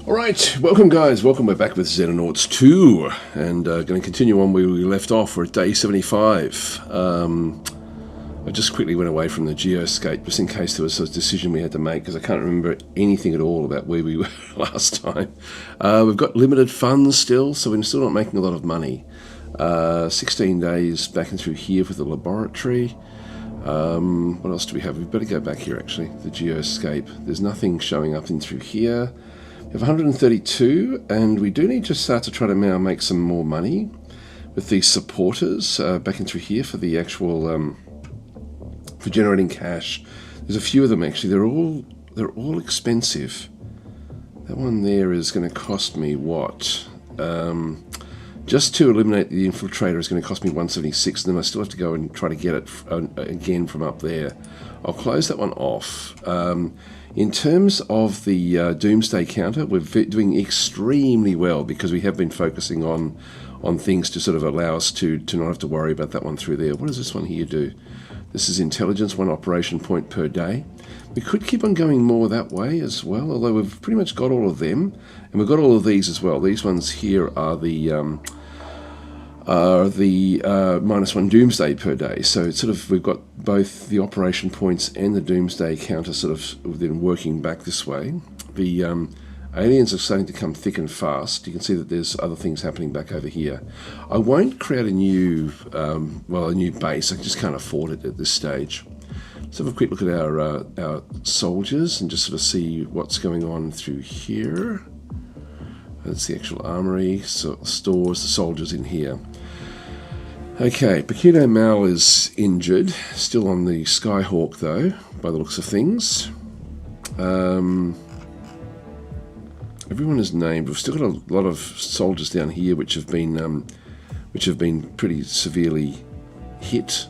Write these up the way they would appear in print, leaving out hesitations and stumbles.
Alright, welcome guys, welcome. We're back with XENONAUTS 2 and going to continue on where we left off. We're at day 75. I just quickly went away from the geoscape just in case there was a decision we had to make, because I can't remember anything at all about where we were last time. We've got limited funds still, so we're still not making a lot of money. 16 days back and through here for the laboratory. What else do we have? We've better go back here actually, the geoscape. There's nothing showing up in through here. We have 132, and we do need to start to try to now make some more money with these supporters back in through here for the actual for generating cash. There's a few of them actually. They're all expensive. That one there is going to cost me what? Just to eliminate the infiltrator is going to cost me 176, and then I still have to go and try to get it again from up there. I'll close that one off. In terms of the doomsday counter, we're doing extremely well because we have been focusing on things to sort of allow us to not have to worry about that one through there. What does this one here do? This is intelligence, 1 operation point per day. We could keep on going more that way as well, although we've pretty much got all of them, and we've got all of these as well. These ones here are the -1 doomsday per day. So it's sort of, we've got both the operation points and the doomsday counter sort of then working back this way. The aliens are starting to come thick and fast. You can see that there's other things happening back over here. I won't create a new base. I just can't afford it at this stage. Let's have a quick look at our soldiers and just sort of see what's going on through here. That's the actual armory, stores, the soldiers in here. Okay, Paquito Mal is injured, still on the Skyhawk though, by the looks of things. Everyone is named. We've still got a lot of soldiers down here which have been pretty severely hit.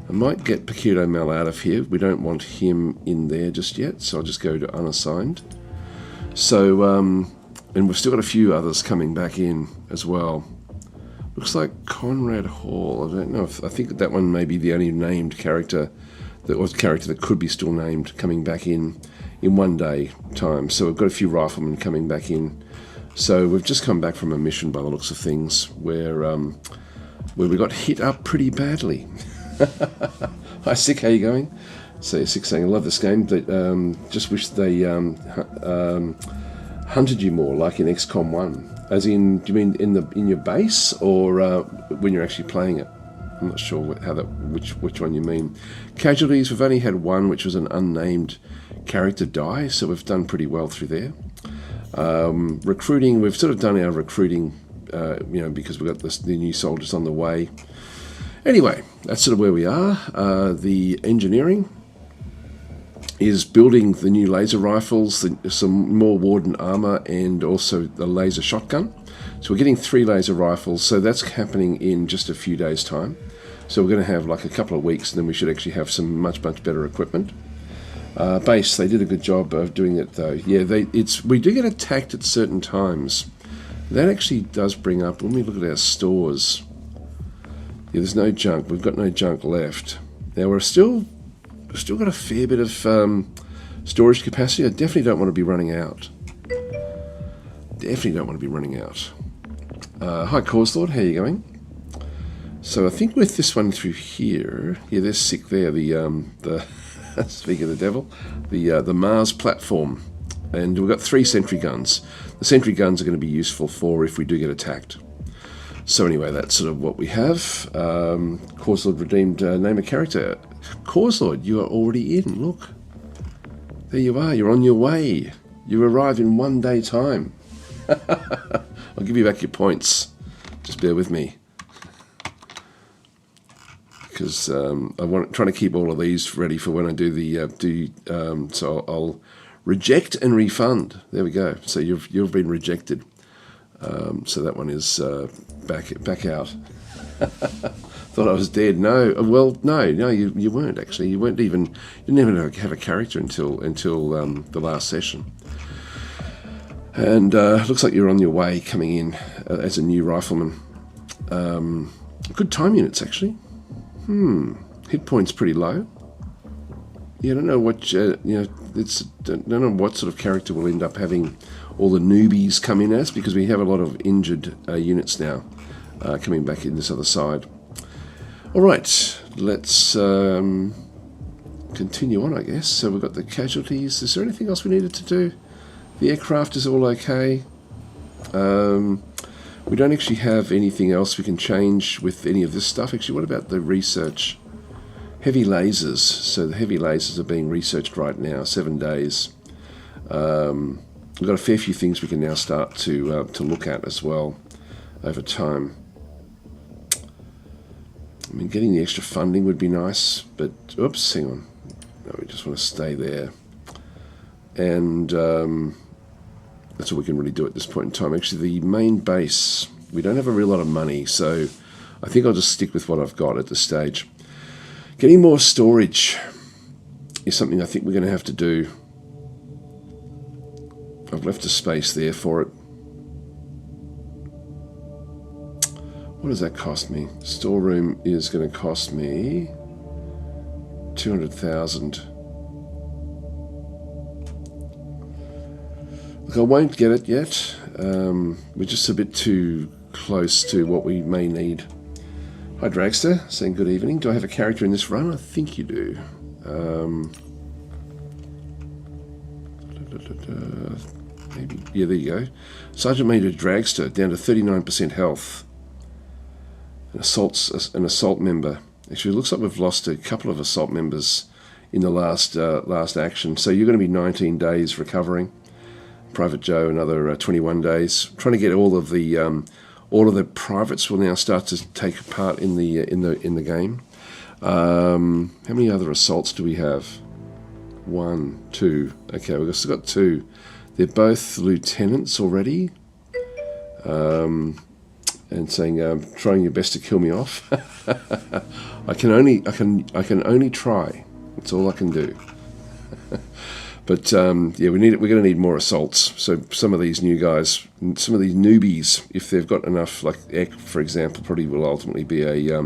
I might get Paquito Mal out of here. We don't want him in there just yet, so I'll just go to unassigned. So, and we've still got a few others coming back in as well. Looks like Conrad Hall. I don't know if, I think that one may be the only named character that could be still named coming back in 1 day time. So we've got a few riflemen coming back in. So we've just come back from a mission by the looks of things where we got hit up pretty badly. Hi Sick, how you going? So Sick saying I love this game, but just wish they hunted you more like in XCOM 1. As in, do you mean in your base, or when you're actually playing it? I'm not sure which one you mean. Casualties, we've only had one, which was an unnamed character die, so we've done pretty well through there. Recruiting, we've sort of done our recruiting, because we've got the new soldiers on the way. Anyway, that's sort of where we are. The engineering is building the new laser rifles, some more Warden armor, and also the laser shotgun. So we're getting 3 laser rifles, so that's happening in just a few days' time. So we're going to have like a couple of weeks, and then we should actually have some much better equipment. Base, they did a good job of doing it though. Yeah, we do get attacked at certain times. That actually does bring up, when we look at our stores, yeah, there's no junk. We've got no junk left. Now we've still got a fair bit of storage capacity. I definitely don't want to be running out. Definitely don't want to be running out. Hi Cause Lord, how are you going? So I think with this one through here, yeah, there's Sick there, the speak of the devil, the Mars platform, and we've got 3 sentry guns. The sentry guns are going to be useful for if we do get attacked. So anyway, that's sort of what we have. Cause Lord redeemed, name a character. Cause Lord, you are already in, look. There you are, you're on your way. You arrive in 1 day time. I'll give you back your points. Just bear with me. Because I'm trying to keep all of these ready for when I do the, so I'll reject and refund. There we go. So you've been rejected. So that one is back out. Thought I was dead. No, well, no, you weren't actually. You didn't even have a character until the last session. And looks like you're on your way coming in as a new rifleman. Good time units actually. Hit points pretty low. Yeah, I don't know what don't know what sort of character will end up having all the newbies come in as, because we have a lot of injured units now coming back in this other side. All right, let's continue on, I guess. So we've got the casualties. Is there anything else we needed to do? The aircraft is all okay. We don't actually have anything else we can change with any of this stuff. Actually, what about the research? Heavy lasers. So the heavy lasers are being researched right now, 7 days. We've got a fair few things we can now start to look at as well over time. I mean, getting the extra funding would be nice, but oops, hang on. No, we just want to stay there. And that's all we can really do at this point in time. Actually, the main base, we don't have a real lot of money, so I think I'll just stick with what I've got at this stage. Getting more storage is something I think we're going to have to do. I've left a space there for it. What does that cost me? Storeroom is going to cost me 200,000. Look, I won't get it yet. We're just a bit too close to what we may need. Hi Dragster, saying good evening. Do I have a character in this run? I think you do. Maybe. Yeah, there you go. Sergeant Major Dragster, down to 39% health. An assault member. Actually, it looks like we've lost a couple of assault members in the last action. So you're going to be 19 days recovering. Private Joe, another 21 days. Trying to get all of the privates will now start to take part in the game. How many other assaults do we have? 1, 2. Okay, we've still got 2. They're both lieutenants already. And saying, trying your best to kill me off. I can only try. That's all I can do. But yeah, we're going to need more assaults. So some of these new guys, some of these newbies, if they've got enough, like Eck, for example, probably will ultimately be a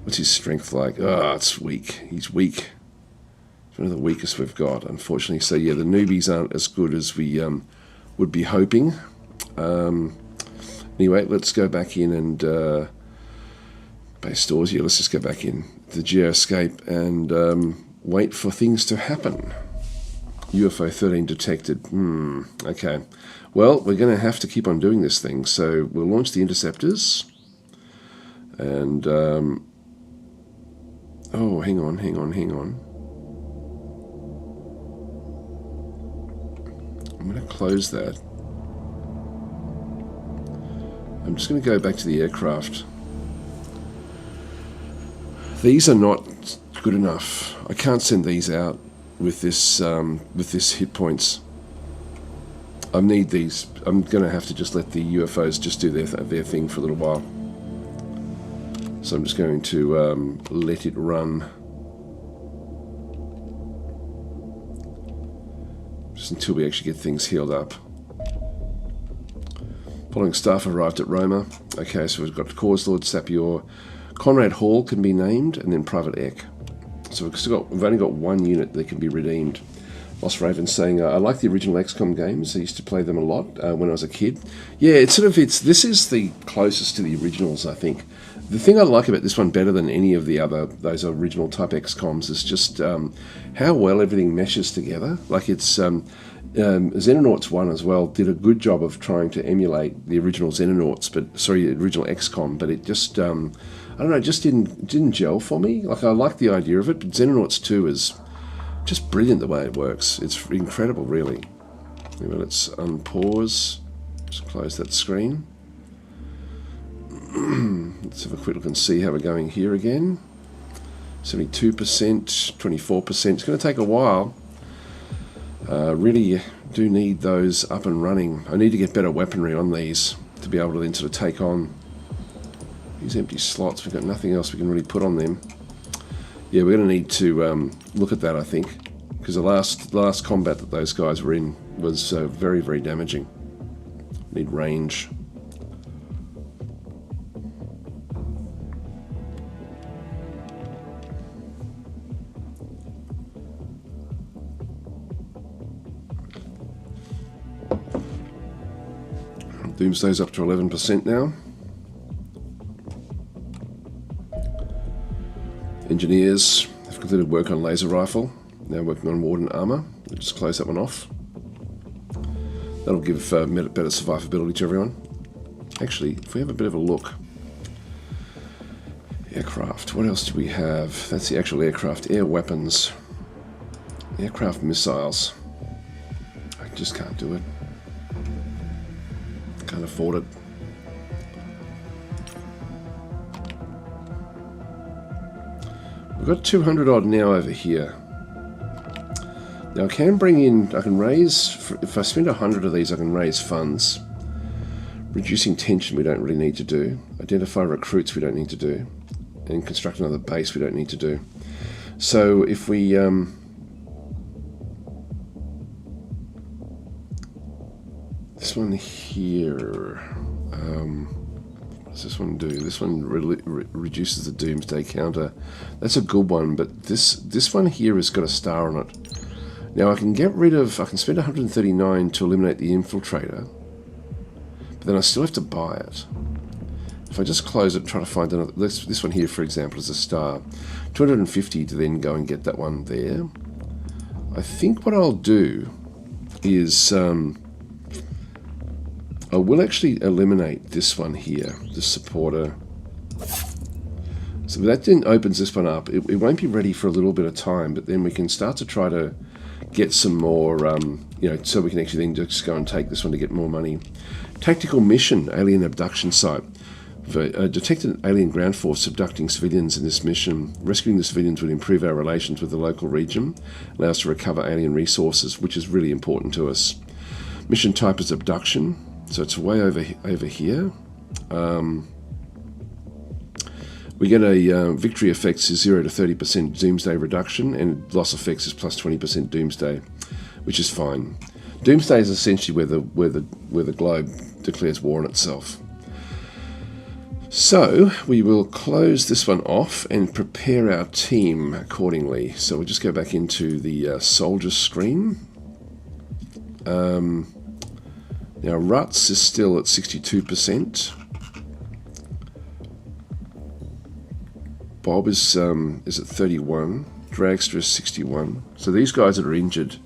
what's his strength like? It's weak. He's weak. It's one of the weakest we've got, unfortunately. So yeah, the newbies aren't as good as we would be hoping. Anyway, let's go back in and base stores. Yeah, let's just go back in the geoscape and wait for things to happen. UFO 13 detected. Okay. Well, we're going to have to keep on doing this thing. So we'll launch the interceptors. And oh, hang on. I'm going to close that. I'm just going to go back to the aircraft. These are not good enough. I can't send these out with this hit points. I need these. I'm going to have to just let the UFOs just do their thing for a little while. So I'm just going to let it run. Just until we actually get things healed up. Following staff arrived at Roma. Okay, so we've got Cause Lord Sapir. Conrad Hall can be named, and then Private Eck. So we've only got one unit that can be redeemed. Lost Raven saying, I like the original XCOM games. I used to play them a lot when I was a kid. Yeah, this is the closest to the originals, I think. The thing I like about this one better than any of those original type XCOMs is just how well everything meshes together. Like it's XENONAUTS 1 as well did a good job of trying to emulate the original XENONAUTS, the original XCOM, but it just I don't know, it just didn't gel for me. Like I like the idea of it, but XENONAUTS 2 is just brilliant the way it works. It's incredible, really. Anyway, let's unpause. Just close that screen. Let's have a quick look and see how we're going here again. 72%, 24%. It's going to take a while. Really do need those up and running. I need to get better weaponry on these to be able to then sort of take on these empty slots. We've got nothing else we can really put on them. Yeah, we're going to need to look at that, I think, because the last combat that those guys were in was very, very damaging. Need range. Doomsday's up to 11% now. Engineers have completed work on laser rifle. Now working on warden armor. We'll just close that one off. That'll give better survivability to everyone. Actually, if we have a bit of a look. Aircraft. What else do we have? That's the actual aircraft. Air weapons. Aircraft missiles. I just can't do it. Can't afford it. We've got 200 odd now over here. Now I can bring in, I can raise, if I spend 100 of these I can raise funds. Reducing tension we don't really need to do. Identify recruits we don't need to do. And construct another base we don't need to do. So if we this one here, what does this one do? This one reduces the Doomsday counter. That's a good one, but this one here has got a star on it. Now I can get rid of, I can spend 139 to eliminate the Infiltrator, but then I still have to buy it. If I just close it, try to find another, this one here for example is a star. 250 to then go and get that one there. I think what I'll do is I will actually eliminate this one here, the supporter. So that then opens this one up. It won't be ready for a little bit of time, but then we can start to try to get some more, you know, so we can actually then just go and take this one to get more money. Tactical mission, alien abduction site. Detected an alien ground force abducting civilians in this mission. Rescuing the civilians would improve our relations with the local region, allow us to recover alien resources, which is really important to us. Mission type is abduction, so it's way over here. We get a victory effects is 0 to 30% Doomsday reduction, and loss effects is plus 20% Doomsday, which is fine. Doomsday is essentially where the globe declares war on itself. So we will close this one off and prepare our team accordingly. So we'll just go back into the soldier screen. Now Ruts is still at 62%. Bob is at 31. Dragster is 61. So these guys that are injured,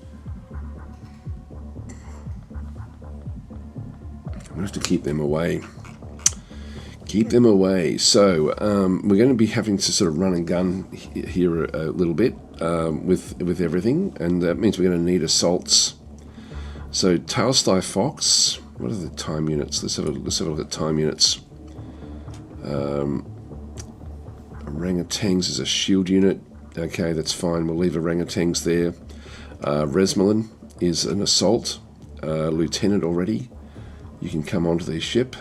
I'm gonna have to keep them away. Keep them away. So we're going to be having to sort of run and gun here a little bit with everything, and that means we're going to need assaults. So Tailsty Fox. What are the time units? Let's have a look at time units. Orangutans is a shield unit. Okay, that's fine. We'll leave orangutans there. Resmelin is an assault. Lieutenant already. You can come onto the ship.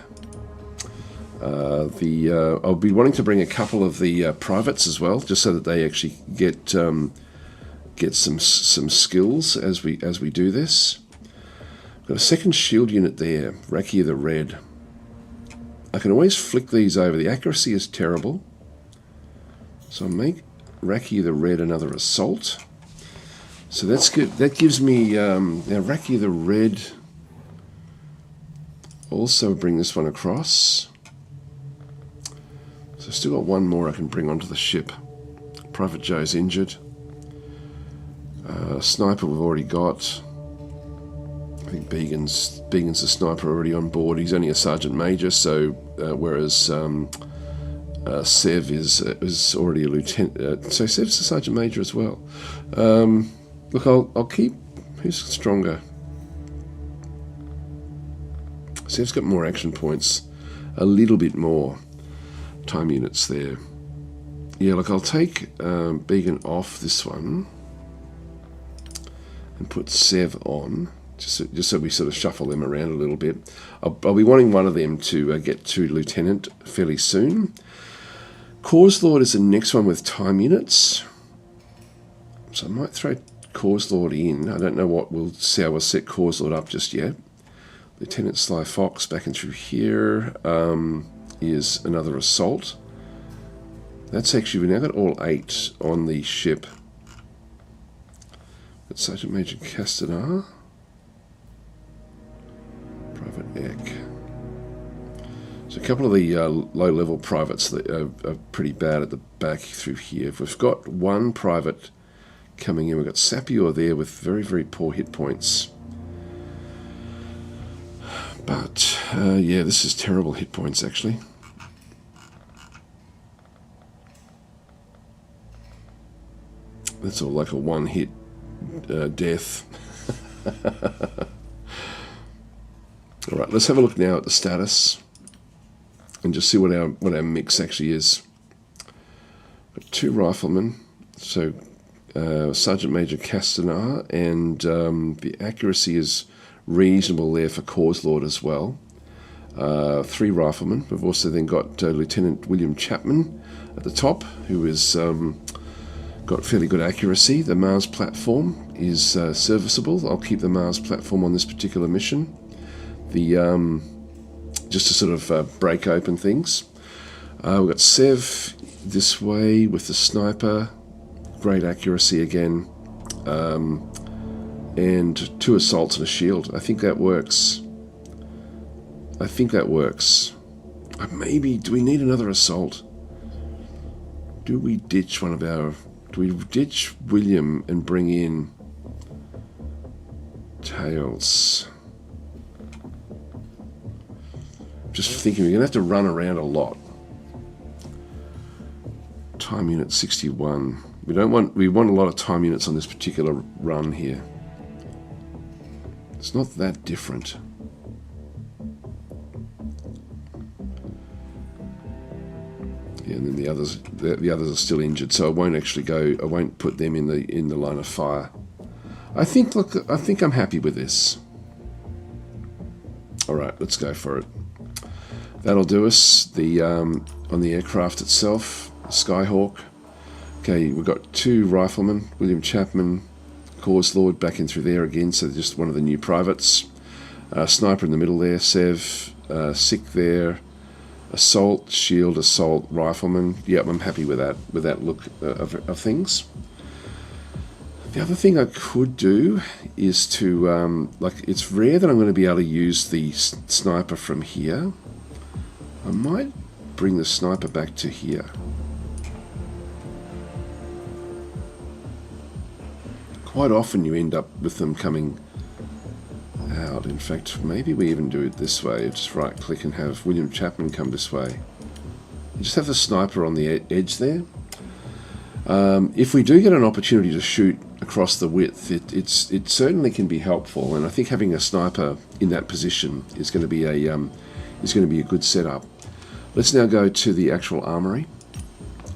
I'll be wanting to bring a couple of the privates as well, just so that they actually get some skills as we do this. Got a second shield unit there, Rakia the Red. I can always flick these over. The accuracy is terrible, so I'll make Rakia the Red another assault. So that's good. That gives me now Rakia the Red. Also bring this one across. So I've still got one more I can bring onto the ship. Private Joe's injured. Sniper we've already got. I think Began's a sniper already on board. He's only a sergeant major, so whereas Sev is already a lieutenant. So Sev's a sergeant major as well. Look, I'll keep. Who's stronger? Sev's got more action points, a little bit more. Time units there. Yeah, look, I'll take Began off this one and put Sev on, just so we sort of shuffle them around a little bit. I'll be wanting one of them to get to Lieutenant fairly soon. Cause Lord is the next one with time units, so I might throw Cause Lord in. I don't know how we'll set Cause Lord up just yet. Lieutenant Sly Fox back in through here. Is another assault. That's actually, we now got all 8 on the ship. That's Sergeant Major Castanar. Private Eck. couple of the low-level privates that are pretty bad at the back through here. We've got one private coming in. We've got Sapeur there with very, very poor hit points. But, yeah, this is terrible hit points, actually. That's all like a one-hit death. All right, let's have a look now at the status and just see what our mix actually is. Got 2 riflemen, so Sergeant Major Castanar, and the accuracy is reasonable there for Corps Lord as well. 3 riflemen. We've also then got Lieutenant William Chapman at the top, who is got fairly good accuracy. The Mars platform is serviceable. I'll keep the Mars platform on this particular mission. Just to sort of break open things. We've got Sev this way with the sniper, great accuracy again, and 2 assaults and a shield. I think that works. Maybe, do we need another assault? Do we ditch one of our... Do we ditch William and bring in Tails? Just thinking we're going to have to run around a lot. Time unit 61. We want a lot of time units on this particular run here. It's not that different. Yeah, and then the others are still injured, so I won't actually go. I won't put them in the line of fire. I think I'm happy with this. All right, let's go for it. That'll do us. On the aircraft itself, Skyhawk. Okay, we've got 2 riflemen, William Chapman, Corps Lord back in through there again, so just one of the new privates. Sniper in the middle there, Sev, Sick there, assault, shield, assault, rifleman. Yep, I'm happy with that look of things. The other thing I could do is to, it's rare that I'm going to be able to use the sniper from here. I might bring the sniper back to here. Quite often you end up with them coming out. In fact, maybe we even do it this way. Just right click and have William Chapman come this way. You just have the sniper on the edge there. If we do get an opportunity to shoot across the width, it certainly can be helpful, and I think having a sniper in that position is going to be a good setup. Let's now go to the actual armory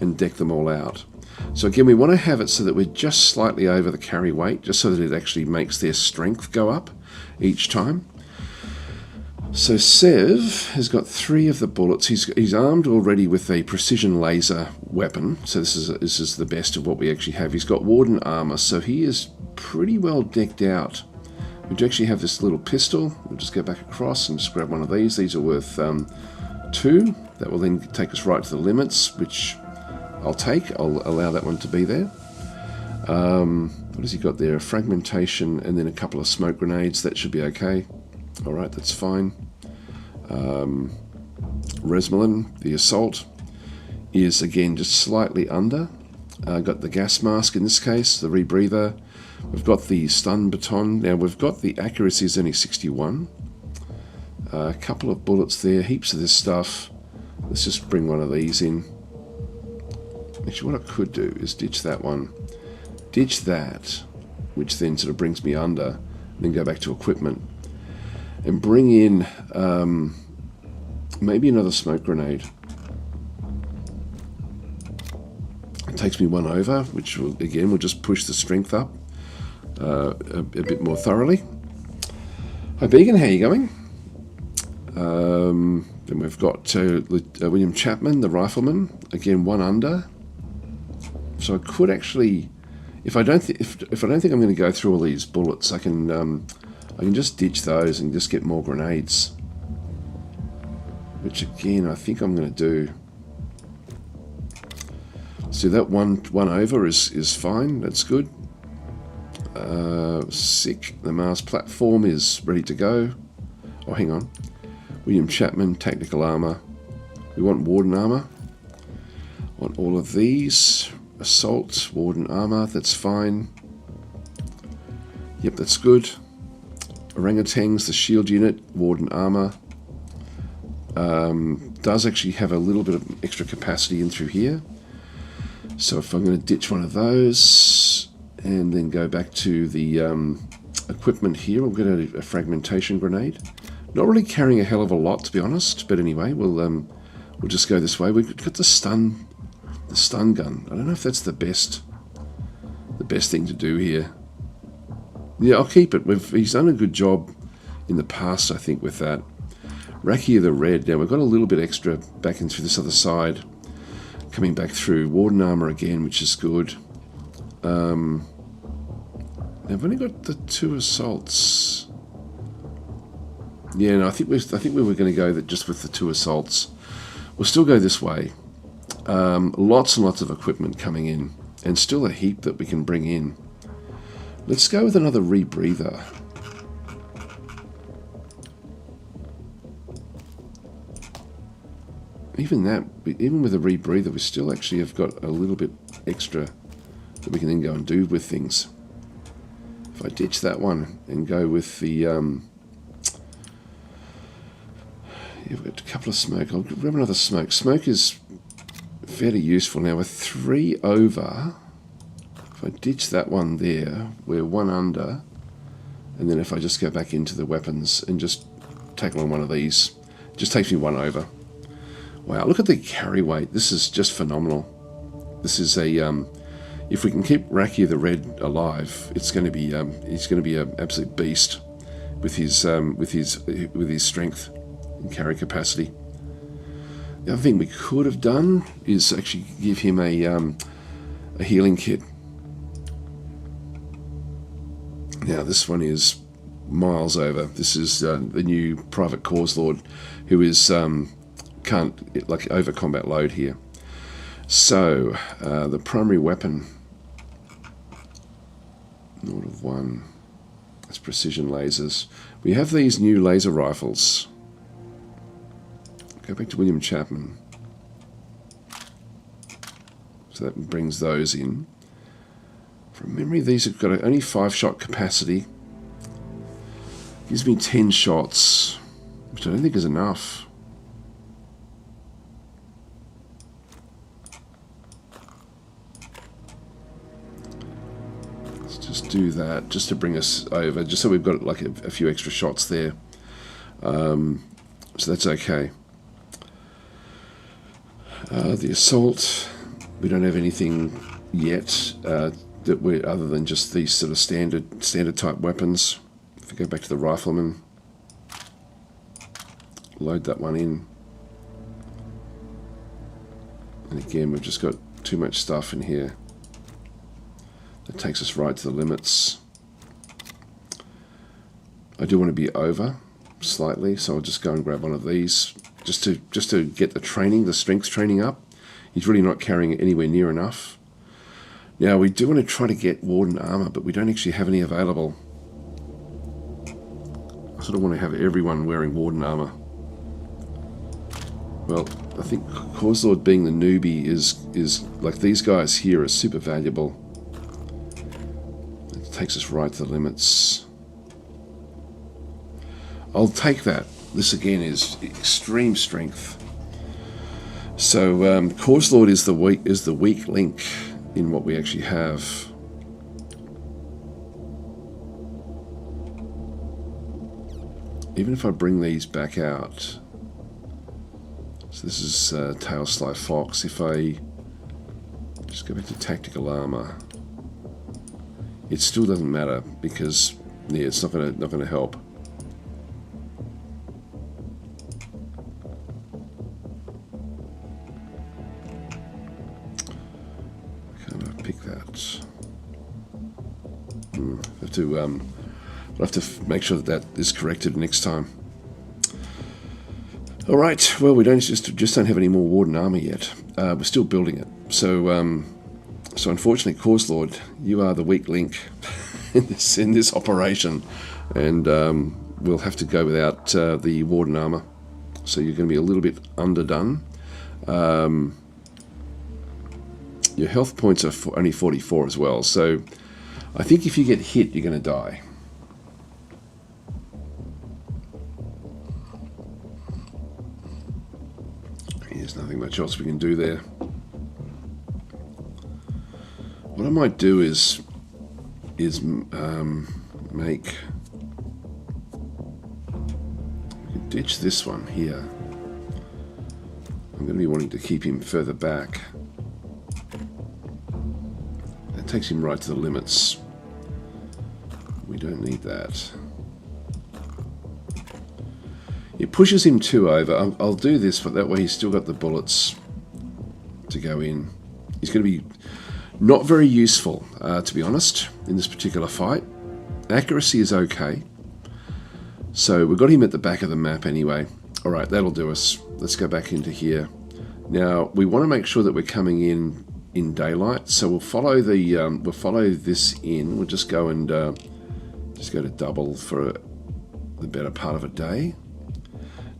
and deck them all out. So again, we want to have it so that we're just slightly over the carry weight, just so that it actually makes their strength go up each time. So Sev has got 3 of the bullets. He's armed already with a precision laser weapon. So this is the best of what we actually have. He's got Warden armor, so he is pretty well decked out. We do actually have this little pistol. We'll just go back across and just grab one of these. These are worth 2. That will then take us right to the limits, which I'll take. I'll allow that one to be there. What has he got there? A fragmentation and then a couple of smoke grenades. That should be okay. Alright, that's fine. Resmelin, the assault, is again just slightly under. Got the gas mask in this case, the rebreather. We've got the stun baton. Now we've got the accuracy is only 61. A couple of bullets there, heaps of this stuff. Let's just bring one of these in. Actually, what I could do is ditch that one. Ditch that, which then sort of brings me under, and then go back to equipment. And bring in maybe another smoke grenade. It takes me 1 over, which will just push the strength up a bit more thoroughly. Hi Began, how are you going? Then we've got William Chapman, the rifleman, again 1 under. So I could actually, if I don't think I'm going to go through all these bullets, I can just ditch those and just get more grenades. Which again, I think I'm going to do. So that one over is fine. That's good. Sick. The Mars platform is ready to go. Oh, hang on. William Chapman, tactical armor. We want Warden armor. Want all of these. Assault, Warden armor, that's fine. Yep, that's good. Orangutans, the shield unit, Warden armor. Does actually have a little bit of extra capacity in through here. So if I'm going to ditch one of those and then go back to the equipment here, we'll get a fragmentation grenade. Not really carrying a hell of a lot, to be honest, but anyway, we'll just go this way. We've got the stun gun. I don't know if that's the best thing to do here. Yeah, I'll keep it. He's done a good job in the past, I think, with that. Rakia the Red. Now we've got a little bit extra back in through this other side. Coming back through. Warden armor again, which is good. I've only got the 2 assaults. Yeah, no, I think we were going to go just with the 2 assaults. We'll still go this way. Lots and lots of equipment coming in, and still a heap that we can bring in. Let's go with another rebreather. Even with a rebreather, we still actually have got a little bit extra that we can then go and do with things. If I ditch that one and go with the we've got a couple of smoke. I'll grab another smoke. Smoke is fairly useful now. We're 3 over. If I ditch that one there, we're 1 under. And then if I just go back into the weapons and just take along one of these, it just takes me 1 over. Wow, look at the carry weight. This is just phenomenal. This is a if we can keep Rakia the Red alive, it's going to be he's going to be an absolute beast with his strength and carry capacity. The other thing we could have done is actually give him a healing kit. Now this one is miles over. This is the new Private Cause Lord, who is can't like over combat load here. So the primary weapon, Nord of 1, that's precision lasers. We have these new laser rifles. Go back to William Chapman. So that brings those in. From memory, these have got only 5-shot capacity. Gives me 10 shots, which I don't think is enough. Let's just do that, just to bring us over, just so we've got like a few extra shots there. So that's okay. The assault, we don't have anything yet that we're other than just these sort of standard type weapons. If we go back to the rifleman, load that one in, and again we've just got too much stuff in here. That takes us right to the limits. I do want to be over slightly, so I'll just go and grab one of these just to get the strength training up. He's really not carrying it anywhere near enough. Now we do want to try to get Warden armor, but we don't actually have any available. I sort of want to have everyone wearing Warden armor. Well, I think Cause Lord being the newbie is like, these guys here are super valuable. It takes us right to the limits. I'll take that. This again is extreme strength. So Cause Lord is the weak link in what we actually have. Even if I bring these back out, so this is Tail Sly Fox. If I just go back to tactical armor, it still doesn't matter because yeah, it's not gonna help. Pick that. I'll have to make sure that is corrected next time. All right. Well, we just don't have any more Warden armor yet. We're still building it. So unfortunately, Cause Lord, you are the weak link in this operation, and we'll have to go without the Warden armor. So you're going to be a little bit underdone. Your health points are only 44 as well, so I think if you get hit, you're going to die. There's nothing much else we can do there. What I might do is make... ditch this one here. I'm going to be wanting to keep him further back. That takes him right to the limits. We don't need that. It pushes him 2 over. I'll do this, but that way he's still got the bullets to go in. He's going to be not very useful, to be honest, in this particular fight. Accuracy is okay. So we've got him at the back of the map anyway. All right, that'll do us. Let's go back into here. Now we want to make sure that we're coming in daylight. So we'll follow the we'll follow this in. We'll just go and just go to double for the better part of a day.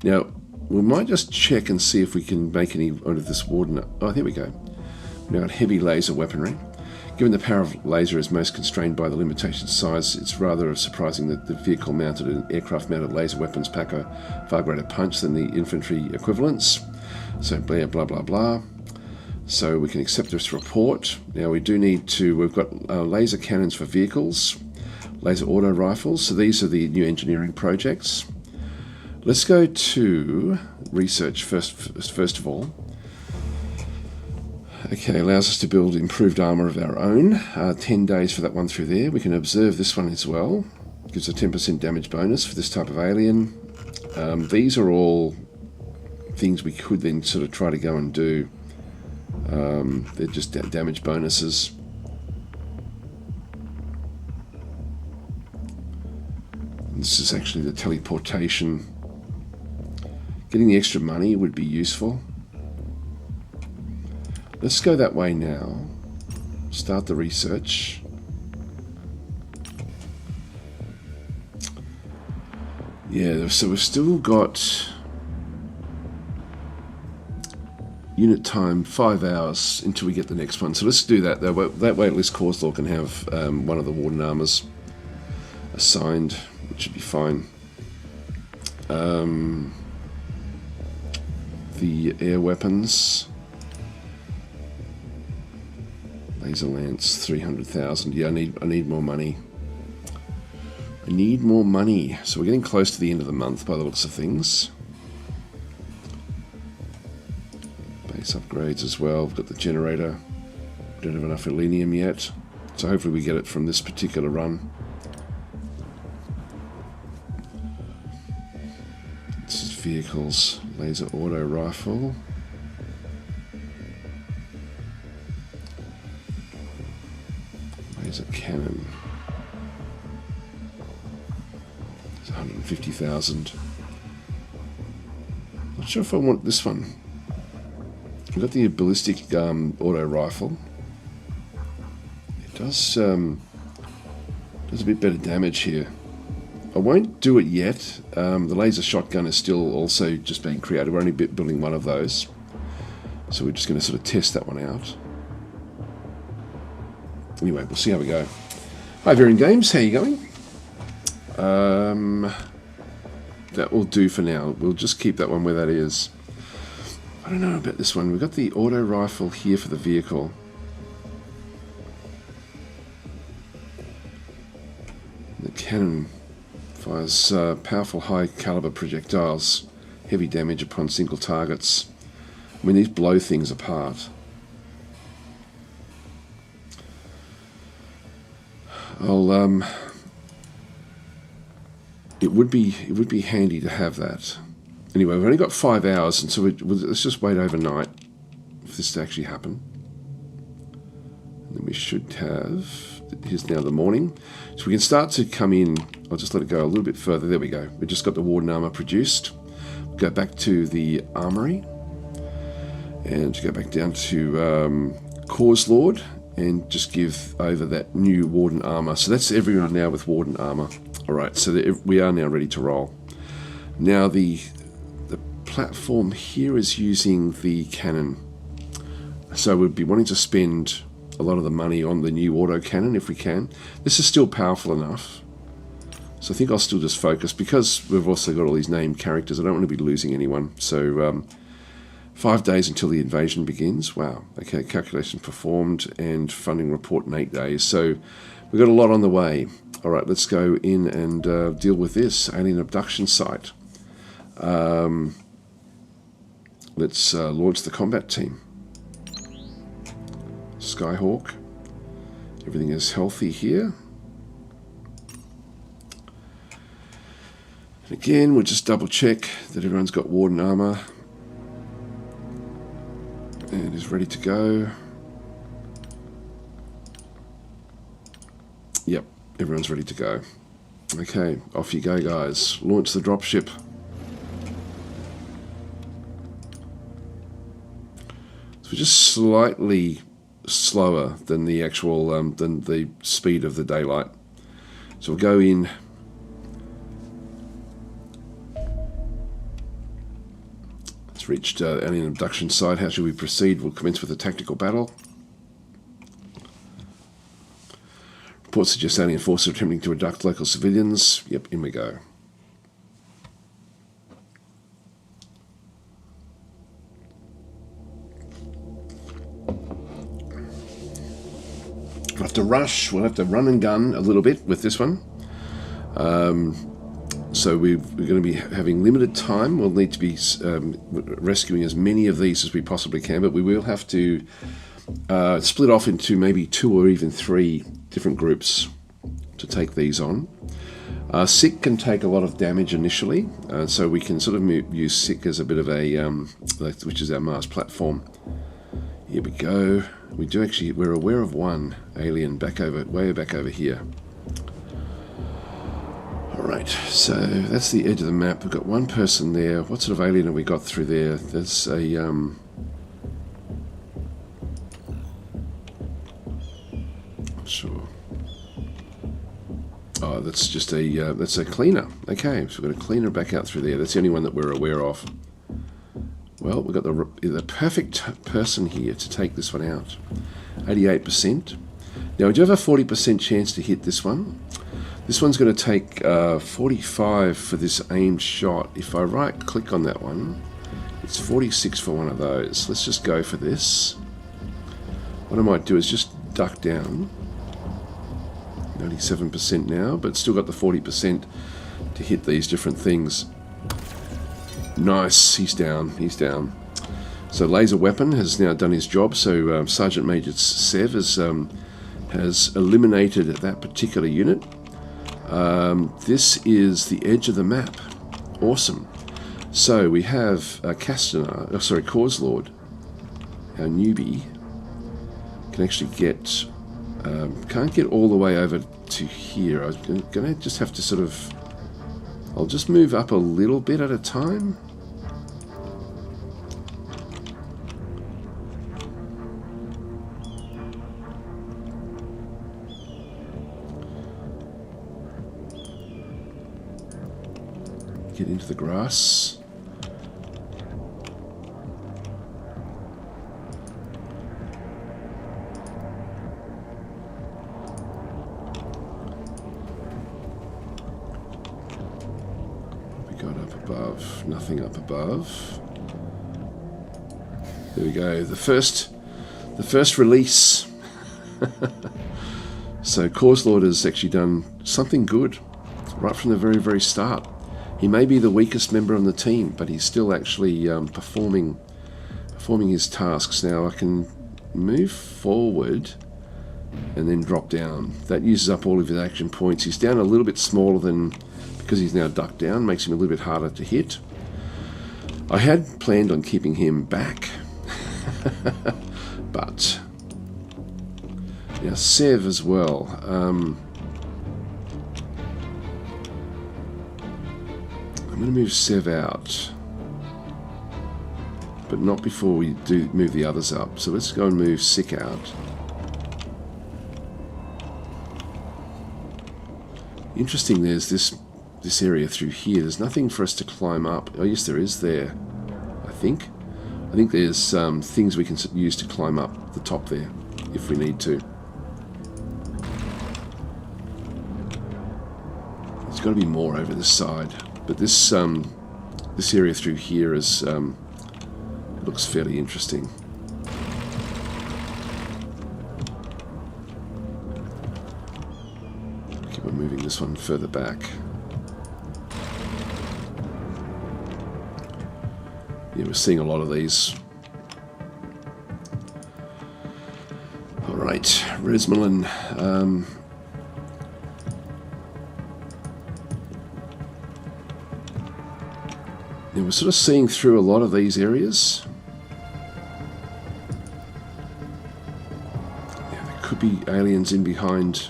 Now we might just check and see if we can make any out of this warden. Oh, there we go. We've now got heavy laser weaponry. Given the power of laser is most constrained by the limitation size, it's rather surprising that the vehicle-mounted and aircraft-mounted laser weapons pack a far greater punch than the infantry equivalents. So blah, blah, blah, blah. So we can accept this report. Now we do need to, we've got laser cannons for vehicles, laser auto rifles. So these are the new engineering projects. Let's go to research first of all. Okay, allows us to build improved armor of our own. 10 days for that one through there. We can observe this one as well. Gives a 10% damage bonus for this type of alien. These are all things we could then sort of try to go and do. They're just damage bonuses. This is actually the teleportation. Getting the extra money would be useful. Let's go that way now. Start the research. Yeah, so we've still got unit time 5 hours until we get the next one. So let's do that. That way at least Corslaw can have one of the warden armors assigned, which should be fine. The air weapons. Laser lance, 300,000. Yeah, I need more money. I need more money. So we're getting close to the end of the month by the looks of things. Base upgrades as well. We've got the generator. We don't have enough selenium yet. So hopefully we get it from this particular run. This is vehicles. Laser auto rifle. Laser cannon. It's 150,000. Not sure if I want this one. We've got the ballistic auto rifle. It does a bit better damage here. I won't do it yet. The laser shotgun is still also just being created. We're only building one of those. So we're just going to sort of test that one out. Anyway, we'll see how we go. Hi, Varian Games. How you going? That will do for now. We'll just keep that one where that is. I don't know about this one. We've got the auto rifle here for the vehicle. The cannon fires powerful high caliber projectiles, heavy damage upon single targets. I mean, these blow things apart. It would be handy to have that. Anyway, we've only got 5 hours, and so let's just wait overnight for this to actually happen. And then we should have. Here's now the morning, so we can start to come in. I'll just let it go a little bit further. There we go. We just got the warden armor produced. Go back to the armory, and go back down to Cause Lord, and just give over that new warden armor. So that's everyone now with warden armor. All right, so we are now ready to roll. Now the platform here is using the cannon. So we'd be wanting to spend a lot of the money on the new auto cannon if we can. This is still powerful enough. So I think I'll still just focus, because we've also got all these named characters. I don't want to be losing anyone. So 5 days until the invasion begins. Wow. Okay, calculation performed and funding report in 8 days. So we've got a lot on the way. All right, let's go in and deal with this alien abduction site. Let's launch the combat team. Skyhawk. Everything is healthy here. And again, we'll just double check that everyone's got Warden armor and is ready to go. Yep, everyone's ready to go. Okay, off you go, guys. Launch the dropship. So we're just slightly slower than the actual than the speed of the daylight. So we'll go in. It's reached alien abduction site. How should we proceed? We'll commence with a tactical battle. Reports suggest alien forces are attempting to abduct local civilians. Yep, in we go. We'll have to rush. We'll have to run and gun a little bit with this one. So we're going to be having limited time. We'll need to be rescuing as many of these as we possibly can, but we will have to split off into maybe 2 or even 3 different groups to take these on. Sick can take a lot of damage initially, so we can sort of use Sick as a bit of a, which is our Mars platform. Here we go. We do actually, we're aware of one alien way back over here. Alright, so that's the edge of the map. We've got one person there. What sort of alien have we got through there? There's a, sure. Oh, that's just that's a cleaner. Okay, so we've got a cleaner back out through there. That's the only one that we're aware of. Well, we've got the perfect person here to take this one out. 88%. Now, we do have a 40% chance to hit this one. This one's going to take 45 for this aimed shot. If I right-click on that one, it's 46 for one of those. Let's just go for this. What I might do is just duck down. 97% now, but still got the 40% to hit these different things. Nice, he's down, he's down. So laser weapon has now done his job, so Sergeant Major Sev has eliminated that particular unit. This is the edge of the map. Awesome. So we have Cause Lord, our newbie, can actually get, can't get all the way over to here. I'm going to just have to sort of, I'll just move up a little bit at a time. Get into the grass. We got up above, nothing up above. There we go. The first release. So Cause Lord has actually done something good right from the very, very start. He may be the weakest member on the team, but he's still actually performing his tasks. Now I can move forward and then drop down. That uses up all of his action points. He's down a little bit smaller than, because he's now ducked down, makes him a little bit harder to hit. I had planned on keeping him back, but now Sev as well. I'm going to move Sev out, but not before we do move the others up. So let's go and move Sick out. Interesting, there's this area through here. There's nothing for us to climb up. Oh yes, there is there. think. I think there's things we can use to climb up the top there if we need to. There's got to be more over this side, but this area through here is looks fairly interesting. Keep on moving this one further back. Yeah, we're seeing a lot of these. All right, Resmelin. Yeah, we're sort of seeing through a lot of these areas. Yeah, there could be aliens in behind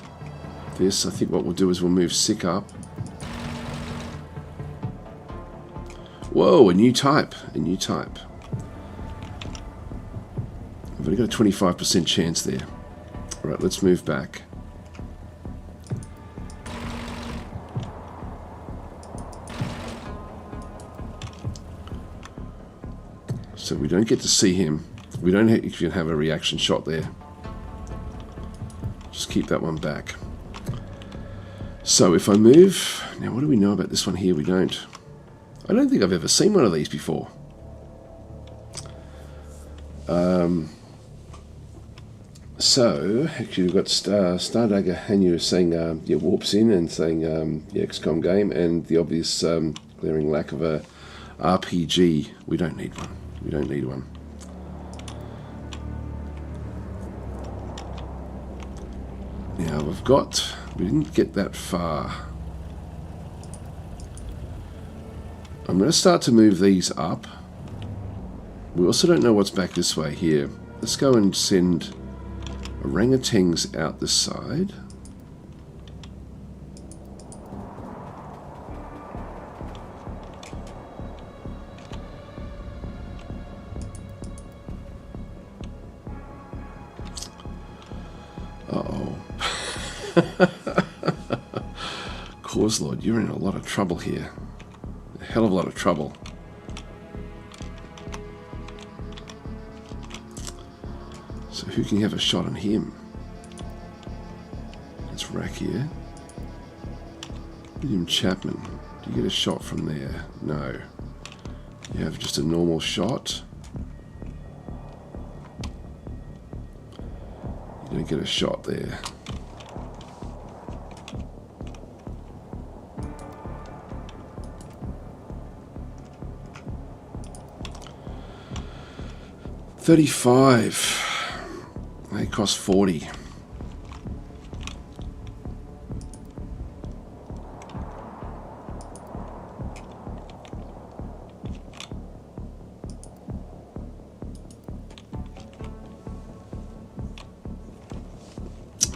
this. I think what we'll do is we'll move Sick up. Whoa, a new type. A new type. I've only got a 25% chance there. Alright, let's move back. So we don't get to see him. We don't even have a reaction shot there. Just keep that one back. So if I move... Now what do we know about this one here? We don't. I don't think I've ever seen one of these before. So, actually we've got Stardagger Hanyu saying, yeah, warps in and saying, the XCOM game, and the obvious glaring lack of a RPG. We don't need one. We don't need one. Now, we didn't get that far. I'm going to start to move these up. We also don't know what's back this way here. Let's go and send orangutans out this side. Uh-oh. Cause Lord, you're in a lot of trouble here. A hell of a lot of trouble. So who can have a shot on him? It's Rack here. William Chapman. Do you get a shot from there? No. You have just a normal shot. You don't get a shot there. $35. They cost 40.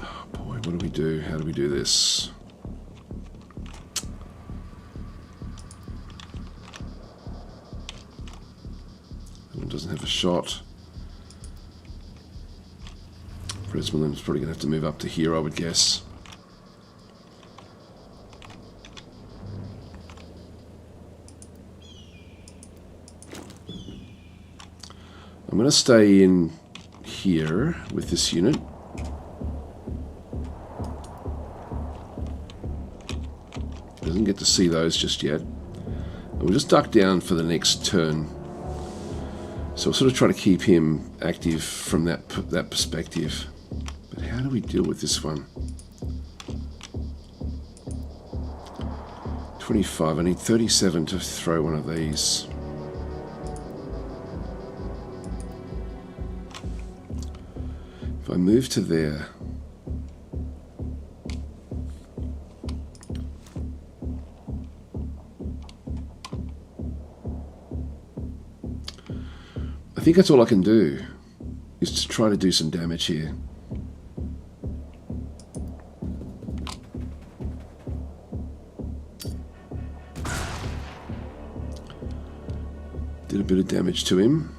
Oh boy, what do we do? How do we do this? That one doesn't have a shot. Resmelin's probably going to have to move up to here, I would guess. I'm going to stay in here with this unit. Doesn't get to see those just yet. And we'll just duck down for the next turn. So we'll sort of try to keep him active from that perspective. But how do we deal with this one? 25. I need 37 to throw one of these. If I move to there, I think that's all I can do, is to try to do some damage here. Did a bit of damage to him.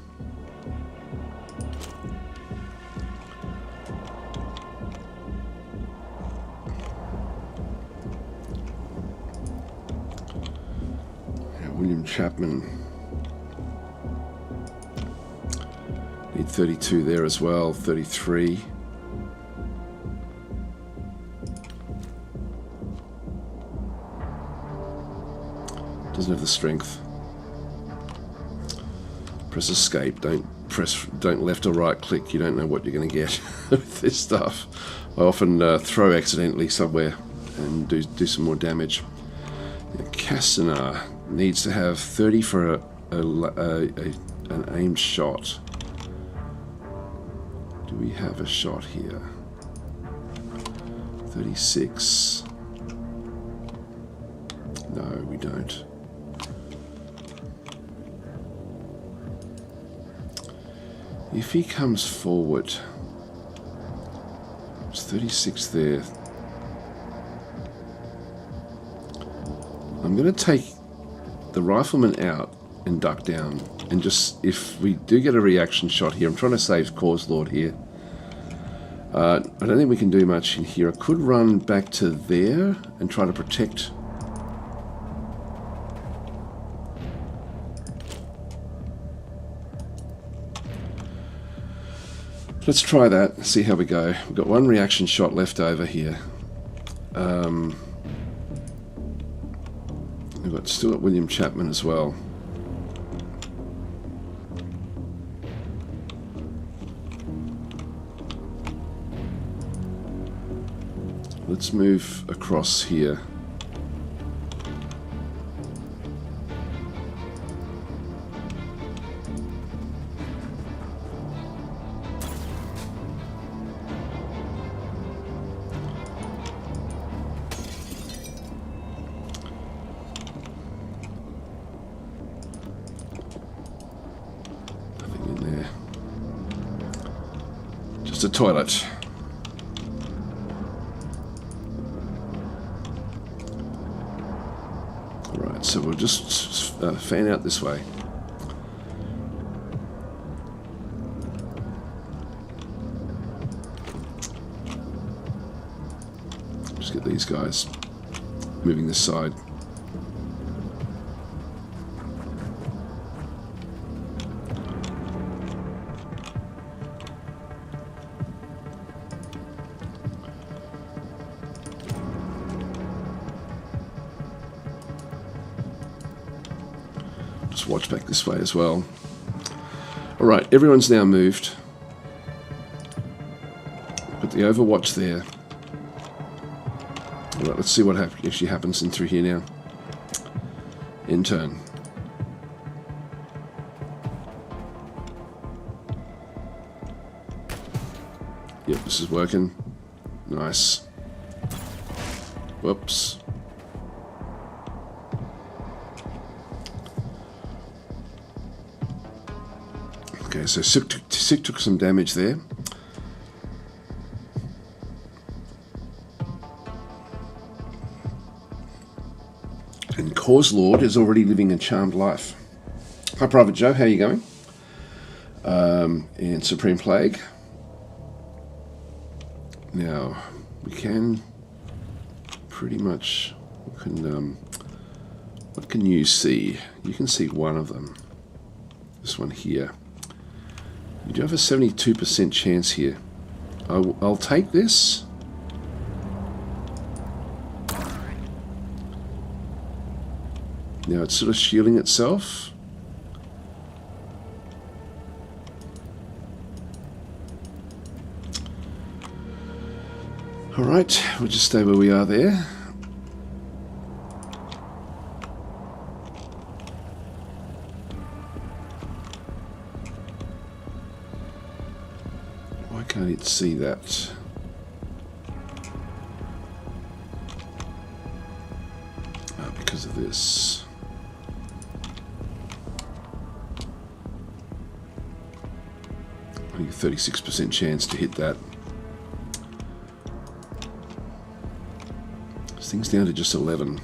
Yeah, William Chapman. Need 32 there as well, 33. Doesn't have the strength. Press escape. Don't left or right click. You don't know what you're going to get with this stuff. I often throw accidentally somewhere and do some more damage. Castaner needs to have 30 for an aimed shot. Do we have a shot here? 36. No, we don't. If he comes forward, it's 36 there. I'm going to take the rifleman out and duck down. And just, if we do get a reaction shot here, I'm trying to save Cause Lord here. I don't think we can do much in here. I could run back to there and try to protect. Let's try that, see how we go. We've got one reaction shot left over here. We've got still got William Chapman as well. Let's move across here. The toilet. Right, so we'll just fan out this way. Just get these guys moving this side. Watch back this way as well. Alright, everyone's now moved. Put the overwatch there. Alright, let's see what actually happens in through here now. In turn. Yep, this is working. Nice. Whoops. Okay, so Sick took some damage there. And Cause Lord is already living a charmed life. Hi, Private Joe, how are you going? And Supreme Plague. Now, we can pretty much... what can you see? You can see one of them. This one here. You do have a 72% chance here. I'll take this. Now it's sort of shielding itself. Alright, we'll just stay where we are there. Can't it see that? Because of this. I think a 36% chance to hit that. This thing's down to just 11.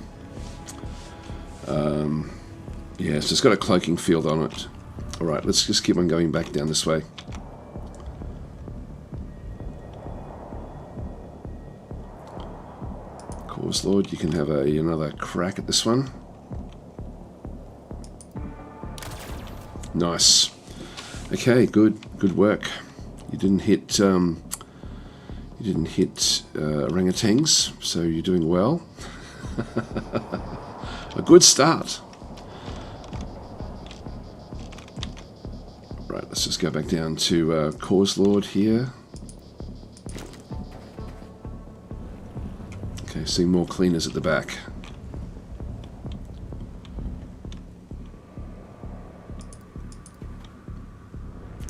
Yeah, so it's got a cloaking field on it. Alright, let's just keep on going back down this way. Lord, you can have another crack at this one. Nice. Okay, good work. You didn't hit orangutans, so you're doing well. A good start. Right, let's just go back down to Cause Lord here. Okay, see more cleaners at the back.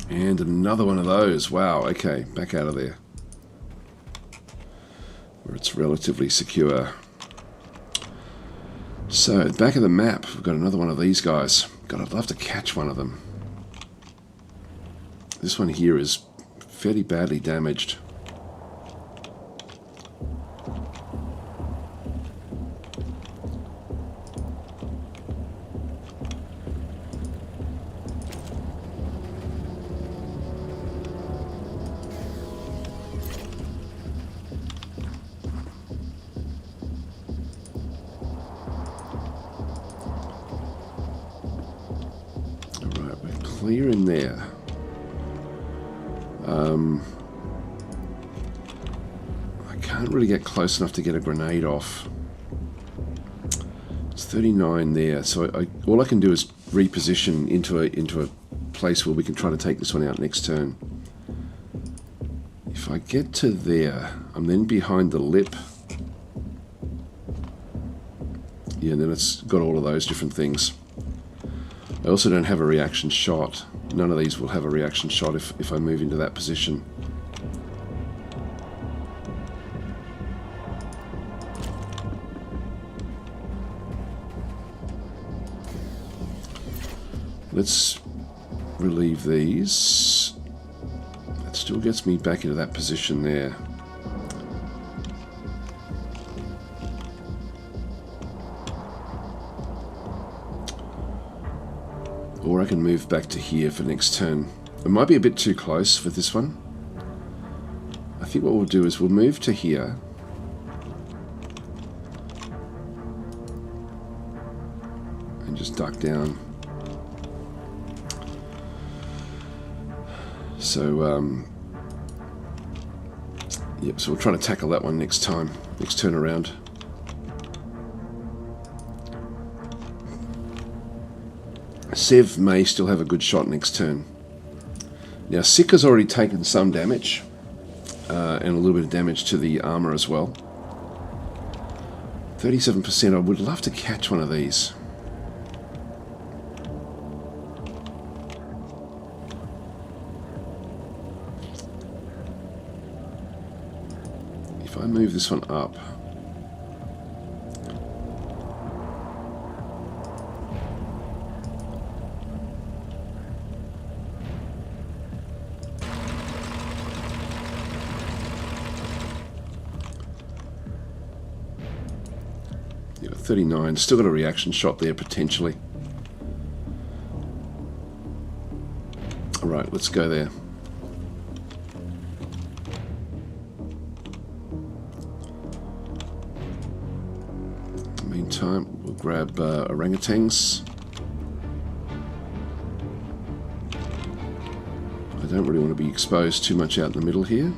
And another one of those. Wow, okay, back out of there. Where it's relatively secure. So, at the back of the map, we've got another one of these guys. God, I'd love to catch one of them. This one here is fairly badly damaged. Alright, we're clear in there. I can't really get close enough to get a grenade off. It's 39 there, so all I can do is reposition into a place where we can try to take this one out next turn. If I get to there, I'm then behind the lip. Yeah, and then it's got all of those different things. I also don't have a reaction shot. None of these will have a reaction shot if I move into that position. Let's relieve these. That still gets me back into that position there. Or I can move back to here for next turn. It might be a bit too close for this one. I think what we'll do is we'll move to here. And just duck down. So, yep, so we'll try to tackle that one next time, next turn around. Sev may still have a good shot next turn. Now, Sika's already taken some damage, and a little bit of damage to the armor as well. 37%, I would love to catch one of these. If I move this one up, yeah, 39, still got a reaction shot there potentially. Alright, let's go there. Meantime, we'll grab orangutans. I don't really want to be exposed too much out in the middle here.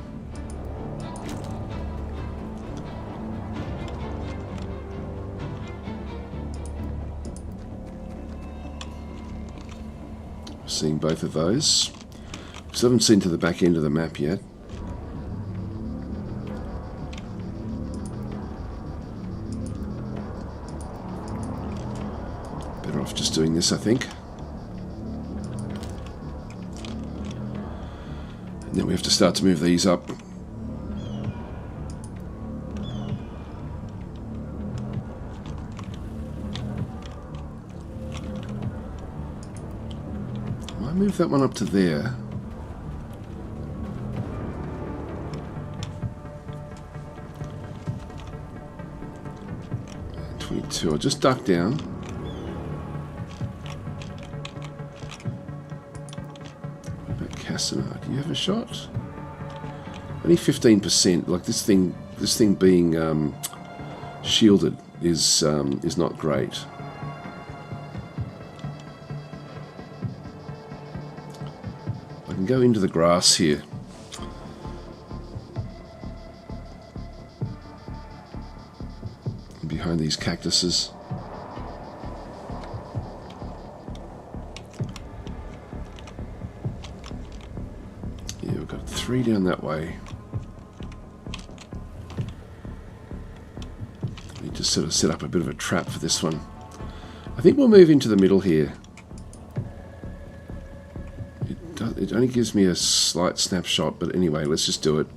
Seeing both of those. Still haven't seen to the back end of the map yet. Better off just doing this, I think. And then we have to start to move these up. I move that one up to there. And 22. I'll just duck down. What about Castanar? Do you have a shot? Only 15%. Like this thing being shielded is not great. can go into the grass here. Behind these cactuses. Yeah, we've got 3 down that way. Need to sort of set up a bit of a trap for this one. I think we'll move into the middle here. It only gives me a slight snapshot, but anyway, let's just do it.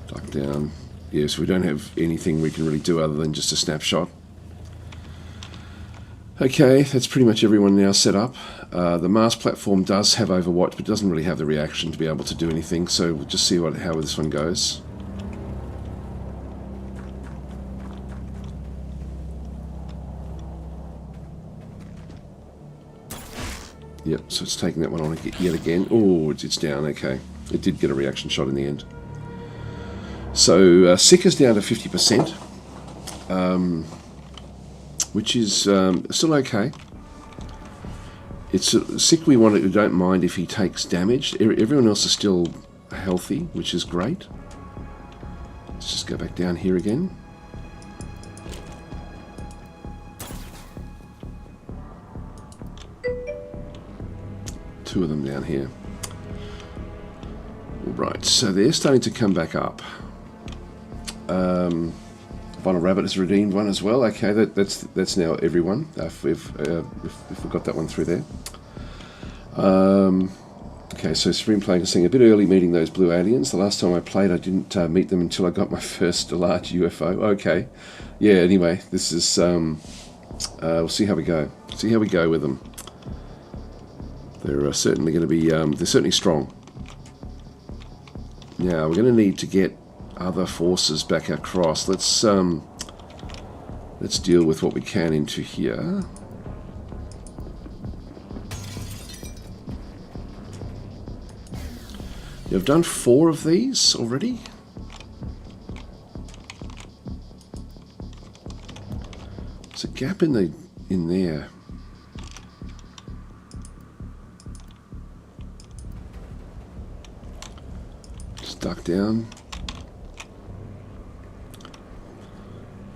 Duck down. Yes, we don't have anything we can really do other than just a snapshot. Okay, that's pretty much everyone now set up. The Mars platform does have Overwatch, but doesn't really have the reaction to be able to do anything, so we'll just see how this one goes. Yep, so it's taking that one on yet again. Oh, it's down, okay. It did get a reaction shot in the end. So, Sick is down to 50%, which is still okay. It's Sick we don't mind if he takes damage. Everyone else is still healthy, which is great. Let's just go back down here again. Two of them down here. Right, so they're starting to come back up. Vinyl Rabbit has redeemed one as well. Okay, that's now everyone. If we've got that one through there. Okay, so Supreme Playing is saying a bit early meeting those blue aliens. The last time I played, I didn't meet them until I got my first large UFO. Okay, yeah. Anyway, this is we'll see how we go. See how we go with them. They're certainly going to be. They're certainly strong. Now we're going to need to get other forces back across. Let's deal with what we can into here. I've done 4 of these already. There's a gap in there. Just duck down.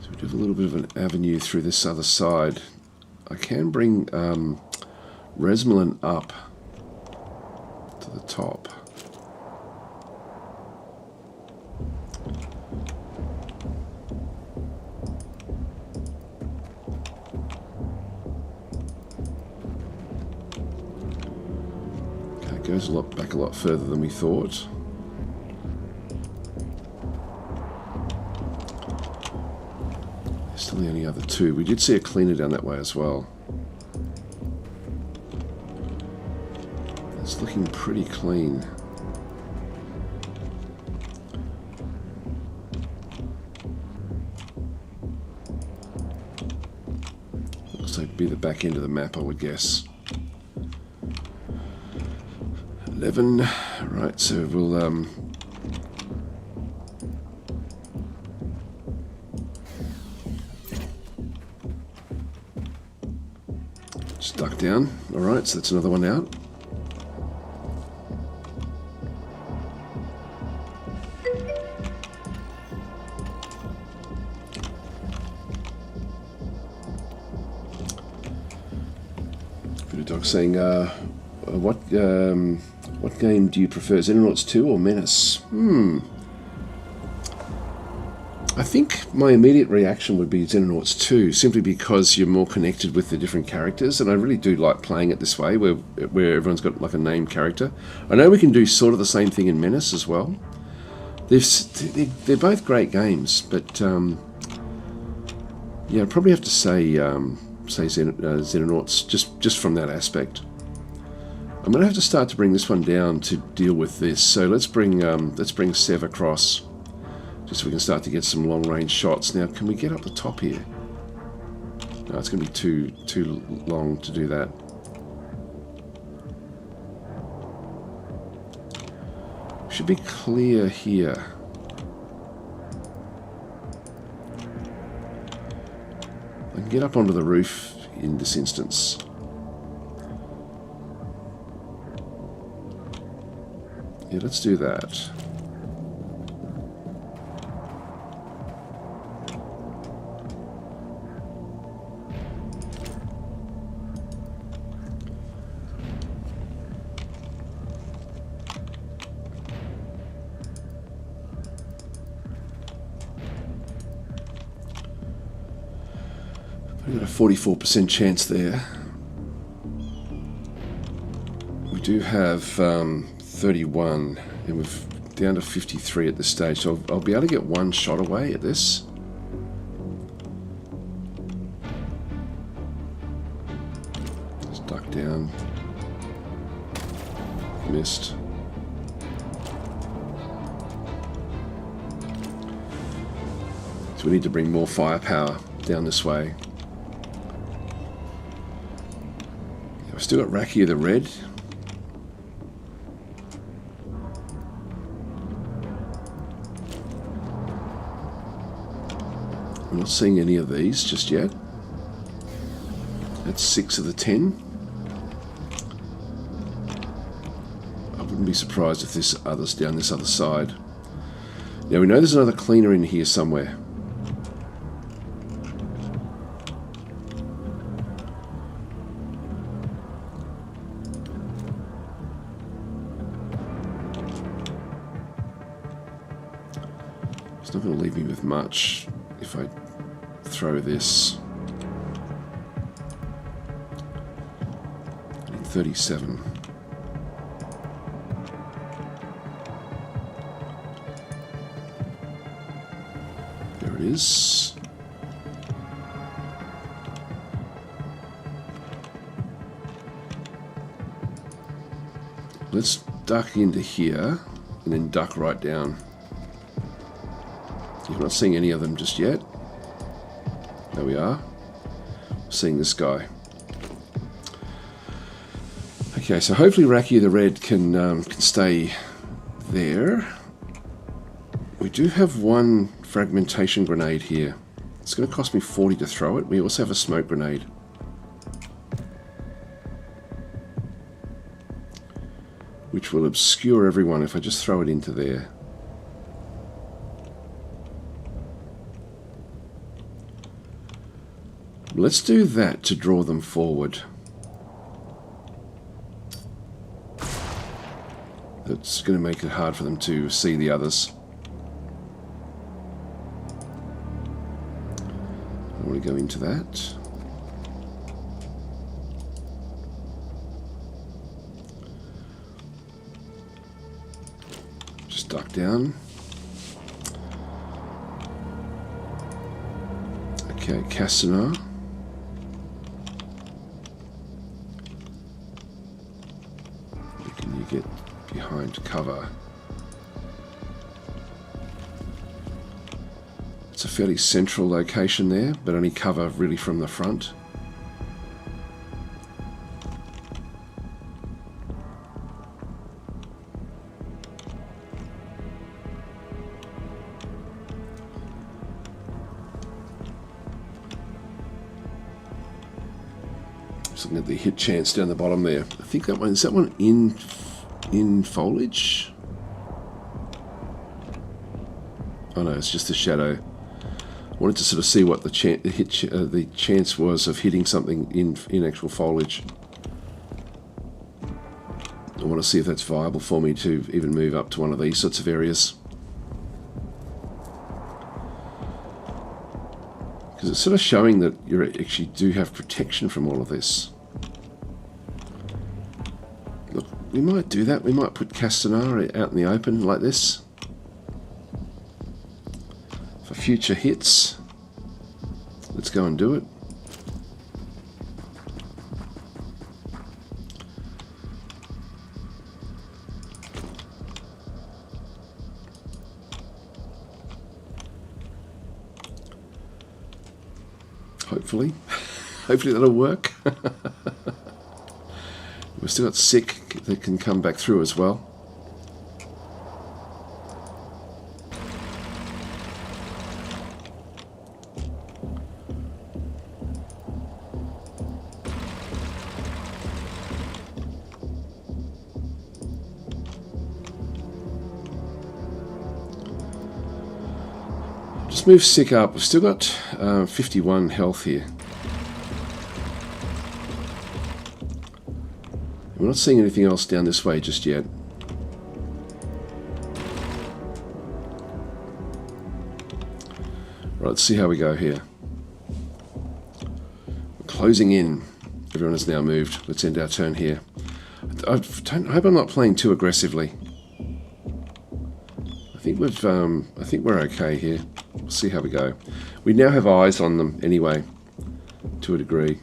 So we have a little bit of an avenue through this other side. I can bring Resmelin up to the top. Goes back a lot further than we thought. There's still the only other 2. We did see a cleaner down that way as well. It's looking pretty clean. Looks like it'd be the back end of the map, I would guess. 11. Right, so we'll just duck down. Alright, so that's another one out. Good dog saying what game do you prefer, XENONAUTS 2 or Menace? I think my immediate reaction would be XENONAUTS 2, simply because you're more connected with the different characters, and I really do like playing it this way, where everyone's got like a named character. I know we can do sort of the same thing in Menace as well. They're both great games, but yeah, I'd probably have to say XENONAUTS just from that aspect. I'm going to have to start to bring this one down to deal with this. So let's bring Sev across, just so we can start to get some long-range shots. Now, can we get up the top here? No, it's going to be too long to do that. Should be clear here. I can get up onto the roof in this instance. Yeah, let's do that. We've got a 44% chance there. We do have 31, and we're down to 53 at this stage, so I'll be able to get one shot away at this. Just duck down. Missed. So we need to bring more firepower down this way. I've still got Rakia the Red. I'm not seeing any of these just yet. That's 6 of the 10. I wouldn't be surprised if there's others down this other side. Now we know there's another cleaner in here somewhere. It's not going to leave me with much if I throw this. I need 37. There it is. Let's duck into here and then duck right down. I'm not seeing any of them just yet. There we are. Seeing this guy. Okay, so hopefully Rakia the Red can stay there. We do have one fragmentation grenade here. It's going to cost me 40 to throw it. We also have a smoke grenade. Which will obscure everyone if I just throw it into there. Let's do that to draw them forward. That's going to make it hard for them to see the others. I want to go into that. Just duck down. Okay, Castanar. Get behind cover. It's a fairly central location there, but only cover really from the front. Just looking at the hit chance down the bottom there. I think that one, is that one in foliage? Oh no, it's just a shadow. I wanted to sort of see what the chance was of hitting something in actual foliage. I want to see if that's viable for me to even move up to one of these sorts of areas. Because it's sort of showing that you actually do have protection from all of this. Look, we might do that. We might put Castanar out in the open like this. For future hits. Let's go and do it. Hopefully. Hopefully that'll work. We've still got sick that can come back through as well. Just move Sick up. We've still got 51 health here. We're not seeing anything else down this way just yet. Right, let's see how we go here. We're closing in. Everyone has now moved. Let's end our turn here. I hope I'm not playing too aggressively. I think we're okay here. We'll see how we go. We now have eyes on them anyway, to a degree.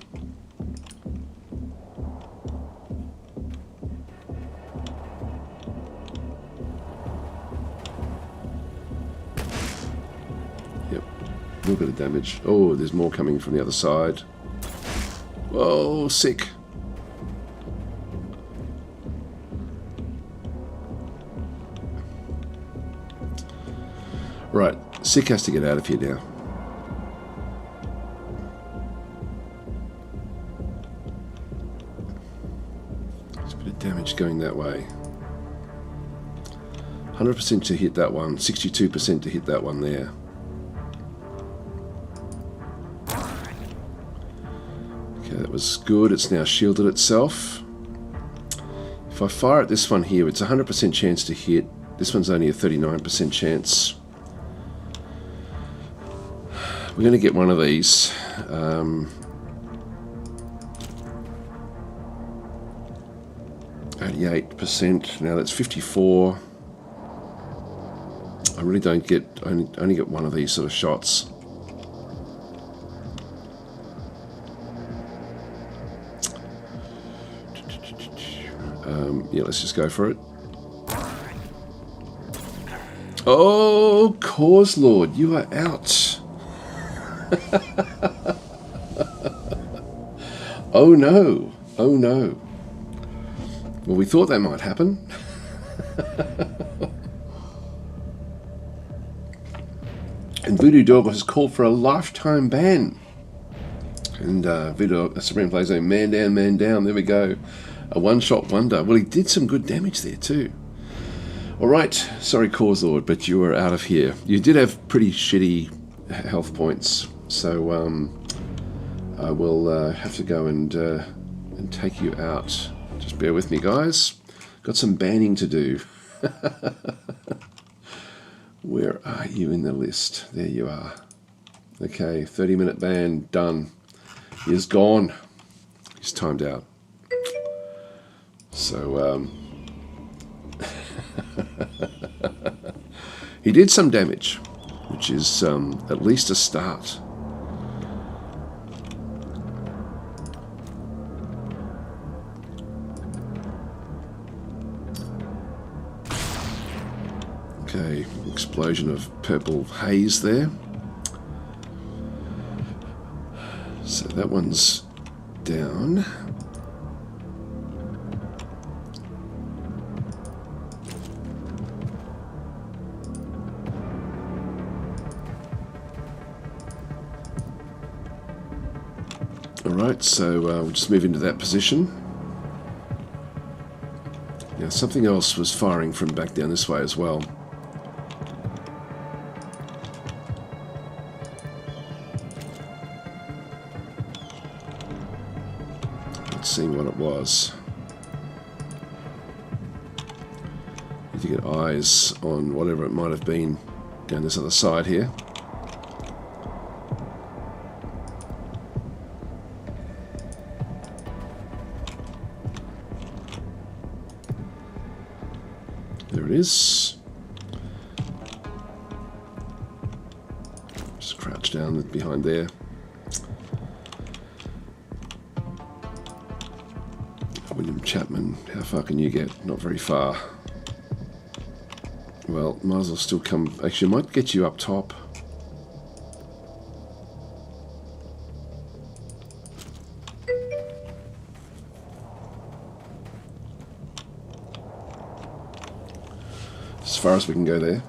Yep, a little bit of damage. Oh, there's more coming from the other side. Whoa, sick. Right, Sick has to get out of here now. There's a bit of damage going that way. 100% to hit that one, 62% to hit that one there. Okay, that was good. It's now shielded itself. If I fire at this one here, it's a 100% chance to hit. This one's only a 39% chance. We're going to get one of these. 88%. Now that's 54. I really don't get, only get one of these sort of shots. Yeah, let's just go for it. Oh, Cause Lord, you are out. Oh no, oh no. Well, we thought that might happen. And Voodoo Dog has called for a lifetime ban. And Voodoo Supreme Play Zone, man down, there we go. A one-shot wonder. Well, he did some good damage there too. Alright, sorry Cause Lord, but you are out of here. You did have pretty shitty health points, so I will have to go and take you out. Just bear with me, guys. Got some banning to do. Where are you in the list? There you are. Okay, 30-minute ban, done. He is gone. He's timed out. So, he did some damage, which is at least a start. Okay, explosion of purple haze there. So that one's down. Alright, so we'll just move into that position. Now something else was firing from back down this way as well. Let's see what it was. Need to get eyes on whatever it might have been down this other side here. There it is. Just crouch down behind there. William Chapman, how far can you get? Not very far. Well, might as well still come. Actually, I might get you up top. As far as we can go there.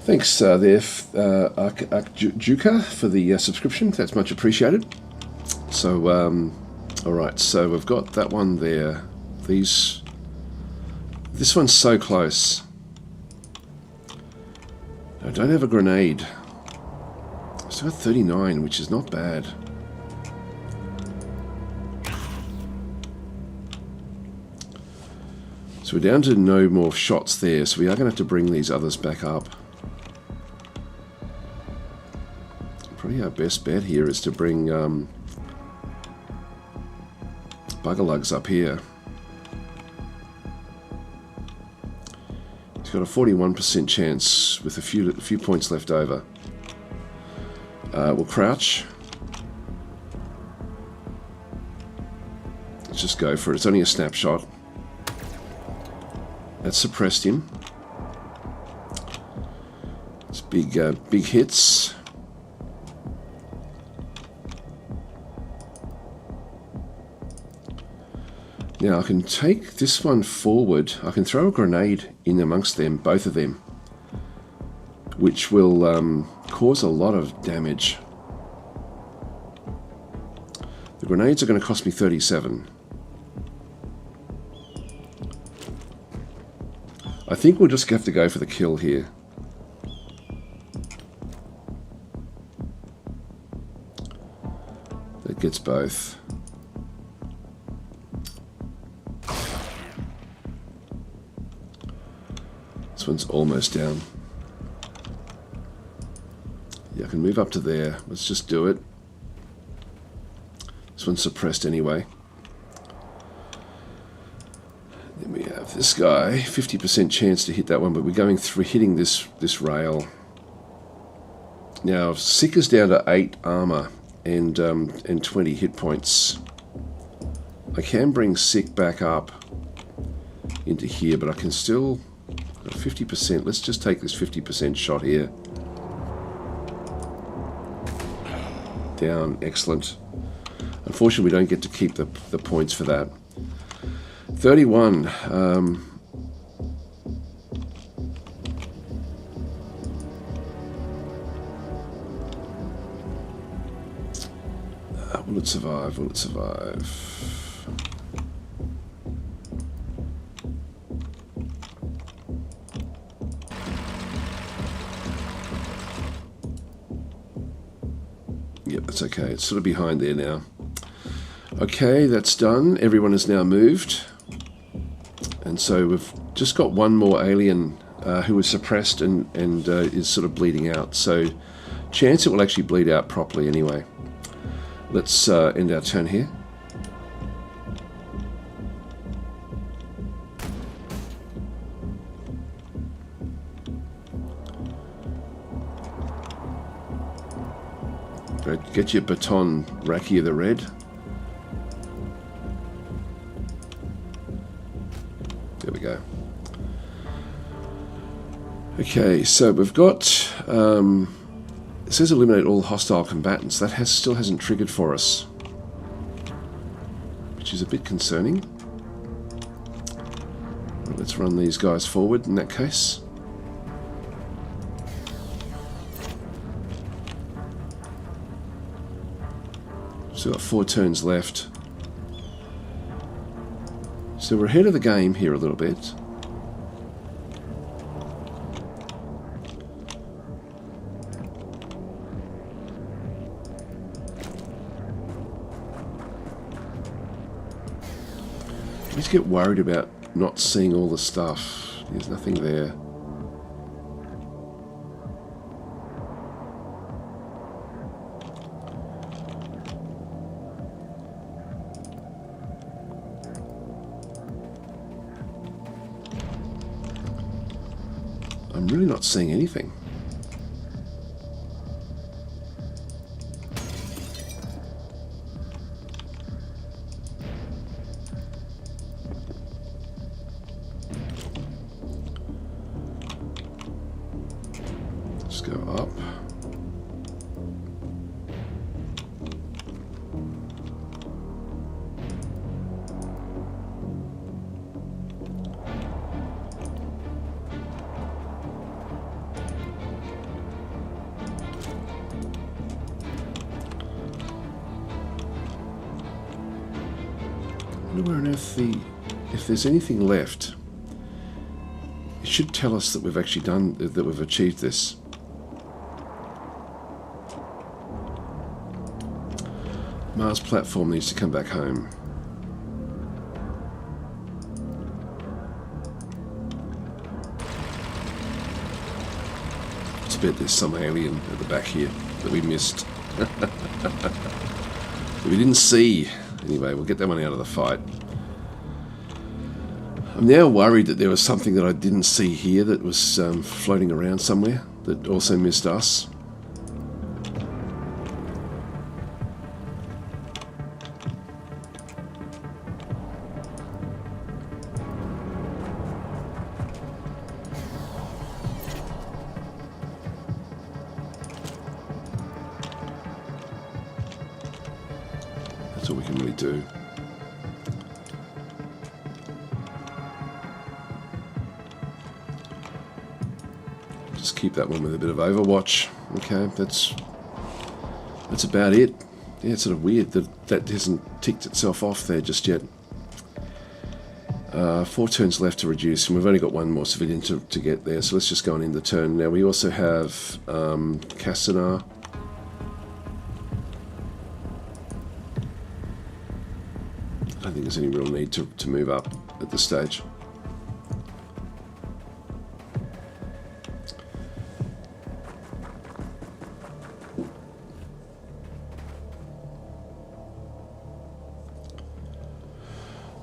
Thanks there, Juka, for the subscription. That's much appreciated. So, alright, so we've got that one there. This one's so close. I don't have a grenade. So got 39, which is not bad. So we're down to no more shots there, so we are going to have to bring these others back up. Probably our best bet here is to bring Buggerlugs up here. He's got a 41% chance with a few points left over. We'll crouch. Let's just go for it. It's only a snapshot. That suppressed him. It's big hits. Now I can take this one forward. I can throw a grenade in amongst them, both of them, which will cause a lot of damage. The grenades are going to cost me 37. I think we'll just have to go for the kill here. That gets both. This one's almost down. Yeah, I can move up to there. Let's just do it. This one's suppressed anyway. Then we have this guy, 50% chance to hit that one, but we're going through hitting this rail. Now, Sick is down to 8 armor and 20 hit points. I can bring Sick back up into here, but I can still 50%. Let's just take this 50% shot here. Down, excellent. Unfortunately, we don't get to keep the points for that. 31. Will it survive? Will it survive? Yep, that's okay. It's sort of behind there now. Okay, that's done. Everyone is now moved. And so we've just got one more alien who was suppressed and is sort of bleeding out. So chance it will actually bleed out properly anyway. Let's end our turn here. Great. Get your baton, Rakia the Red. There we go. Okay, so we've got, it says eliminate all hostile combatants. That still hasn't triggered for us, which is a bit concerning. Well, let's run these guys forward in that case. So we've got 4 turns left. So we're ahead of the game here a little bit. I just get worried about not seeing all the stuff. There's nothing there. I'm really not seeing anything. Let's go up. I wonder where on earth if there's anything left, it should tell us that we've actually done, that we've achieved this. Mars platform needs to come back home. It's a bit there's some alien at the back here that we missed. That we didn't see. Anyway, we'll get that one out of the fight. I'm now worried that there was something that I didn't see here that was floating around somewhere that also missed us. That's all we can really do. Just keep that one with a bit of overwatch. Okay, that's about it. Yeah, it's sort of weird that that hasn't ticked itself off there just yet. 4 turns left to reduce, and we've only got one more civilian to get there, so let's just go on in the turn. Now we also have Castanar. I don't think there's any real need to move up at this stage.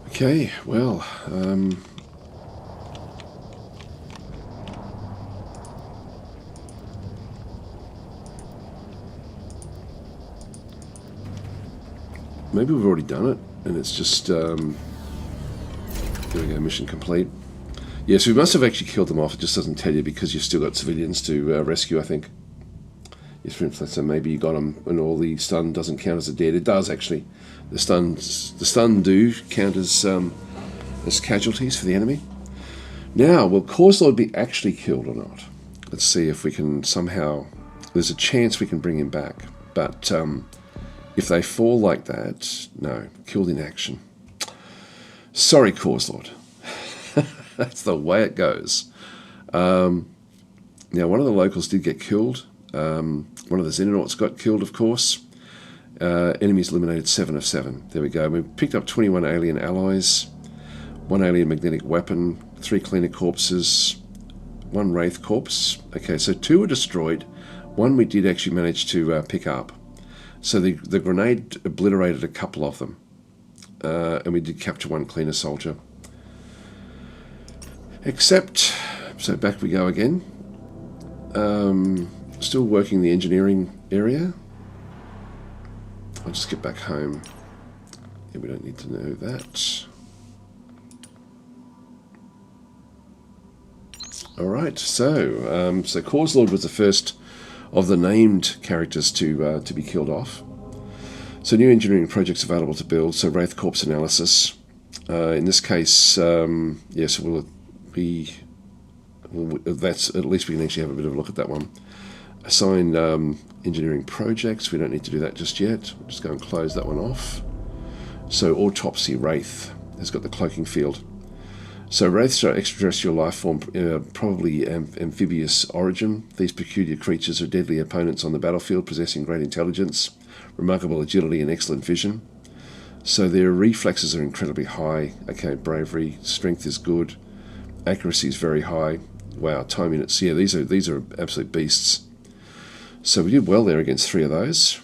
Okay, well, maybe we've already done it, and it's just, there we go, mission complete. Yes, we must have actually killed them off, it just doesn't tell you because you've still got civilians to rescue, I think. Yes, for instance, so maybe you got them and all the stun doesn't count as a dead. It does, actually. The stun do count as casualties for the enemy. Now, will Cause Lord be actually killed or not? Let's see if we can somehow... There's a chance we can bring him back. But if they fall like that, no. Killed in action. Sorry, Cause Lord. That's the way it goes. Now, one of the locals did get killed. One of the XENONAUTS got killed, of course. Enemies eliminated 7 of 7. There we go. We picked up 21 alien allies, 1 alien magnetic weapon, 3 cleaner corpses, 1 wraith corpse. Okay, so 2 were destroyed. 1 we did actually manage to pick up. So the grenade obliterated a couple of them. And we did capture 1 cleaner soldier. Except, so back we go again. Still working the engineering area. I'll just get back home. Yeah, we don't need to know that. Alright, so Cause Lord was the first of the named characters to be killed off. So new engineering projects available to build. So Wraith Corpse analysis. In this case, yes, that's at least we can actually have a bit of a look at that one. Assign engineering projects. We don't need to do that just yet. We'll just go and close that one off. So Autopsy Wraith has got the cloaking field. So Wraiths are extraterrestrial life form, probably amphibious origin. These peculiar creatures are deadly opponents on the battlefield, possessing great intelligence, remarkable agility, and excellent vision. So their reflexes are incredibly high. Okay, bravery, strength is good, accuracy is very high. Wow, time units. Yeah, these are absolute beasts. So we did well there against 3 of those,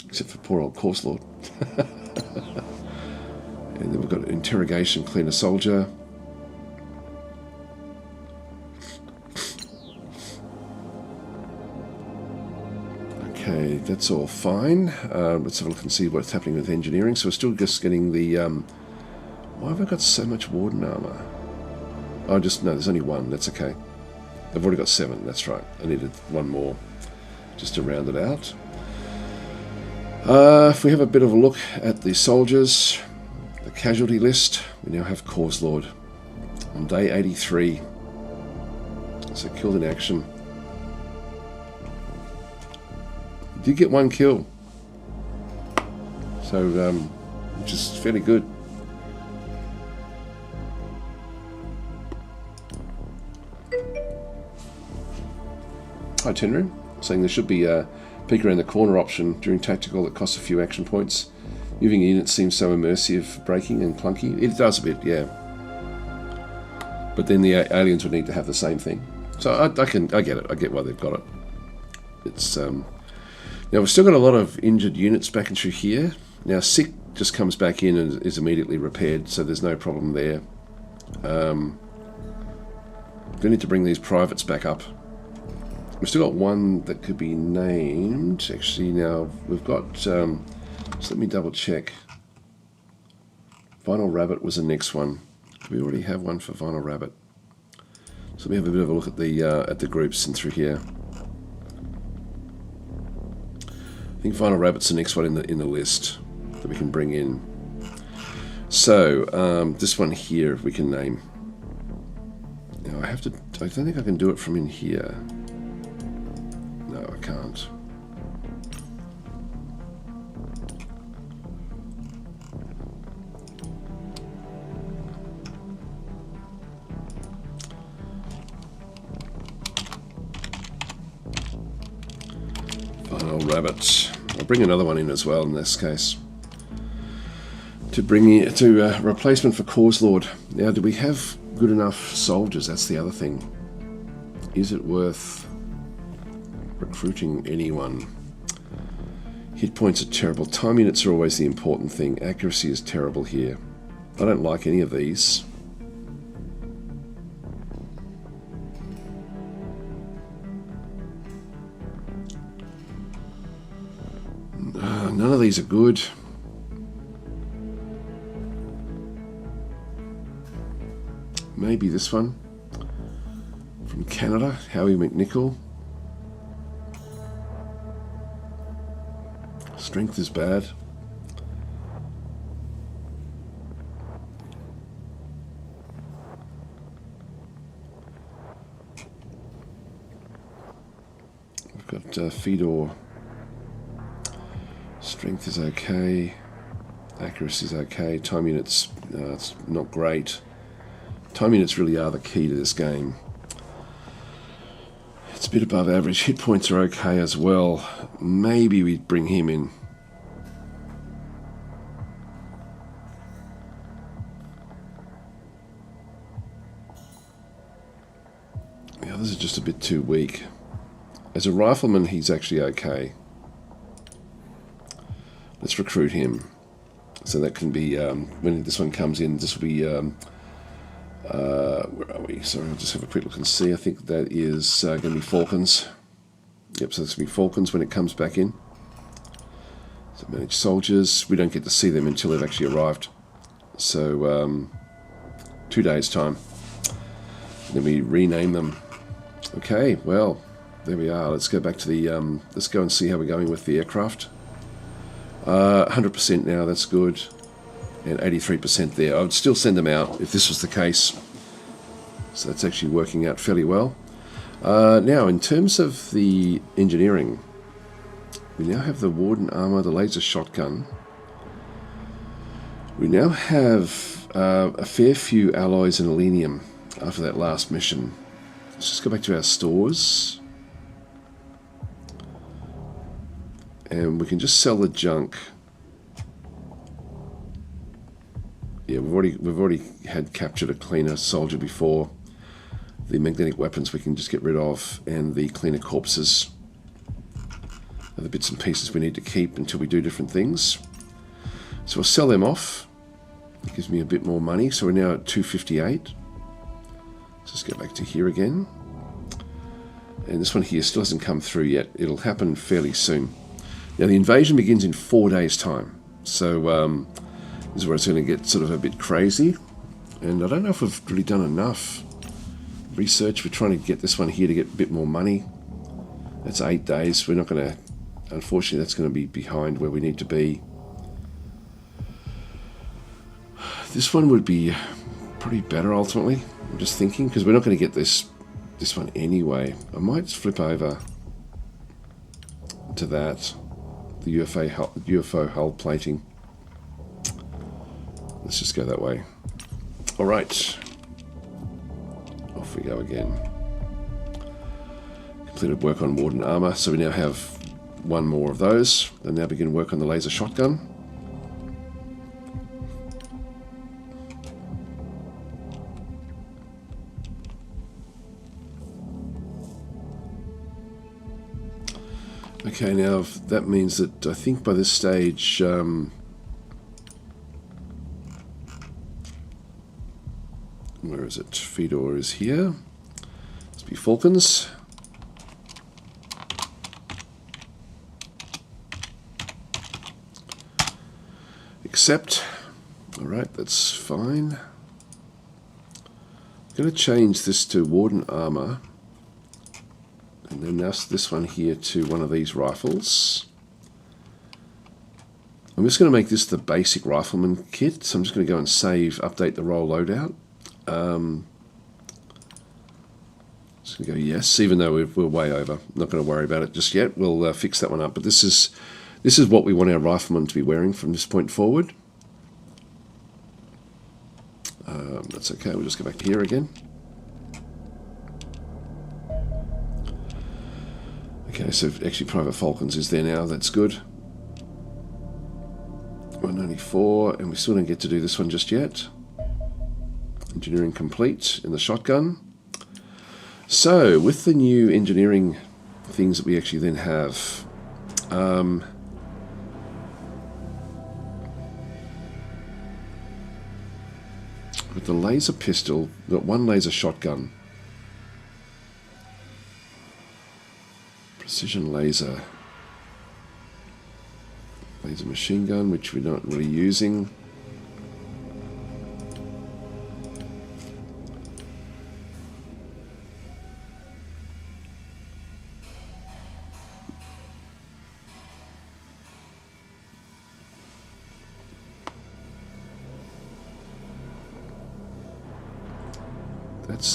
except for poor old Cause Lord. And then we've got interrogation, cleaner soldier. Okay, that's all fine. Let's have a look and see what's happening with engineering. So we're still just getting the... why have I got so much warden armor? Oh, no, there's only 1. That's okay. I've already got 7. That's right. I needed 1 more just to round it out. If we have a bit of a look at the soldiers, the casualty list, we now have Cause Lord on day 83. So killed in action. Did get 1 kill. So, which is fairly good. Itinerary saying there should be Peek around the corner option during tactical that costs a few action points. Moving units seems so immersive, breaking and clunky. It does a bit, yeah. But then the aliens would need to have the same thing. So I get it. I get why they've got it. It's now we've still got a lot of injured units back and through here. Now sick just comes back in and is immediately repaired, so there's no problem there. We need to bring these privates back up. We've still got one that could be named. Actually, now we've got. So let me double check. Vinyl Rabbit was the next one. Do we already have one for Vinyl Rabbit? So let me have a bit of a look at the groups and through here. I think Vinyl Rabbit's the next one in the list that we can bring in. So this one here, if we can name. Now I don't think I can do it from in here. No, I can't. Vinyl Rabbit. I'll bring another one in as well in this case. To bring in replacement for Cause Lord. Now, do we have good enough soldiers? That's the other thing. Is it worth recruiting anyone? Hit points are terrible. Time units are always the important thing. Accuracy is terrible here. I don't like any of these. None of these are good. Maybe this one from Canada, Howie McNichol. Strength is bad. We've got Fedor. Strength is okay. Accuracy is okay. Time units, it's not great. Time units really are the key to this game. It's a bit above average. Hit points are okay as well. Maybe we bring him in. The others are just a bit too weak. As a rifleman, he's actually okay. Let's recruit him. So that can be, when this one comes in, this will be, where are we? Sorry, I'll just have a quick look and see. I think that is going to be Falcons. Yep, so this will be Falcons when it comes back in. So manage soldiers. We don't get to see them until they've actually arrived. So 2 days' time. And then we rename them. Okay, well, there we are. Let's go back to the, let's go and see how we're going with the aircraft. 100% now, that's good. And 83% there. I would still send them out if this was the case. So that's actually working out fairly well. Now, in terms of the engineering, we now have the Warden armor, the laser shotgun. We now have a fair few alloys and alenium after that last mission. Let's just go back to our stores. And we can just sell the junk. Yeah, we've already had captured a cleaner soldier before. The magnetic weapons we can just get rid of, and the cleaner corpses are the bits and pieces we need to keep until we do different things. So we'll sell them off. It gives me a bit more money. So we're now at 258. Let's just go back to here again. And this one here still hasn't come through yet. It'll happen fairly soon. Now the invasion begins in 4 days' time. So this is where it's going to get sort of a bit crazy. And I don't know if we've really done enough research. We're trying to get this one here to get a bit more money. That's 8 days. We're not going to, unfortunately, that's going to be behind where we need to be. This one would be probably better ultimately. I'm just thinking, because we're not going to get this one anyway. I might flip over to that, the UFO hull plating. Let's just go that way. All right, off we go again. Completed work on Warden armor, so we now have one more of those. And now begin work on the laser shotgun. Okay, now that means that I think by this stage, where is it? Fedor is here. Let's be Falcons. Accept. Alright, that's fine. I'm going to change this to Warden Armor. And then this one here to one of these rifles. I'm just going to make this the basic rifleman kit. So I'm just going to go and save, update the role loadout. Just going to go yes, even though we're way over. Not going to worry about it just yet. We'll fix that one up. But this is what we want our rifleman to be wearing from this point forward. That's okay. We'll just go back to here again. Okay, so actually Private Falcons is there now. That's good. 194, and we still don't get to do this one just yet. Engineering complete in the shotgun. So, with the new engineering things that we actually then have, with the laser pistol, we've got one laser shotgun. Precision laser. Laser machine gun, which we're not really using.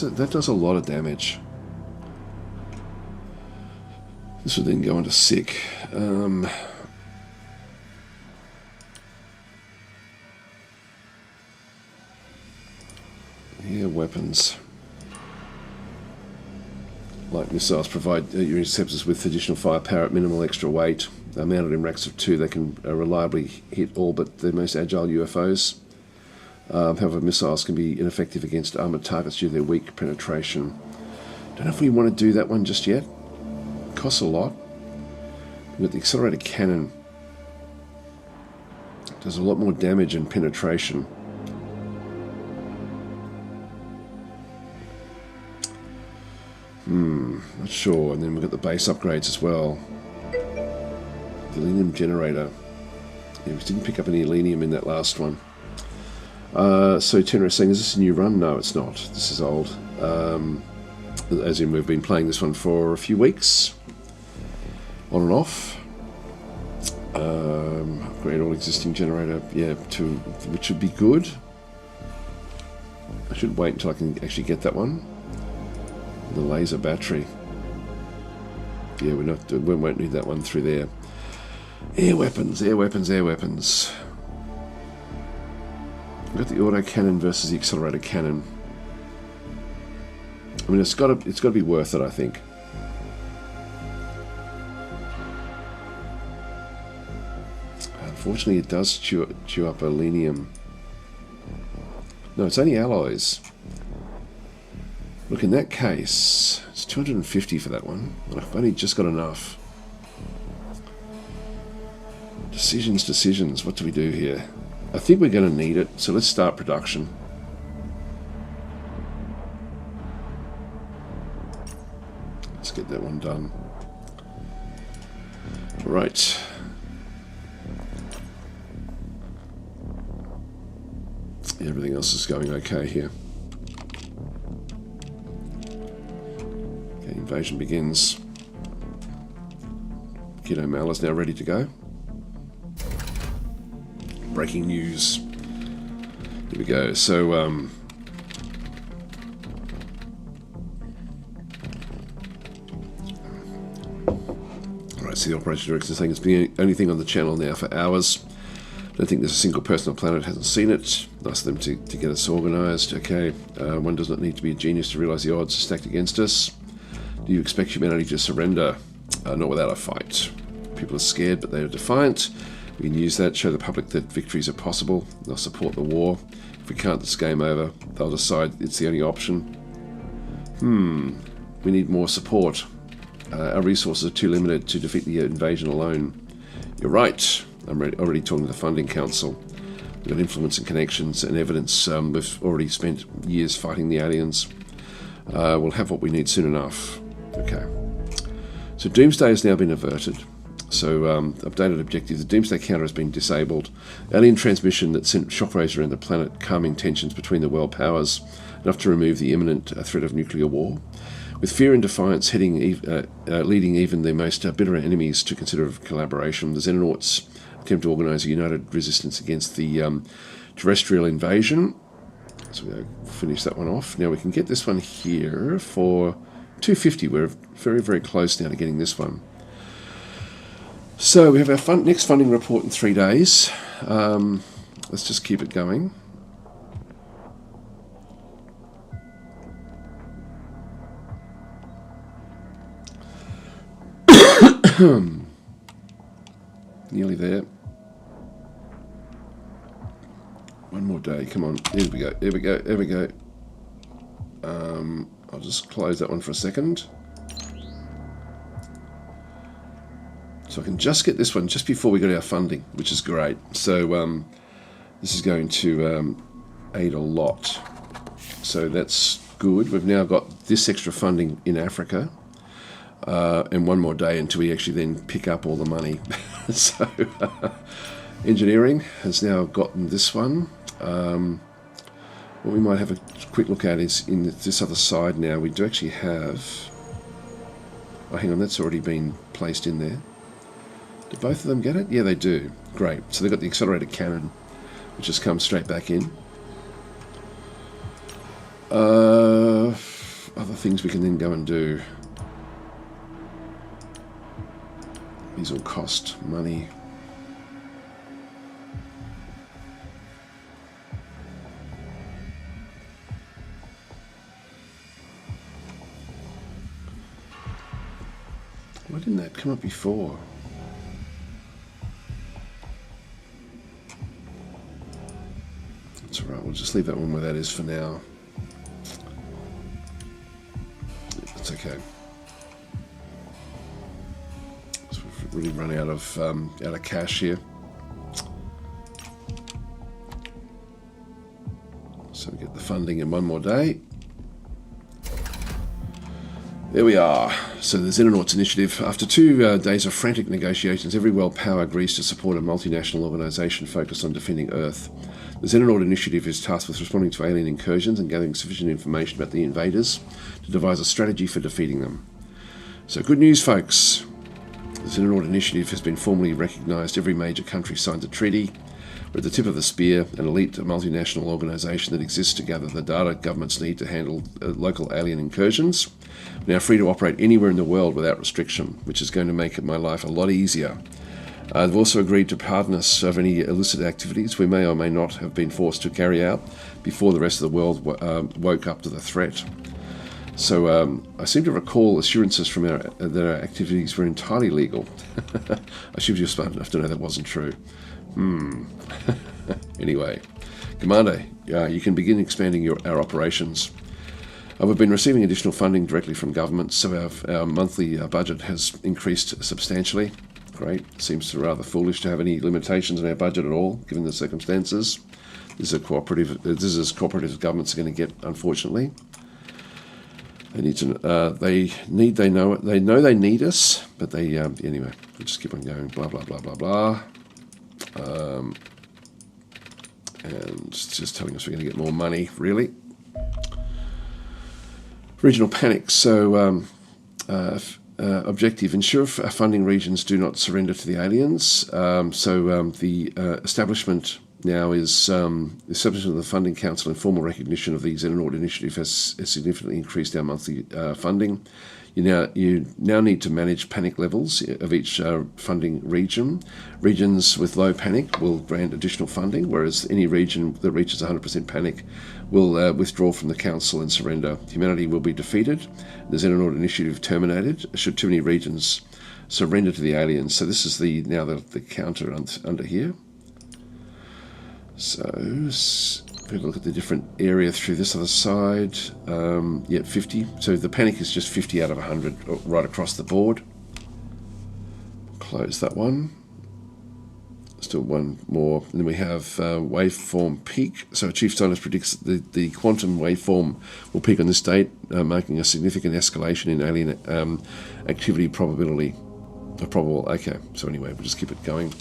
That does a lot of damage. This would then go into sick. Yeah, weapons. Light missiles provide your interceptors with additional firepower at minimal extra weight. They're mounted in racks of 2. They can reliably hit all but the most agile UFOs. However, missiles can be ineffective against armoured targets due to their weak penetration. Don't know if we want to do that one just yet. It costs a lot. We've got the accelerated cannon. It does a lot more damage and penetration. Not sure. And then we've got the base upgrades as well. The Elenium generator. Yeah, we didn't pick up any Elenium in that last one. So Tenor is saying, is this a new run? No, it's not. This is old. As in, we've been playing this one for a few weeks. On and off. Upgrade all existing generator. Yeah, which would be good. I should wait until I can actually get that one. The laser battery. Yeah, we won't need that one through there. Air weapons, air weapons, air weapons. We've got the auto cannon versus the accelerated cannon. I mean, it's got to be worth it, I think. Unfortunately, it does chew up Elenium. No, it's only alloys. Look, in that case, it's 250 for that one. And I've only just got enough. Decisions. What do we do here? I think we're going to need it, so let's start production. Let's get that one done. Right. Everything else is going okay here. Okay, invasion begins. Kiddo Mal is now ready to go. Breaking news. Here we go. So, alright, so the operation director is saying it's been the only thing on the channel now for hours. Don't think there's a single person on the planet who hasn't seen it. Nice of them to get us organised. Okay, one does not need to be a genius to realise the odds are stacked against us. Do you expect humanity to surrender? Not without a fight. People are scared, but they are defiant. We can use that, show the public that victories are possible. They'll support the war. If we can't, it's game over. They'll decide it's the only option. We need more support. Our resources are too limited to defeat the invasion alone. You're right. I'm already talking to the Funding Council. We've got influence and connections and evidence. We've already spent years fighting the aliens. We'll have what we need soon enough. Okay. So Doomsday has now been averted. So updated objective. The Doomsday counter has been disabled. Alien transmission that sent shockwaves around the planet, calming tensions between the world powers, enough to remove the imminent threat of nuclear war. With fear and defiance leading even their most bitter enemies to consider collaboration, the Xenonauts attempt to organise a united resistance against the terrestrial invasion. So we'll finish that one off. Now we can get this one here for 250. We're very, very close now to getting this one. So we have our next funding report in 3 days. Let's just keep it going. Nearly there. One more day. Come on. There we go. There we go. There we go. I'll just close that one for a second. So I can just get this one just before we got our funding, which is great. So this is going to aid a lot. So that's good. We've now got this extra funding in Africa. And one more day until we actually then pick up all the money. So engineering has now gotten this one. What we might have a quick look at is in this other side now. We do actually have... Oh, hang on, that's already been placed in there. Do both of them get it? Yeah, they do. Great. So they've got the accelerated cannon, which just comes straight back in. Other things we can then go and do. These all cost money. Why didn't that come up before? That's all right, we'll just leave that one where that is for now. That's okay. So we've really run out of cash here. So we get the funding in one more day. There we are. So the Xenonauts initiative. After 2 days of frantic negotiations, every world power agrees to support a multinational organisation focused on defending Earth. The Xenonaut initiative is tasked with responding to alien incursions and gathering sufficient information about the invaders to devise a strategy for defeating them. So good news, folks. The Xenonaut initiative has been formally recognised. Every major country signed the treaty. We're at the tip of the spear, an elite multinational organisation that exists to gather the data governments need to handle local alien incursions. We're now free to operate anywhere in the world without restriction, which is going to make my life a lot easier. They've also agreed to pardon us of any illicit activities we may or may not have been forced to carry out before the rest of the world woke up to the threat. So I seem to recall assurances from that our activities were entirely legal. I should be smart enough to know that wasn't true. Anyway, Commander, you can begin expanding our operations. We've been receiving additional funding directly from government, so our monthly budget has increased substantially. Great. Seems rather foolish to have any limitations on our budget at all, given the circumstances. This is as cooperative as governments are going to get, unfortunately. They need to. They know they need us, but they anyway. We'll just keep on going. Blah blah blah blah blah. And it's just telling us we're going to get more money. Really. Regional panic. So objective: ensure funding regions do not surrender to the aliens. The establishment now is the establishment of the Funding Council in formal recognition of the Xenonaut initiative has significantly increased our monthly funding. You now need to manage panic levels of each funding region. Regions with low panic will grant additional funding, whereas any region that reaches 100% panic will withdraw from the council and surrender. Humanity will be defeated. The Xenonaut initiative terminated should too many regions surrender to the aliens. So this is now the counter under here. So if we look at the different area through this other side, 50. So the panic is just 50 out of 100 right across the board. Close that one. Still one more. And then we have waveform peak. So Chief Scientist predicts the quantum waveform will peak on this date, marking a significant escalation in alien activity probability. Probable. Okay, so anyway, we'll just keep it going.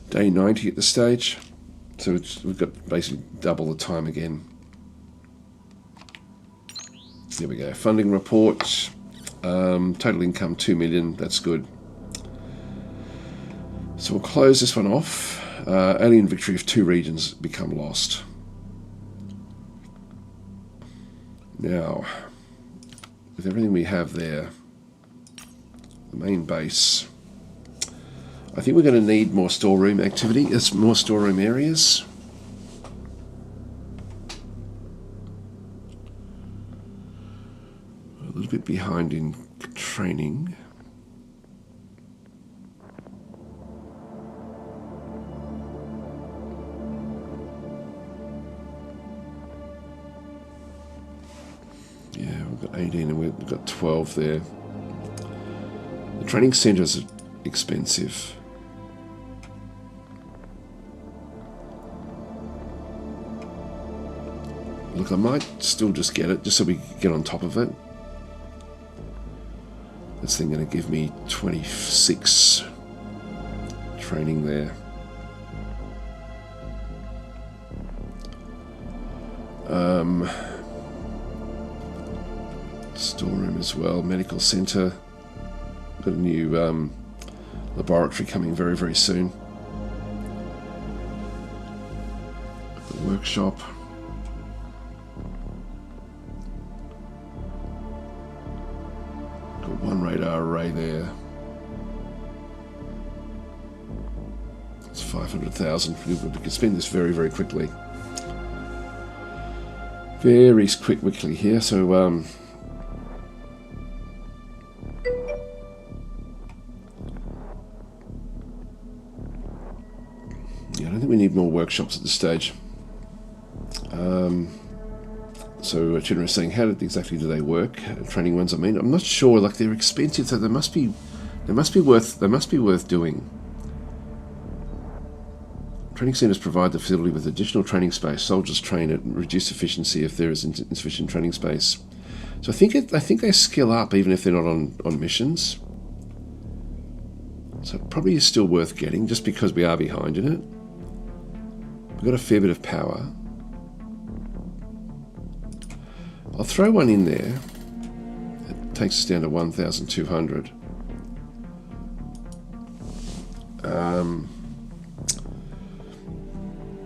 Day 90 at this stage. So we've got basically double the time again. There we go. Funding report. Total income 2 million. That's good. So we'll close this one off. Alien victory if 2 regions become lost. Now, with everything we have there, the main base, I think we're going to need more storeroom activity. There's more storeroom areas. A little bit behind in training. Yeah, we've got 18 and we've got 12 there. The training centres are expensive. Look, I might still just get it, just so we get on top of it. This thing going to give me 26 training there. Storeroom as well, medical centre. Got a new laboratory coming very, very soon. The workshop. Got one radar array there. It's 500,000. We can spend this very, very quickly. Very quickly here. So yeah, I don't think we need more workshops at this stage. So Chinra is saying, how exactly do they work? Training ones, I mean, I'm not sure. Like, they're expensive, so they must be worth doing. Training centres provide the facility with additional training space. Soldiers train at reduced efficiency if there is insufficient training space. So I think they skill up even if they're not on missions. So it probably is still worth getting just because we are behind in it. We've got a fair bit of power. I'll throw one in there. It takes us down to 1,200.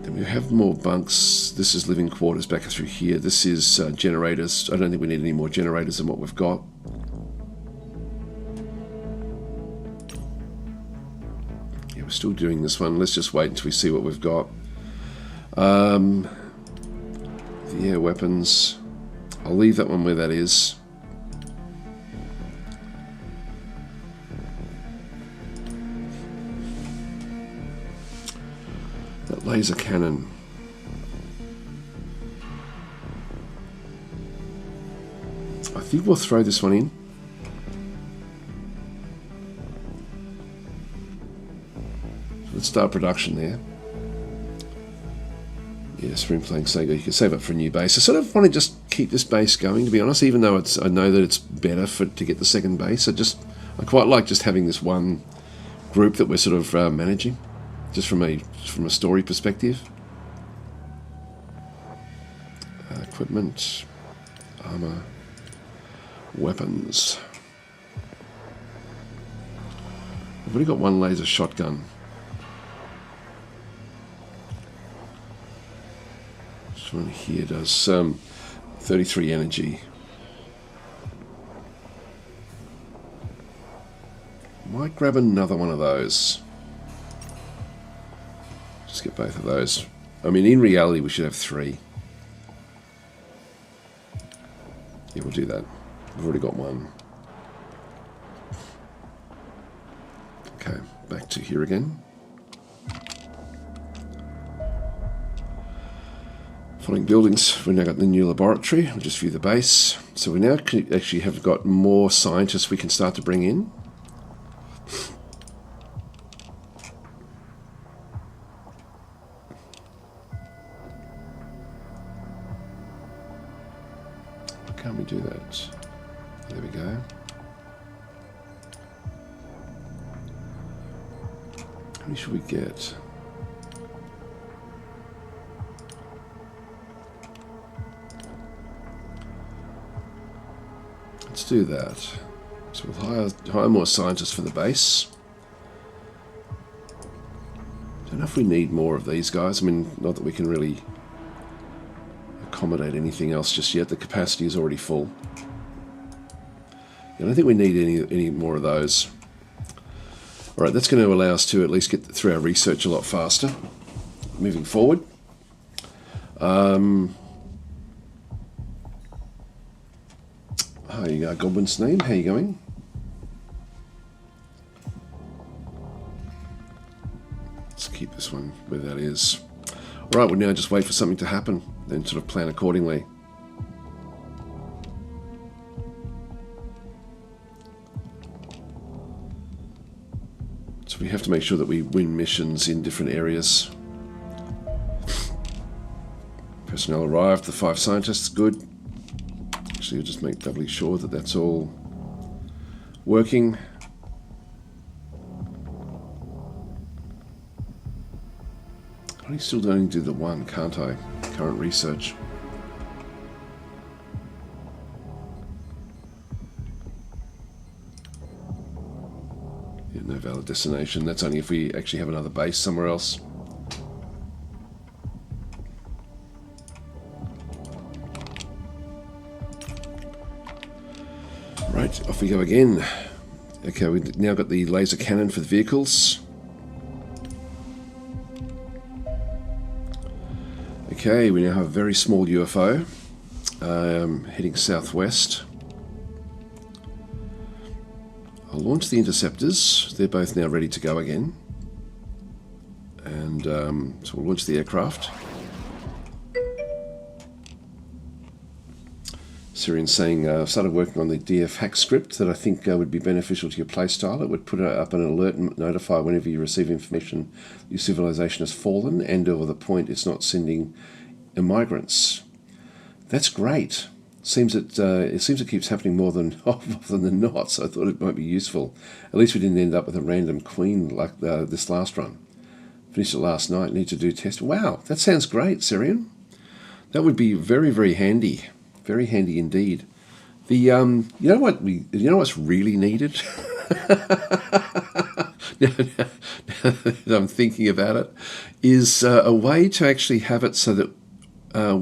Then we have more bunks. This is living quarters back through here. This is generators. I don't think we need any more generators than what we've got. Yeah, we're still doing this one. Let's just wait until we see what we've got. The air weapons. I'll leave that one where that is. That laser cannon. I think we'll throw this one in. Let's start production there. Yeah, Spring Playing Sega. You can save up for a new base. I sort of want to just keep this base going, to be honest, even though I know that it's better to get the second base. I quite like just having this one group that we're sort of managing, just from a story perspective. Equipment, armor, weapons. I've already got one laser shotgun. This one here does 33 energy. Might grab another one of those. Just get both of those. I mean, in reality, we should have 3. Yeah, we'll do that. We've already got one. Okay, back to here again. Following buildings, we've now got the new laboratory. We'll just view the base. So we now actually have got more scientists we can start to bring in. Why can't we do that? There we go. How many should we get? Let's do that. So we'll hire more scientists for the base. Don't know if we need more of these guys. I mean, not that we can really accommodate anything else just yet. The capacity is already full. I don't think we need any more of those. All right, that's going to allow us to at least get through our research a lot faster moving forward. Hi, Goblin's name. How you going? Let's keep this one where that is. All right, we'll now just wait for something to happen, then sort of plan accordingly. So we have to make sure that we win missions in different areas. Personnel arrived. The 5 scientists. Good. Actually, I'll just make doubly sure that that's all working. I still don't do the 1, can't I? Current research. Yeah, no valid destination. That's only if we actually have another base somewhere else. Right, off we go again. Okay, we've now got the laser cannon for the vehicles. Okay, we now have a very small UFO heading southwest. I'll launch the interceptors. They're both now ready to go again. And so we'll launch the aircraft. Syrian's saying, I've started working on the DF hack script that I think would be beneficial to your playstyle. It would put up an alert and notify whenever you receive information your civilization has fallen and or the point it's not sending migrants. That's great. It seems it keeps happening more than often than not, so I thought it might be useful. At least we didn't end up with a random queen like this last run. Finished it last night, need to do test. Wow, that sounds great, Syrian. That would be very, very handy. Very handy indeed. The you know what's really needed? now I'm thinking about it, is a way to actually have it so that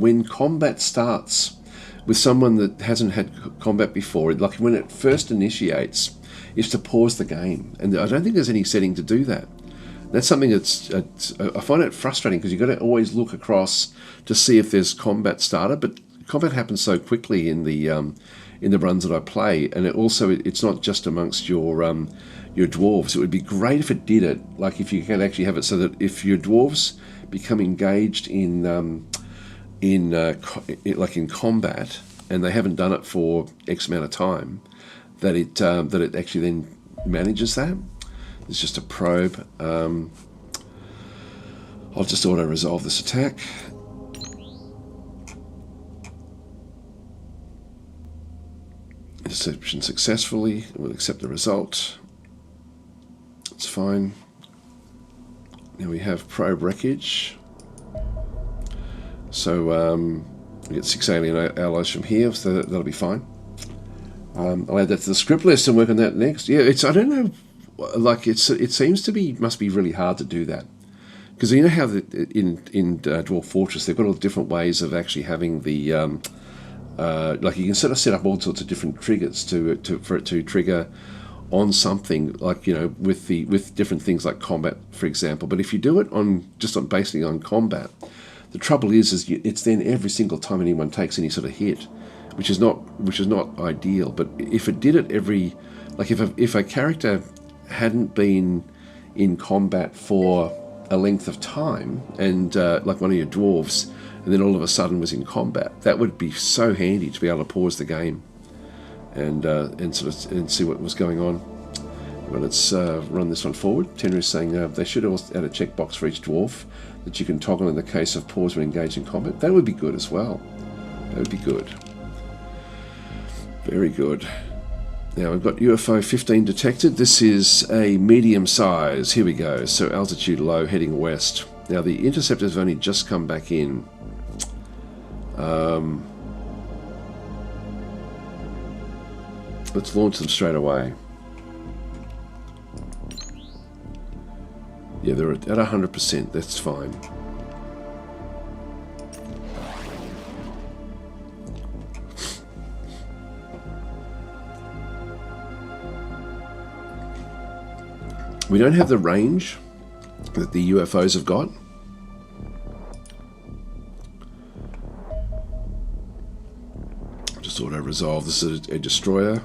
when combat starts with someone that hasn't had combat before, like when it first initiates, is to pause the game. And I don't think there's any setting to do that. That's something that's I find it frustrating because you've got to always look across to see if there's combat started, but combat happens so quickly in the runs that I play, and it's not just amongst your dwarves. It would be great if it did it, like if you can actually have it so that if your dwarves become engaged in combat and they haven't done it for X amount of time, that it actually then manages that. It's just a probe. I'll just auto resolve this attack. Interception successfully. We'll accept the result. It's fine. Now we have probe wreckage. So we get 6 alien allies from here, so that'll be fine. I'll add that to the script list and work on that next. Yeah, I don't know, like it seems to be, must be really hard to do that. Because you know how in Dwarf Fortress they've got all different ways of actually having the like you can sort of set up all sorts of different triggers for it to trigger on something, like, you know, with different things like combat, for example. But if you do it basically on combat, the trouble is it's then every single time anyone takes any sort of hit, which is not ideal. But if it did it if a character hadn't been in combat for a length of time, and like one of your dwarves, and then all of a sudden was in combat, that would be so handy to be able to pause the game and see what was going on. Well, let's run this one forward. Tenor is saying they should also add a checkbox for each dwarf that you can toggle in the case of pause when engaged in combat. That would be good as well. That would be good. Very good. Now we've got UFO 15 detected. This is a medium size. Here we go. So altitude low, heading west. Now the interceptors have only just come back in. Let's launch them straight away. Yeah, they're at 100%. That's fine. We don't have the range that the UFOs have got. Just auto-resolve. This is a destroyer.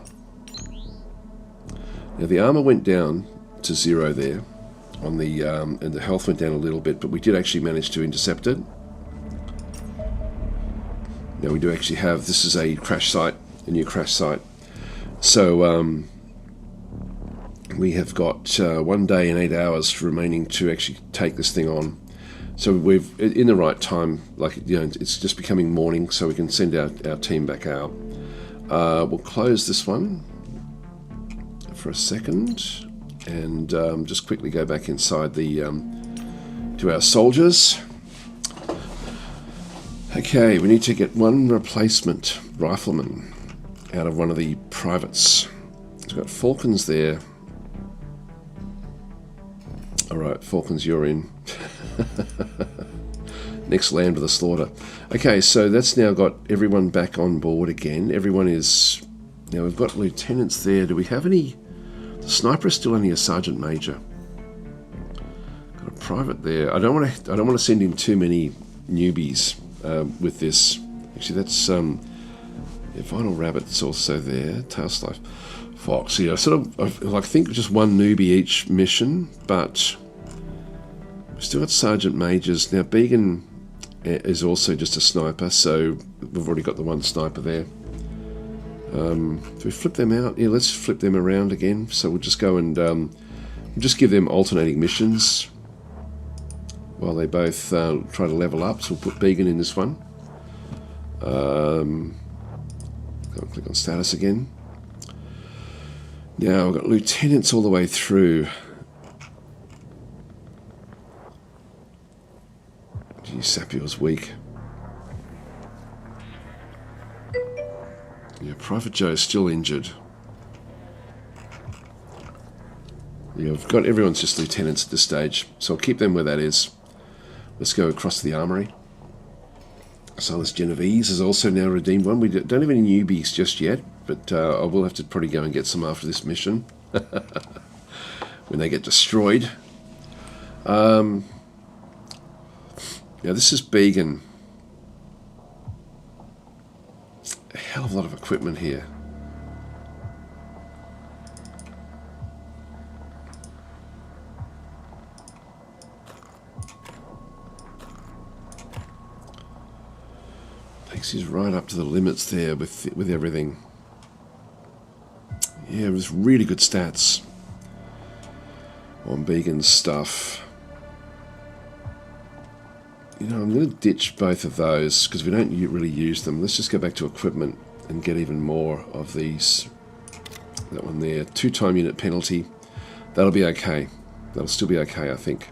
Now the armor went down to 0 there, on the and the health went down a little bit, but we did actually manage to intercept it. Now we do actually have, this is a crash site, a new crash site. So we have got 1 day and 8 hours remaining to actually take this thing on. So we've, in the right time, like, you know, it's just becoming morning, so we can send our team back out. We'll close this one for a second, and just quickly go back inside the to our soldiers. Okay, we need to get one replacement rifleman out of one of the privates. We've got Falcons there. Alright, Falcons, you're in. Next land with a slaughter. Okay, so that's now got everyone back on board again. Everyone is... Now we've got lieutenants there. Do we have any... The sniper is still only a sergeant major. Got a private there. I don't want to send in too many newbies with this. Actually, that's Vinyl Rabbit's also there. Tailslife Fox. Yeah, I think just one newbie each mission, but we've still got sergeant majors now. Began is also just a sniper, so we've already got the one sniper there. Do we flip them out? Yeah, let's flip them around again. So we'll just go and we'll just give them alternating missions while they both try to level up. So we'll put Began in this one. Go and click on status again. Now we've got lieutenants all the way through. Gee, Sapio's weak. Yeah, Private Joe's still injured. Yeah, I've got everyone's just lieutenants at this stage, so I'll keep them where that is. Let's go across to the armory. Silas Genovese is also now redeemed one. We don't have any newbies just yet, but I will have to probably go and get some after this mission when they get destroyed. Now this is Began. A hell of a lot of equipment here. Takes us right up to the limits there with everything. Yeah, it was really good stats on Began's stuff. You know, I'm going to ditch both of those because we don't really use them. Let's just go back to equipment and get even more of these. That one there, 2-time unit penalty. That'll be okay. That'll still be okay, I think.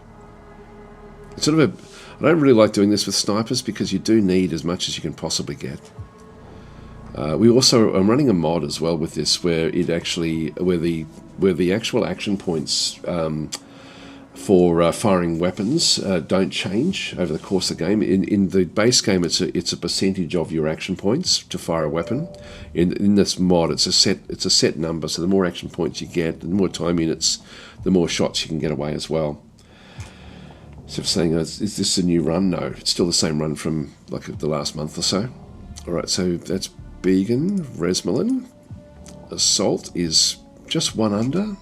It's sort of I don't really like doing this with snipers because you do need as much as you can possibly get. I'm running a mod as well with this where it actually where the actual action points for firing weapons don't change over the course of the game. In the base game, it's a percentage of your action points to fire a weapon. In this mod, it's a set number. So the more action points you get, the more time units, the more shots you can get away as well. So saying, is this a new run? No, it's still the same run from like the last month or so. All right, so that's Began, Resmelin. Assault is just one under.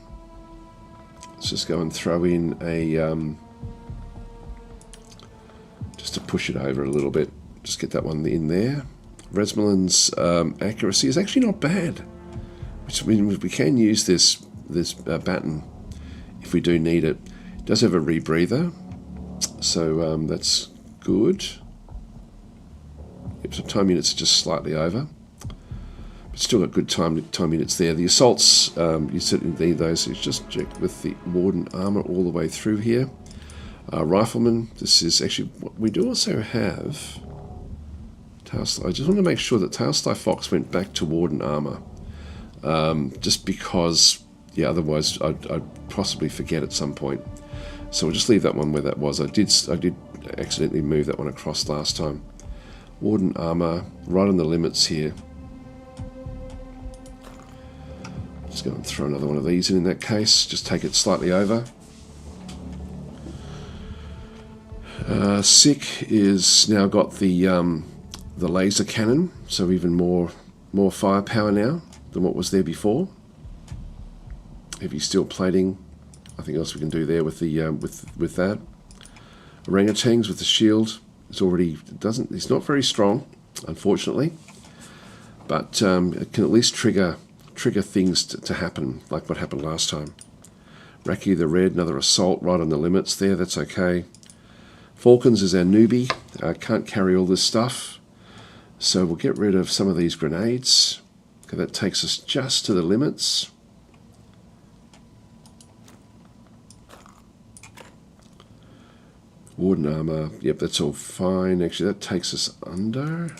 Let's just go and throw in a, just to push it over a little bit. Just get that one in there. Resmelin's accuracy is actually not bad, which means we can use this baton if we do need it. It does have a rebreather, so that's good. Yep, so time units are just slightly over. Still got good time units there. The assaults, you certainly need those. So just check with the Warden armor all the way through here. Rifleman, this is actually what we do also have. I just want to make sure that Tailsty Fox went back to Warden armor, just because, yeah, otherwise I'd possibly forget at some point. So we'll just leave that one where that was. I did accidentally move that one across last time. Warden armor, right on the limits here. Just go and throw another one of these in that case. Just take it slightly over. Sick is now got the laser cannon, so even more firepower now than what was there before. Heavy steel plating. Nothing else we can do there with the with that. Orangutans with the shield. It's not very strong, unfortunately, but it can at least trigger things to happen, like what happened last time. Raki the Red, another assault right on the limits there, that's okay. Falcons is our newbie, can't carry all this stuff, so we'll get rid of some of these grenades. Okay, that takes us just to the limits. Warden armor, yep, that's all fine. Actually, that takes us under.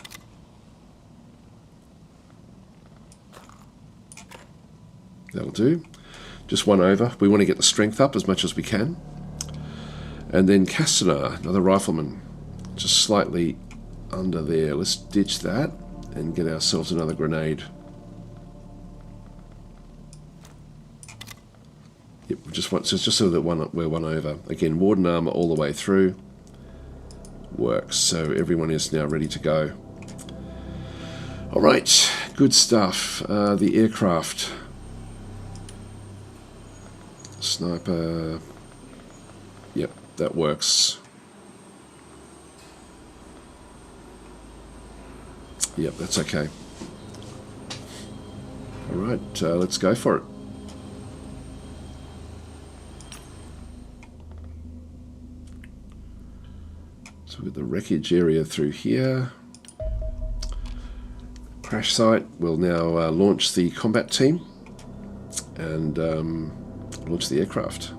That'll do. Just one over. We want to get the strength up as much as we can. And then Castanar, another rifleman, just slightly under there. Let's ditch that and get ourselves another grenade. Yep, just so that we're one over. Again, Warden armor all the way through. Works. So everyone is now ready to go. All right, good stuff. The aircraft. Sniper, yep, that works. Yep, that's okay. Alright, let's go for it. So we've got the wreckage area through here. Crash site will now launch the combat team and launch the aircraft.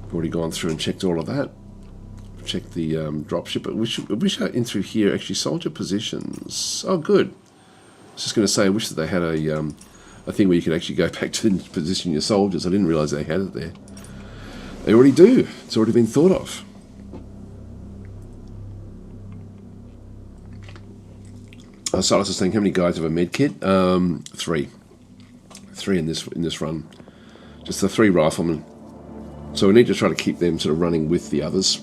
We've already gone through and checked all of that. Checked the dropship, but I wish in through here actually soldier positions. Oh, good. I was just going to say, I wish that they had a thing where you could actually go back to position your soldiers. I didn't realise they had it there. They already do. It's already been thought of. Silas is saying, how many guys have a med kit? 3. 3 in this run. Just the 3 riflemen. So we need to try to keep them sort of running with the others.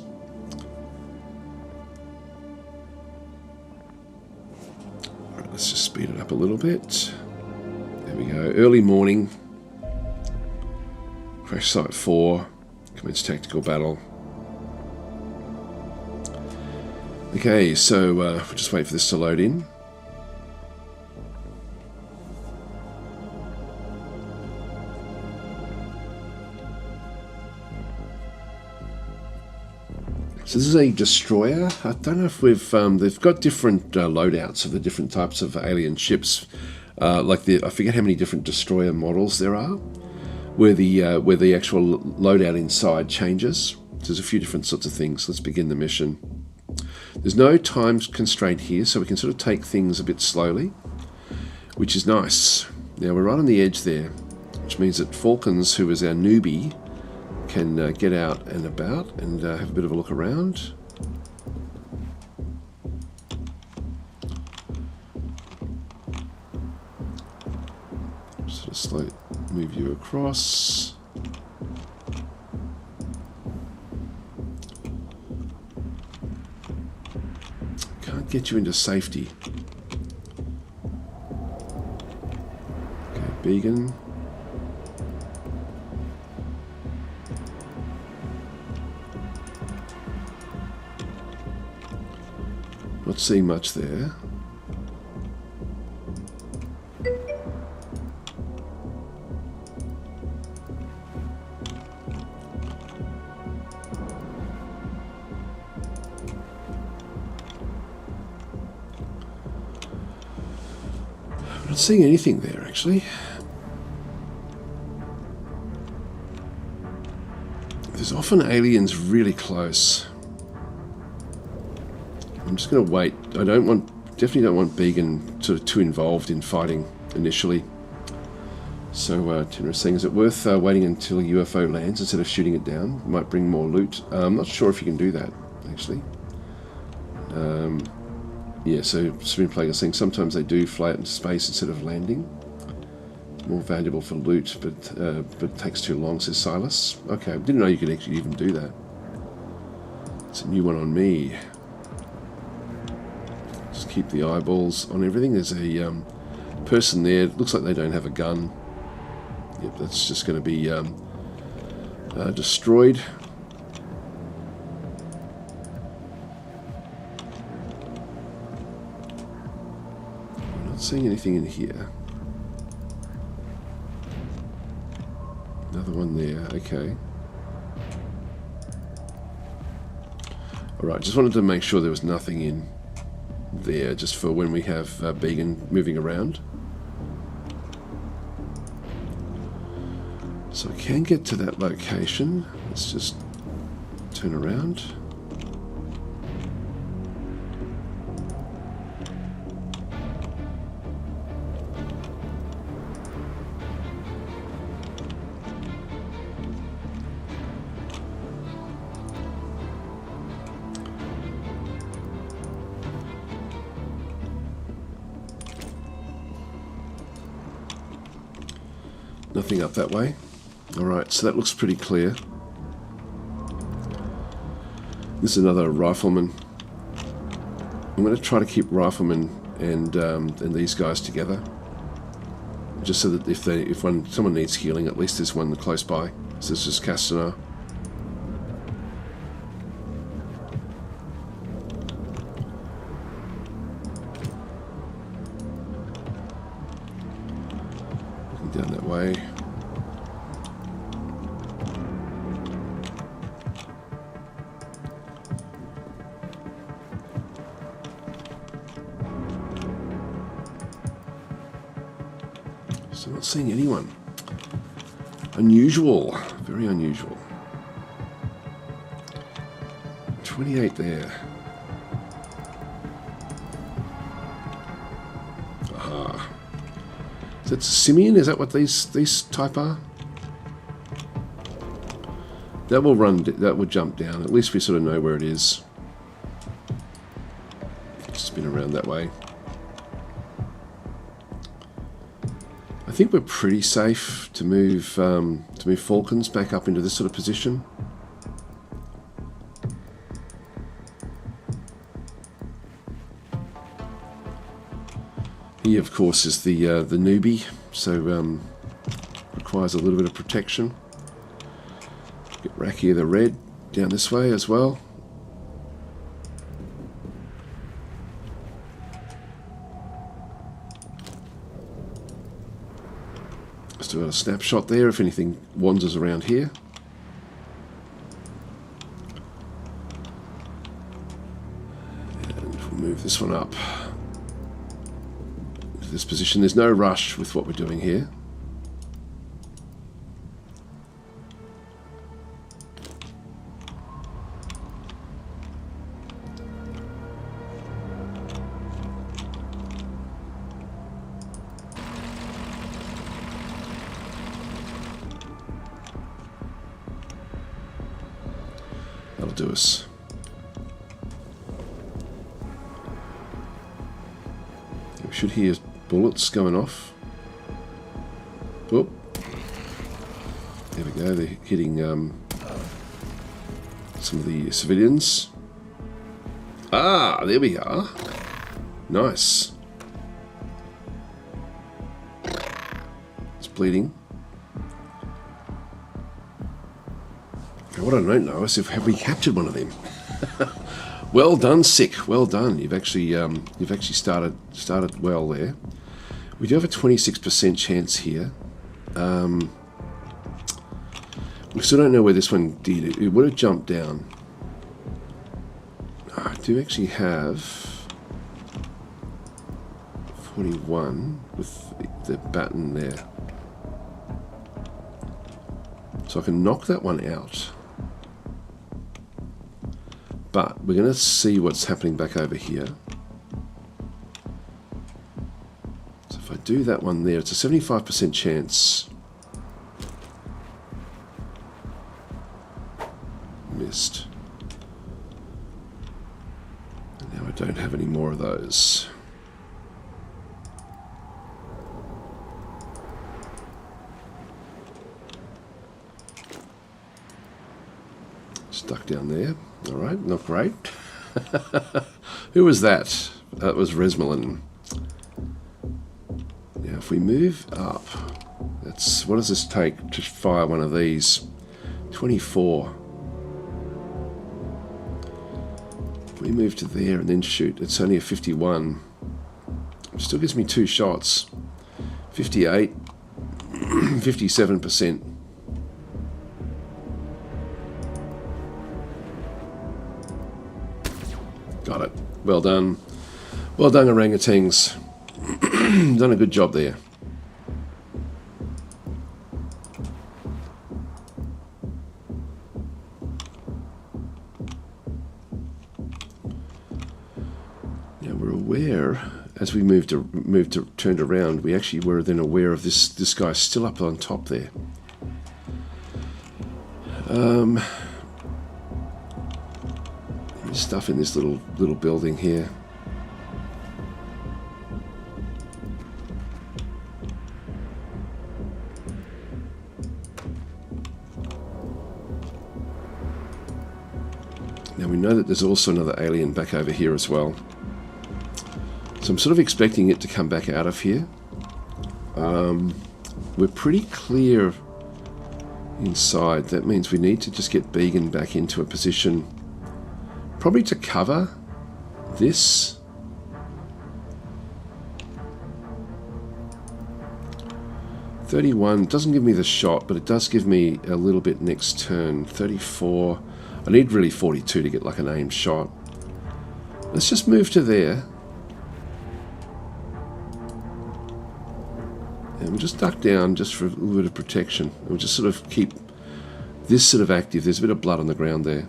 Alright, let's just speed it up a little bit. There we go. Early morning. Crash site 4. Commence tactical battle. Okay, so we'll just wait for this to load in. So this is a destroyer. I don't know if they've got different loadouts of the different types of alien ships. I forget how many different destroyer models there are, where the actual loadout inside changes. There's a few different sorts of things. Let's begin the mission. There's no time constraint here, so we can sort of take things a bit slowly, which is nice. Now we're right on the edge there, which means that Falcons, who is our newbie, can get out and about and have a bit of a look around. Sort of slowly move you across. Can't get you into safety. Okay, Beacon. Not seeing much there. I'm not seeing anything there, actually. There's often aliens really close. I'm just going to wait. Definitely don't want Beacon sort of too involved in fighting initially. So Tinra is saying, is it worth waiting until a UFO lands instead of shooting it down? It might bring more loot. I'm not sure if you can do that, actually. Yeah, so Spin Plague is saying sometimes they do fly out into space instead of landing. More valuable for loot, but it takes too long, says Silas. Okay, I didn't know you could actually even do that. It's a new one on me. Just keep the eyeballs on everything. There's a person there. It looks like they don't have a gun. Yep, that's just going to be destroyed. I'm not seeing anything in here. Another one there. Okay. Alright, just wanted to make sure there was nothing in there, just for when we have Beacon moving around. So I can get to that location. Let's just turn around. Nothing up that way. Alright, so that looks pretty clear. This is another rifleman. I'm going to try to keep riflemen and these guys together, just so that if someone needs healing, at least there's one close by. So this is Castanar. Down that way. So not seeing anyone. Unusual. Very unusual. 28 there. Aha. Is that Simeon? Is that what these type are? That will run. That will jump down. At least we sort of know where it is. Spin around that way. I think we're pretty safe to move Falcons back up into this sort of position. He, of course, is the newbie, so requires a little bit of protection. Get Rakia the Red down this way as well. Just do a snapshot there if anything wanders around here. And we'll move this one up to this position. There's no rush with what we're doing here. That'll do us. We should hear bullets going off. Whoop. There we go, they're hitting some of the civilians. Ah, there we are. Nice. It's bleeding. Now, what I don't know is have we captured one of them? Well done, Sick. Well done. You've actually started well there. We do have a 26% chance here. We still don't know where this one did. It would have jumped down. I do actually have 41 with the baton there. So I can knock that one out. But we're going to see what's happening back over here. So if I do that one there, it's a 75% chance. Missed. And now I don't have any more of those. Stuck down there. All right, not great. Who was that? That was Resmelin. Now, if we move up, that's what does this take to fire one of these? 24. If we move to there and then shoot, it's only a 51. It still gives me 2 shots. 58, 57%. Got it. Well done. Well done, orangutans. Done a good job there. Now we're aware, as we turned around, we actually were then aware of this guy still up on top there. Stuff in this little building here. Now we know that there's also another alien back over here as well. So I'm sort of expecting it to come back out of here. We're pretty clear inside. That means we need to just get Began back into a position probably to cover this. $31 doesn't give me the shot, but it does give me a little bit next turn. 34. I need really 42 to get like an aimed shot. Let's just move to there. And we'll just duck down just for a little bit of protection. We'll just sort of keep this sort of active. There's a bit of blood on the ground there.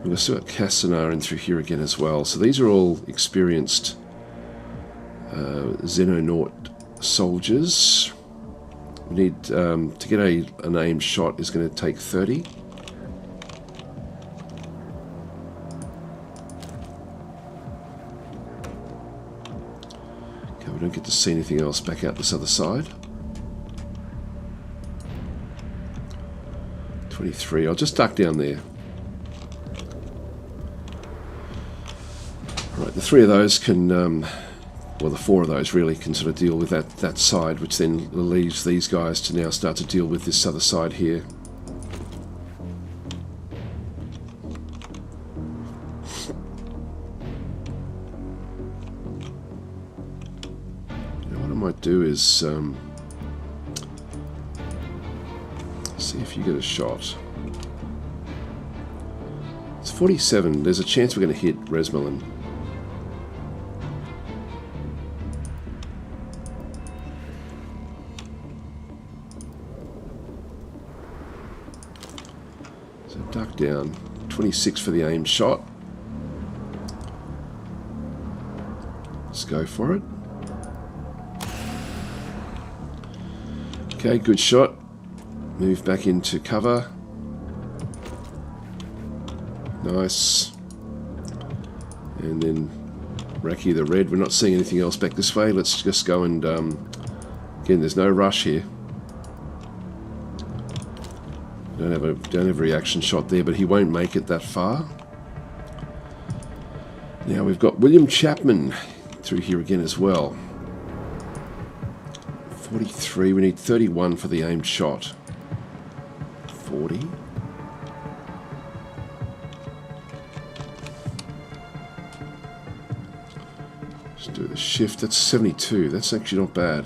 We've still got Castanar in through here again as well. So these are all experienced Xenonaut soldiers. We need to get an aimed shot is going to take 30. Okay, we don't get to see anything else back out this other side. 23. I'll just duck down there. Right, the 3 of those can, well, the 4 of those really can sort of deal with that side, which then leaves these guys to now start to deal with this other side here. Now what I might do is see if you get a shot. It's 47. There's a chance we're going to hit Resmelin. Duck down. 26 for the aim shot. Let's go for it. Okay, good shot. Move back into cover. Nice. And then Raki the red. We're not seeing anything else back this way. Let's just go and... again, there's no rush here. Don't have a reaction shot there, but he won't make it that far. Now we've got William Chapman through here again as well. 43. We need 31 for the aimed shot. 40. Just do the shift. That's 72. That's actually not bad.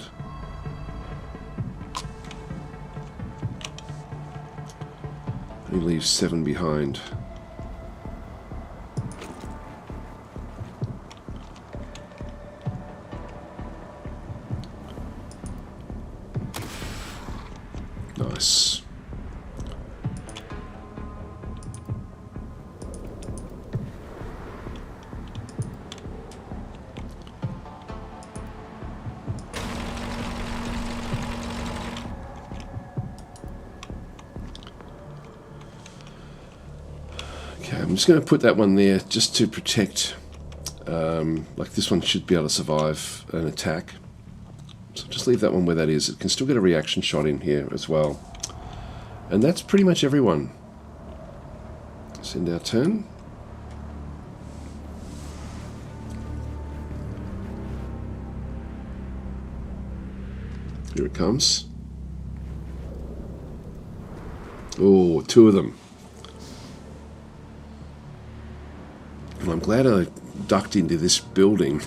He leaves 7 behind. Nice. Okay, I'm just going to put that one there just to protect, like this one should be able to survive an attack. So just leave that one where that is. It can still get a reaction shot in here as well. And that's pretty much everyone. Send our turn. Here it comes. Oh, 2 of them. And I'm glad I ducked into this building.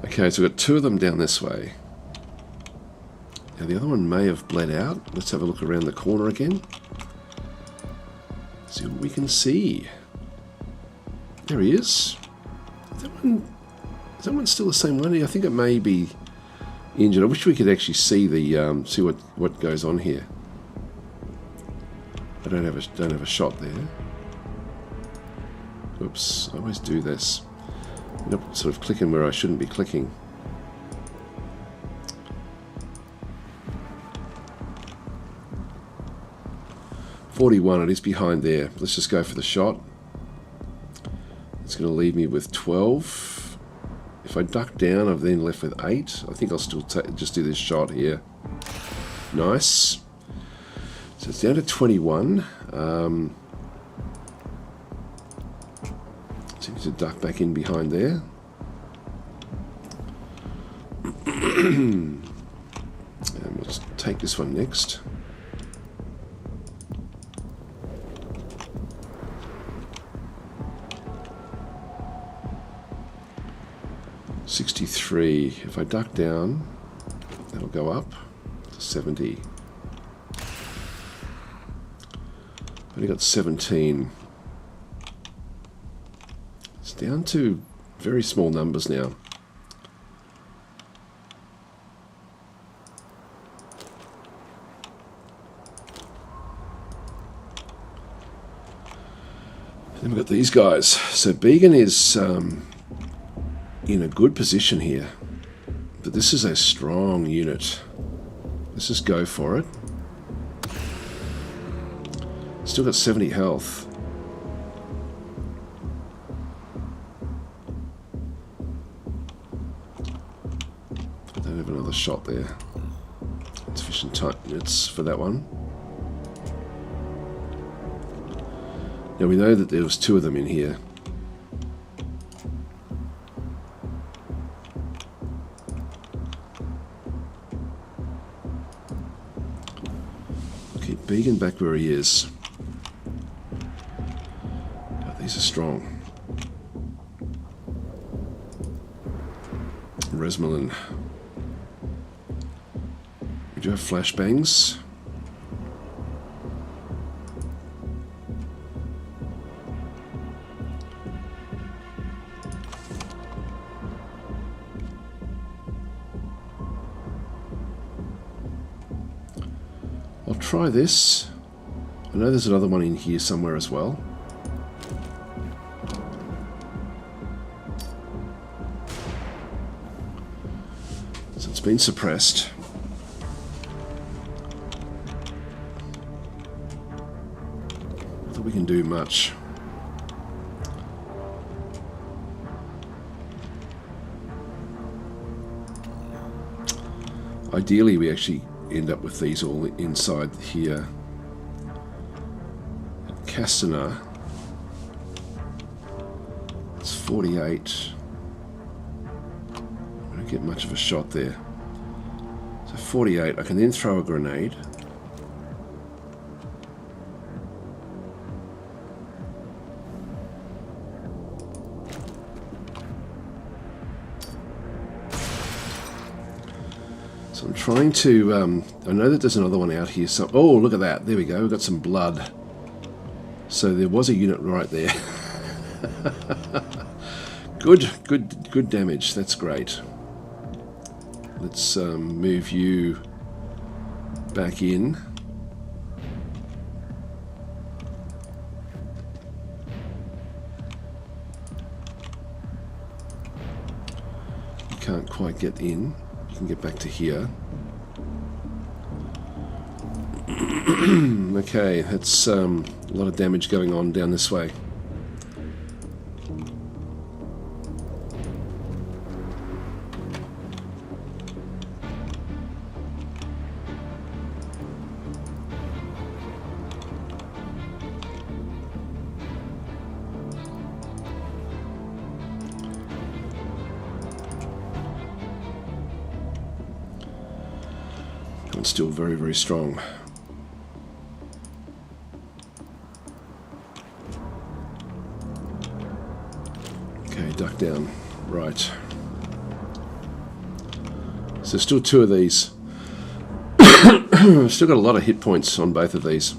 Okay, so we've got 2 of them down this way. Now the other one may have bled out. Let's have a look around the corner again. See what we can see. There he is. Is that one still the same one? I think it may be injured. I wish we could actually see the see what goes on here. I don't have a shot there. Oops, I always do this. Nope, sort of clicking where I shouldn't be clicking. .41, it is behind there. Let's just go for the shot. It's going to leave me with 12. If I duck down, I've then left with 8. I think I'll still just do this shot here. Nice. So it's down to 21. Seems to duck back in behind there. And let's take this one next. .63. If I duck down, that'll go up to 70. Only got 17. It's down to very small numbers now. Then we've got these guys. So Began is in a good position here, but this is a strong unit. Let's just go for it. Still got 70 health. I don't have another shot there. Sufficient time units for that one. Now we know that there was 2 of them in here. Keep Began back where he is. Oh, these are strong. Resmelin. We do have flashbangs. I'll try this. I know there's another one in here somewhere as well. So it's been suppressed. we can do much. Ideally, we actually end up with these all inside here. Castana, it's 48. I don't get much of a shot there. So 48, I can then throw a grenade. So I'm trying to, I know that there's another one out here. So, oh, look at that. There we go. We've got some blood. So there was a unit right there. Good damage. That's great. Let's move you back in. You can't quite get in. You can get back to here. Okay, that's a lot of damage going on down this way. And still very, very strong. Okay, duck down. Right. So still two of these. Still got a lot of hit points on both of these.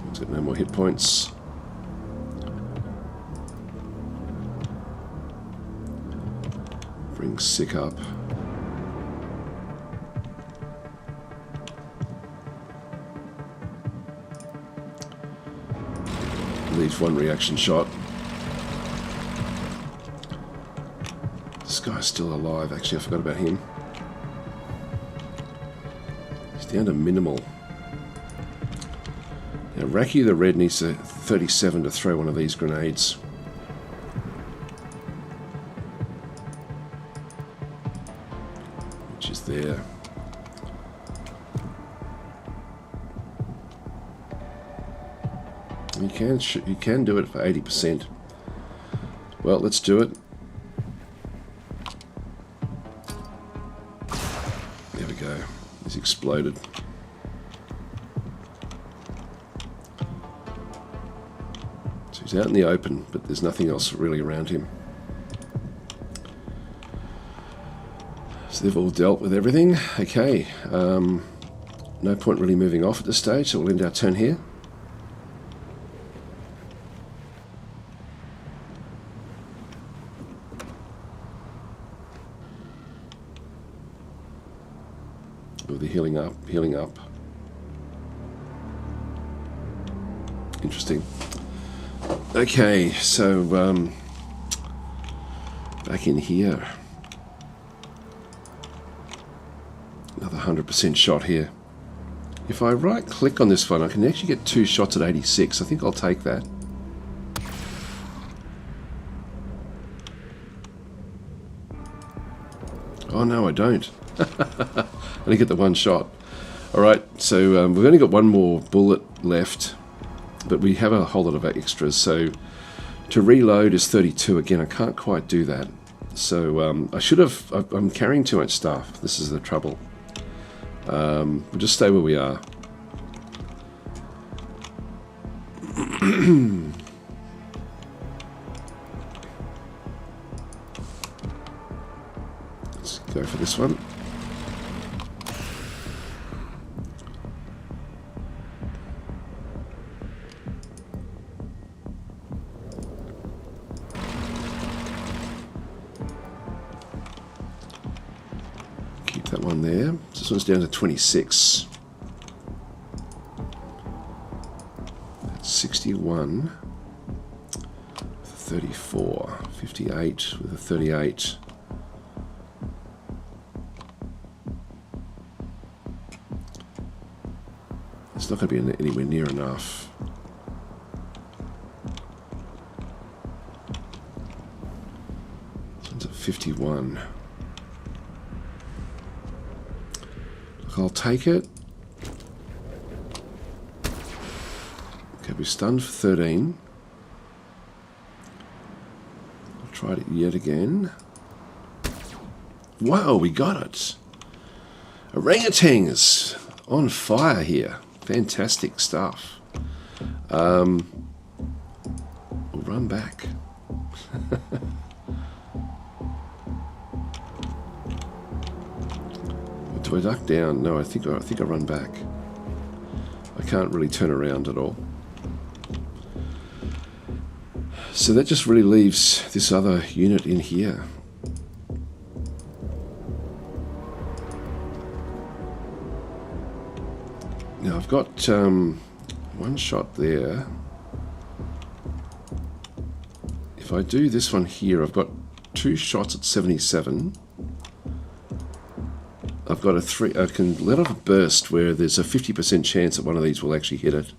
He's got no more hit points. Bring sick up. Leaves one reaction shot. This guy's still alive. Actually, I forgot about him. He's down to minimal. Now, Raki the Red needs a 37 to throw one of these grenades. Which is there. You can do it for 80%. Well, let's do it. There we go. He's exploded. So he's out in the open, but there's nothing else really around him. So they've all dealt with everything. Okay. No point really moving off at this stage, so we'll end our turn here. With the healing up. Interesting. Okay, so back in here. Another 100% shot here. If I right click on this one, I can actually get 2 shots at 86. I think I'll take that. Oh no, I don't. I only get the one shot. Alright, so we've only got one more bullet left, but we have a whole lot of extras. So to reload is 32. Again, I can't quite do that. So I should have... I'm carrying too much stuff. This is the trouble. We'll just stay where we are. Let's go for this one. That one there. This one's down to 26. That's 61 with a 34. 58 with a 38. It's not going to be anywhere near enough. It's at 51. Look, I'll take it. Okay, we're stunned for 13. I'll try it yet again. Wow, we got it. Orangutans on fire here. Fantastic stuff. We'll run back. Do I duck down? No, I think I run back. I can't really turn around at all. So that just really leaves this other unit in here. Now I've got one shot there. If I do this one here, I've got 2 shots at 77. I've got a 3. I can let off a burst where there's a 50% chance that one of these will actually hit it.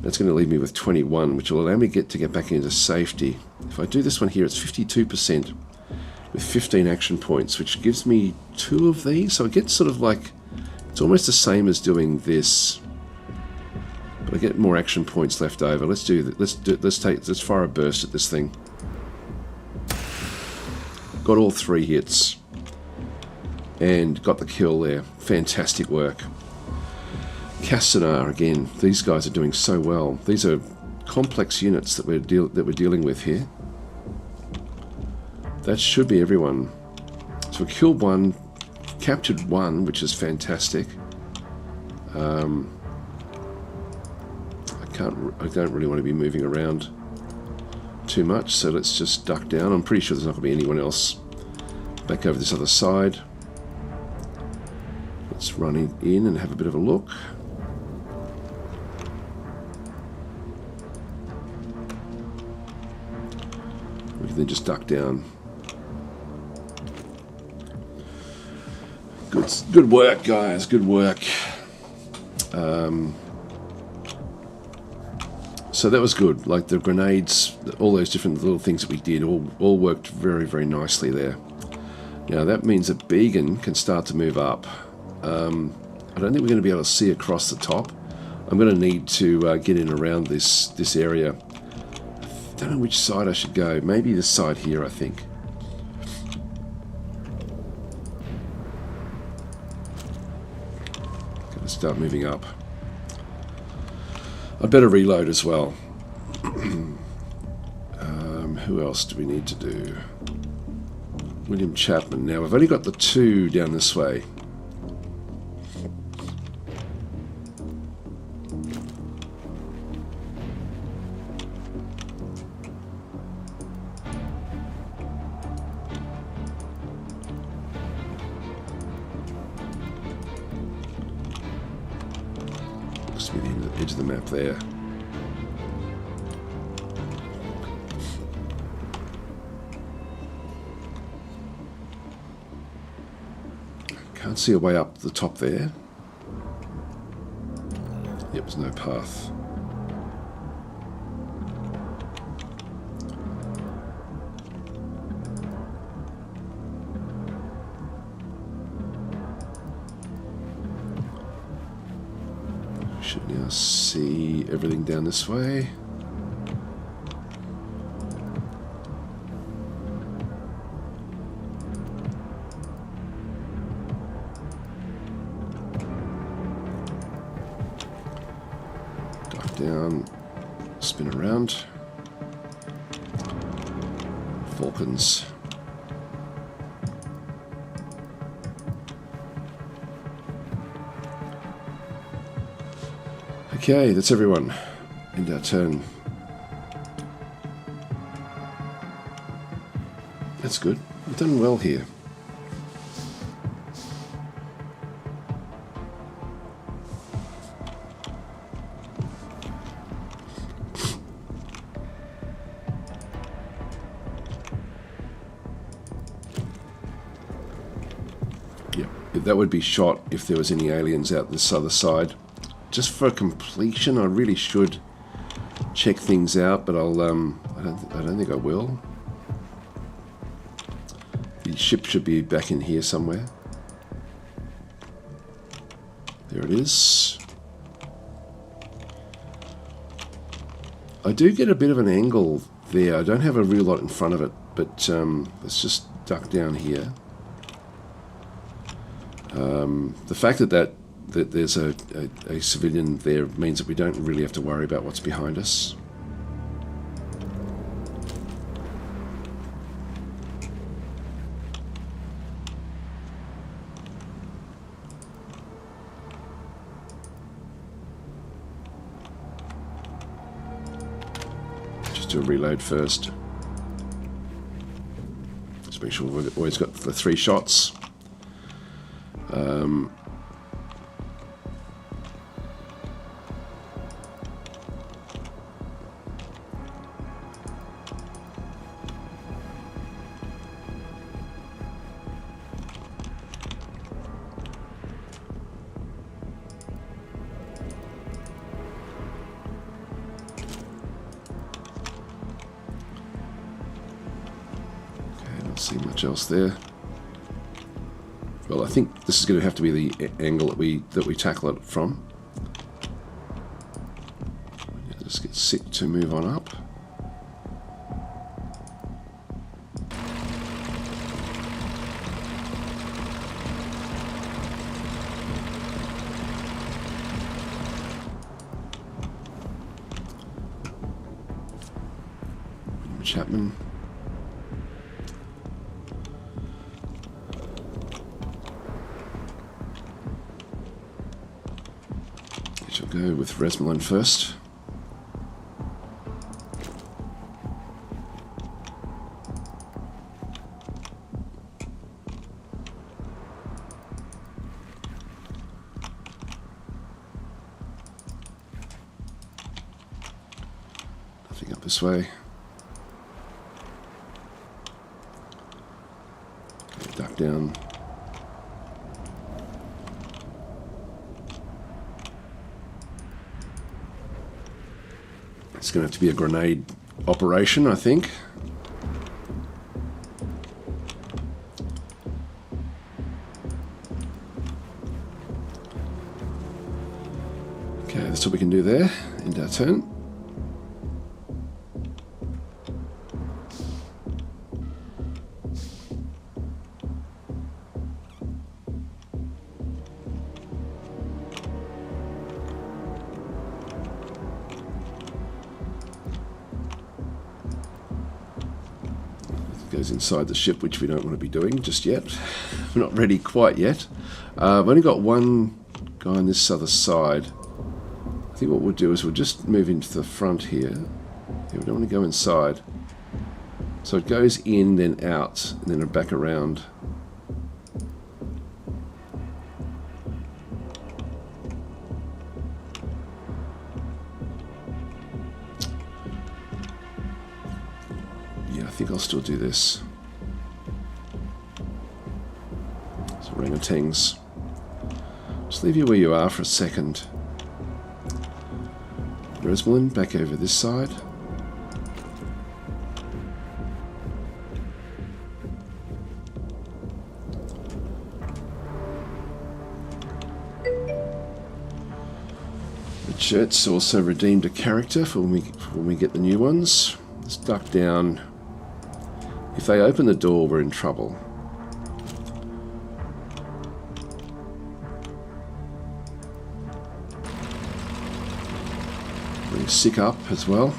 That's going to leave me with 21, which will allow me to get back into safety. If I do this one here, it's 52% with 15 action points, which gives me 2 of these. So I get sort of like, it's almost the same as doing this, but I get more action points left over. Let's do that. Let's fire a burst at this thing. Got all 3 hits and got the kill there. Fantastic work. Castanar again. These guys are doing so well. These are complex units that we're dealing with here. That should be everyone. So we killed 1, captured 1, which is fantastic. I don't really want to be moving around too much, so let's just duck down. I'm pretty sure there's not going to be anyone else back over this other side. Let's run in and have a bit of a look. We can then just duck down. Good work, guys. Good work. So that was good. Like the grenades, all those different little things that we did, all worked very, very nicely there. Now that means that Began can start to move up. I don't think we're going to be able to see across the top. I'm going to need to get in around this area. I don't know which side I should go. Maybe this side here, I think. Going to start moving up. I better reload as well. Who else do we need to do? William Chapman. Now, I've only got the 2 down this way. Looks to be the edge of the map there. Can't see a way up the top there. Yep, there's no path. Should now see everything down this way. Down, spin around. Falcons. Okay, that's everyone. End our turn. That's good. We've done well here. That would be shot if there was any aliens out this other side. just for completion, I really should check things out, but I'll I don't think I will. The ship should be back in here somewhere. There it is. I do get a bit of an angle there. I don't have a real lot in front of it, but let's just duck down here. The fact that there's a civilian there means that we don't really have to worry about what's behind us. Just do a reload first. Just make sure we've always got the 3 shots. See much else there. Well, I think this is going to have to be the angle that we tackle it from. Just get sick to move on up. Chapman. Go with Resmelin first. Nothing up this way. Duck down. It's going to have to be a grenade operation, I think. Okay, that's what we can do there. End our turn. Goes inside the ship, which we don't want to be doing just yet. We're not ready quite yet. I've only got one guy on this other side. I think what we'll do is we'll just move into the front here. Yeah, we don't want to go inside. So it goes in, then out, and then back around. I think I'll still do this. So orangutans. Just leave you where you are for a second. Resmelin back over this side. Richard's also redeemed a character for when we get the new ones. Let's duck down. If they open the door, we're in trouble. Bring Sick up as well.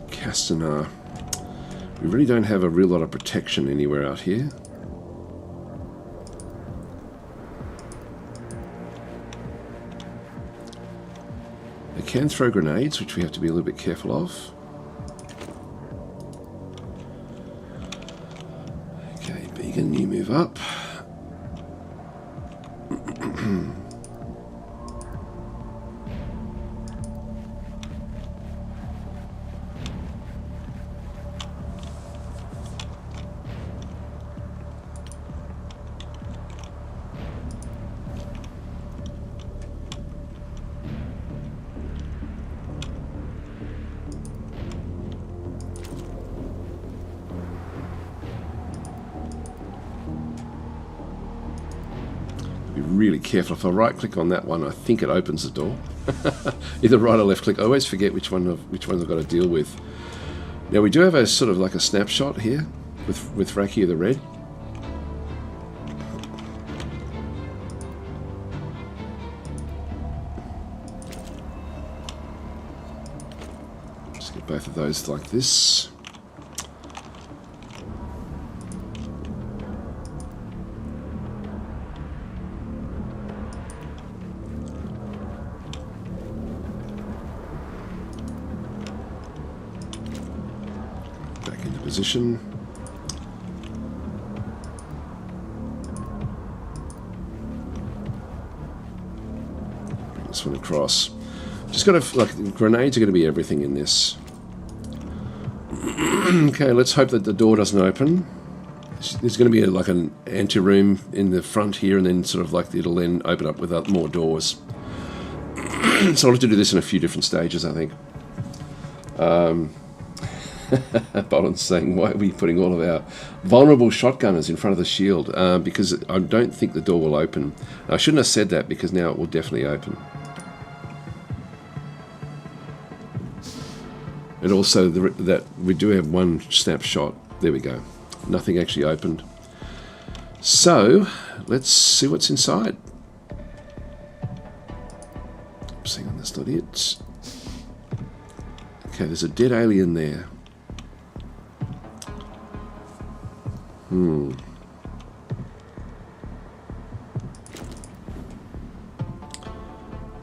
Castanar. We really don't have a real lot of protection anywhere out here. They can throw grenades, which we have to be a little bit careful of. Okay, Beacon, you move up. Be really careful. If I right click on that one, I think it opens the door. Either right or left click. I always forget which ones I've got to deal with. Now we do have a sort of like a snapshot here with Rakia the Red. Just get both of those like this. Position. Bring this one across. Just got to, like, grenades are going to be everything in this. Okay, let's hope that the door doesn't open. There's going to be like an anteroom in the front here, and then sort of like it'll then open up with more doors. So I'll have to do this in a few different stages, I think. Bolton's saying, why are we putting all of our vulnerable shotgunners in front of the shield? Because I don't think the door will open. I shouldn't have said that, because now it will definitely open. And also that we do have one snapshot. There we go. Nothing actually opened. So let's see what's inside. Oops, hang on, that's not it. Okay, there's a dead alien there.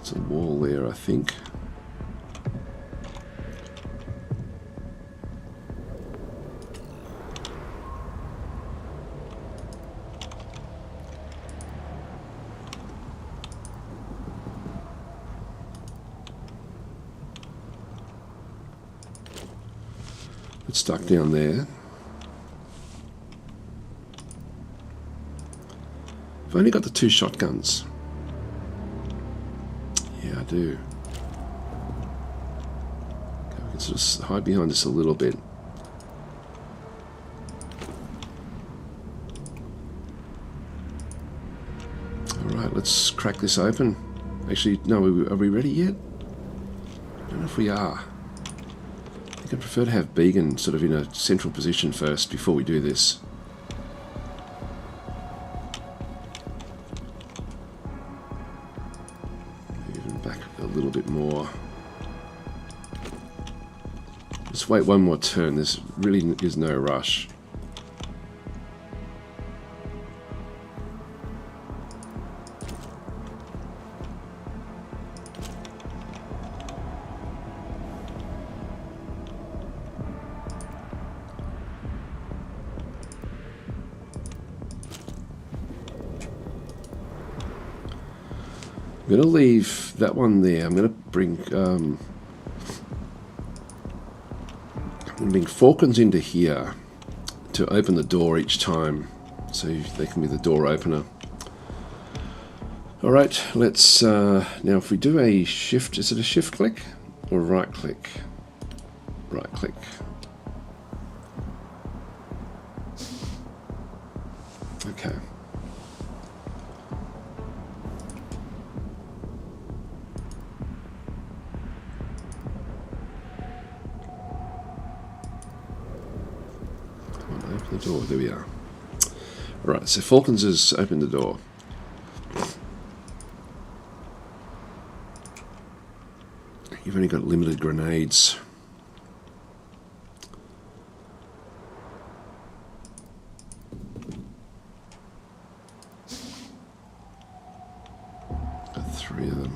It's a wall there, I think. It's stuck down there. I've only got the 2 shotguns. Yeah, I do. Okay, we can sort of hide behind this a little bit. Alright, let's crack this open. Actually, no, are we ready yet? I don't know if we are. I think I'd prefer to have Began sort of in a central position first before we do this. Little bit more. Just wait one more turn. There's really is no rush. I'm going to leave that one there. I'm going to bring Falcons into here to open the door each time, so they can be the door opener. All right, let's now if we do a shift, is it a shift click or right click? Right click. Okay. Open the door. There we are. All right, so Falcons has opened the door. You've only got limited grenades. Got 3 of them.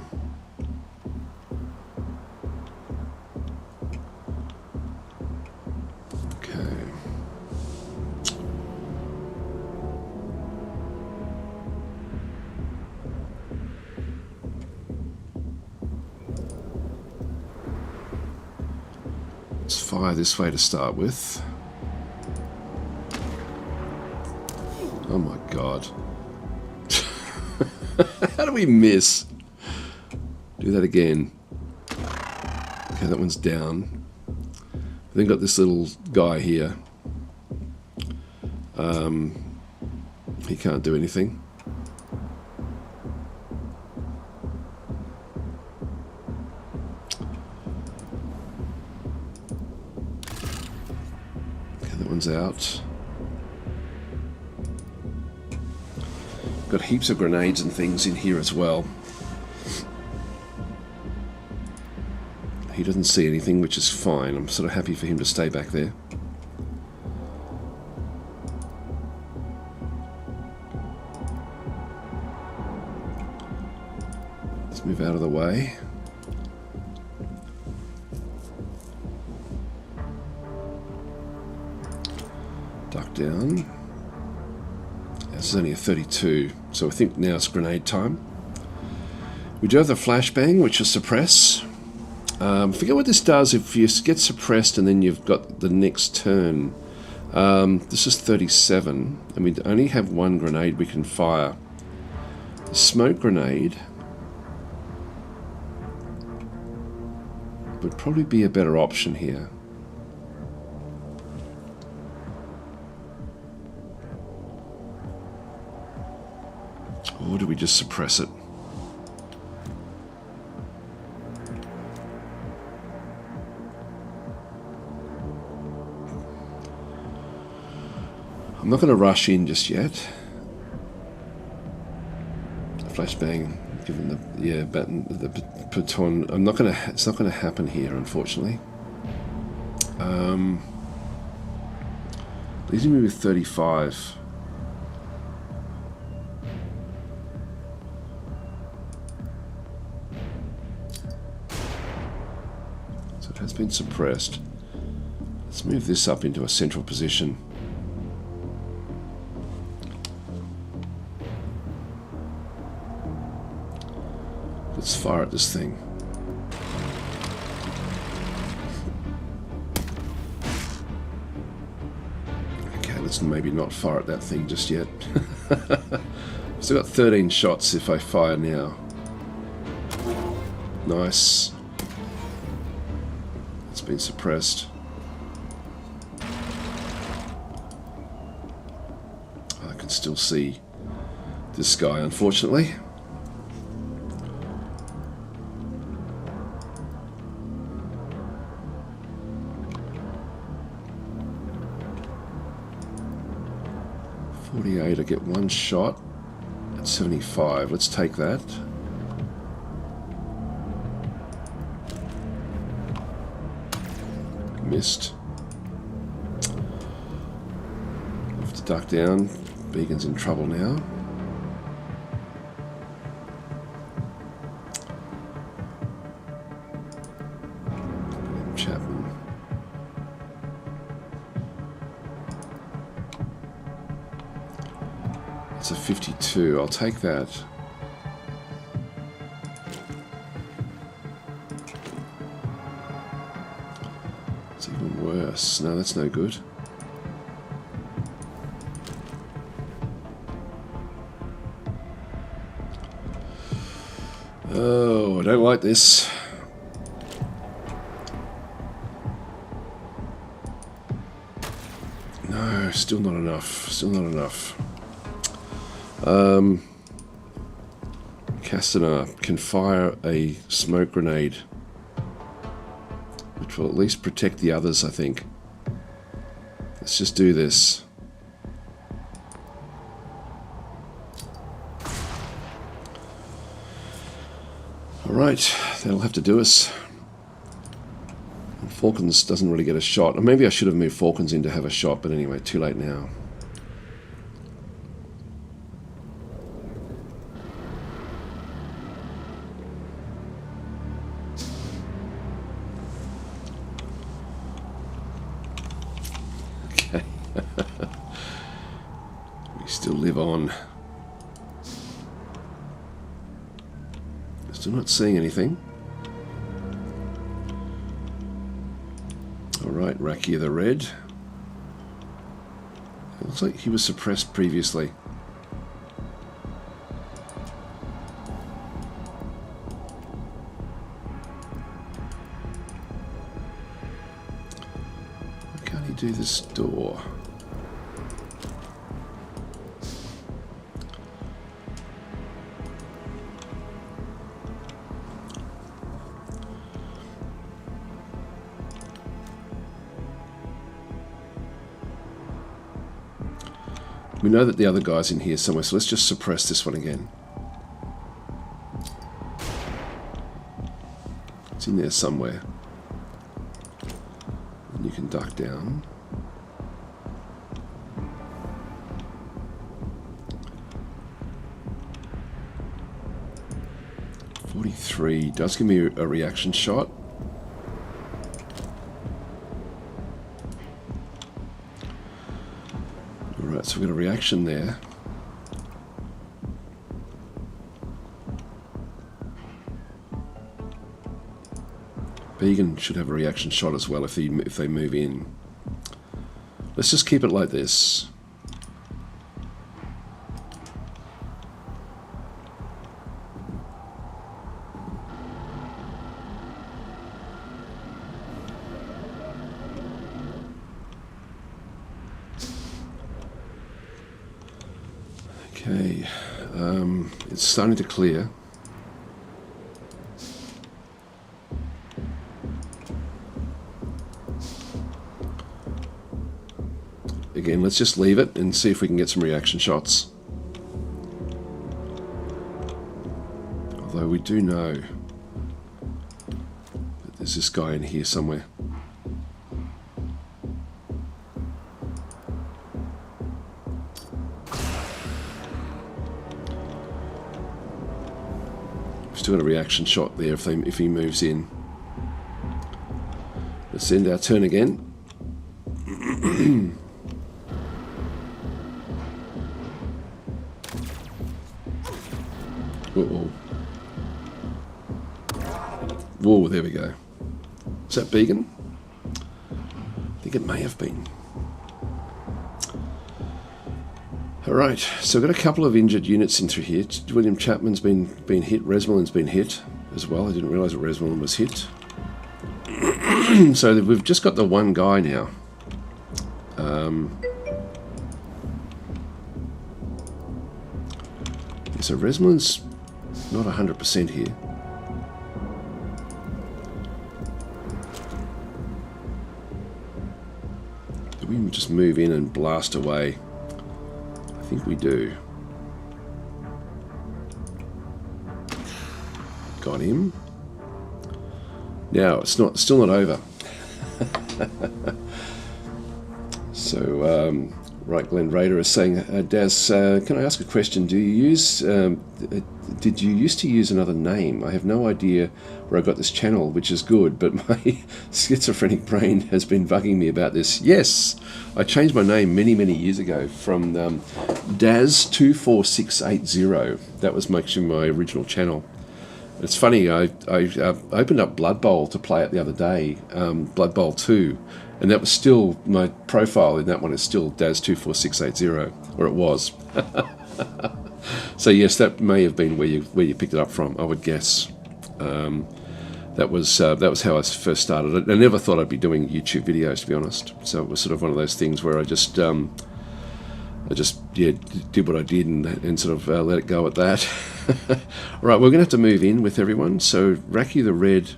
Let's fire this way to start with. Oh my god. How do we miss? Do that again. Okay, that one's down. Then got this little guy here. He can't do anything. comes out. Got heaps of grenades and things in here as well. He doesn't see anything, which is fine. I'm sort of happy for him to stay back there. Let's move out of the way. Duck down. This is only a 32, so I think now it's grenade time. We do have the flashbang, which is suppress. Forget what this does if you get suppressed and then you've got the next turn. This is 37, and we only have one grenade we can fire. The smoke grenade would probably be a better option here. Or do we just suppress it? I'm not going to rush in just yet. Flashbang, given the the baton. I'm not going to. It's not going to happen here, unfortunately. Leaves me with 35. So it has been suppressed. Let's move this up into a central position. Let's fire at this thing. Okay, let's maybe not fire at that thing just yet. Still got 13 shots if I fire now. Nice. It's been suppressed. I can still see this guy, unfortunately. I get one shot at 75. Let's take that. Missed. Have to duck down. Beacon's in trouble now. Chapman. It's a 52. I'll take that. It's even worse. No, that's no good. Oh, I don't like this. No, still not enough. Still not enough. Castaner can fire a smoke grenade, which will at least protect the others, I think. Let's just do this. Alright, that'll have to do us. Falcons doesn't really get a shot. Or maybe I should have moved Falcons in to have a shot, but anyway, too late now. We still live on. Still not seeing anything. Alright, Rakia the Red. It looks like he was suppressed previously. Why can't he do this door? We know that the other guy's in here somewhere, so let's just suppress this one again. It's in there somewhere. And you can duck down. .43 does give me a reaction shot. Alright, so we've got a reaction there. Vegan should have a reaction shot as well if they move in. Let's just keep it like this. Okay, it's starting to clear. Again, let's just leave it and see if we can get some reaction shots. Although we do know that there's this guy in here somewhere. Still got a reaction shot there if he moves in. Let's end our turn again. Uh-oh. Whoa, there we go. Is that Began? I think it may have been. Alright, so we've got a couple of injured units in through here. William Chapman's been hit, Resmelin's been hit as well. I didn't realise that Resmelin was hit. So we've just got the one guy now. So Resmelin's not 100% here. Do we just move in and blast away? I think we do. Got him. Now it's still not over. So right, Glenn Rader is saying, Daz, can I ask a question? Did you used to use another name? I have no idea where I got this channel, which is good, but my schizophrenic brain has been bugging me about this. Yes, I changed my name many years ago from Daz24680. That was actually my original channel. It's funny, I opened up Blood Bowl to play it the other day, Blood Bowl 2, and that was still, my profile in that one is still Daz24680, or it was. So yes, that may have been where you picked it up from, I would guess. That was how I first started. I never thought I'd be doing YouTube videos, to be honest. So it was sort of one of those things where I just did what I did and sort of let it go at that. Right, we're going to have to move in with everyone. So Raki the Red,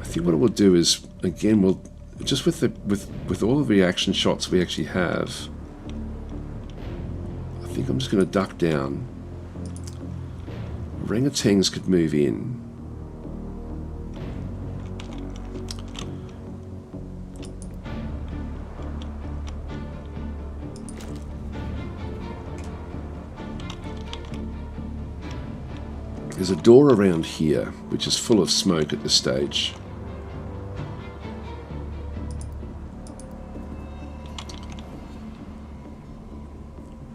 I think what we'll do is, again, we'll just with all of the reaction shots we actually have, I think I'm just going to duck down. Orangutans could move in. There's a door around here, which is full of smoke at this stage.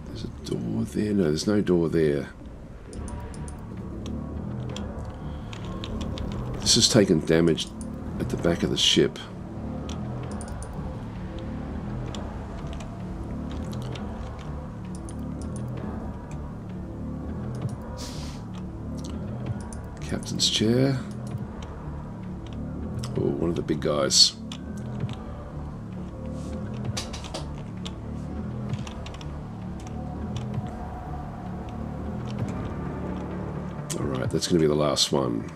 There's a door there. No, there's no door there. This has taken damage at the back of the ship. Captain's chair. Oh, one of the big guys. Alright, that's going to be the last one.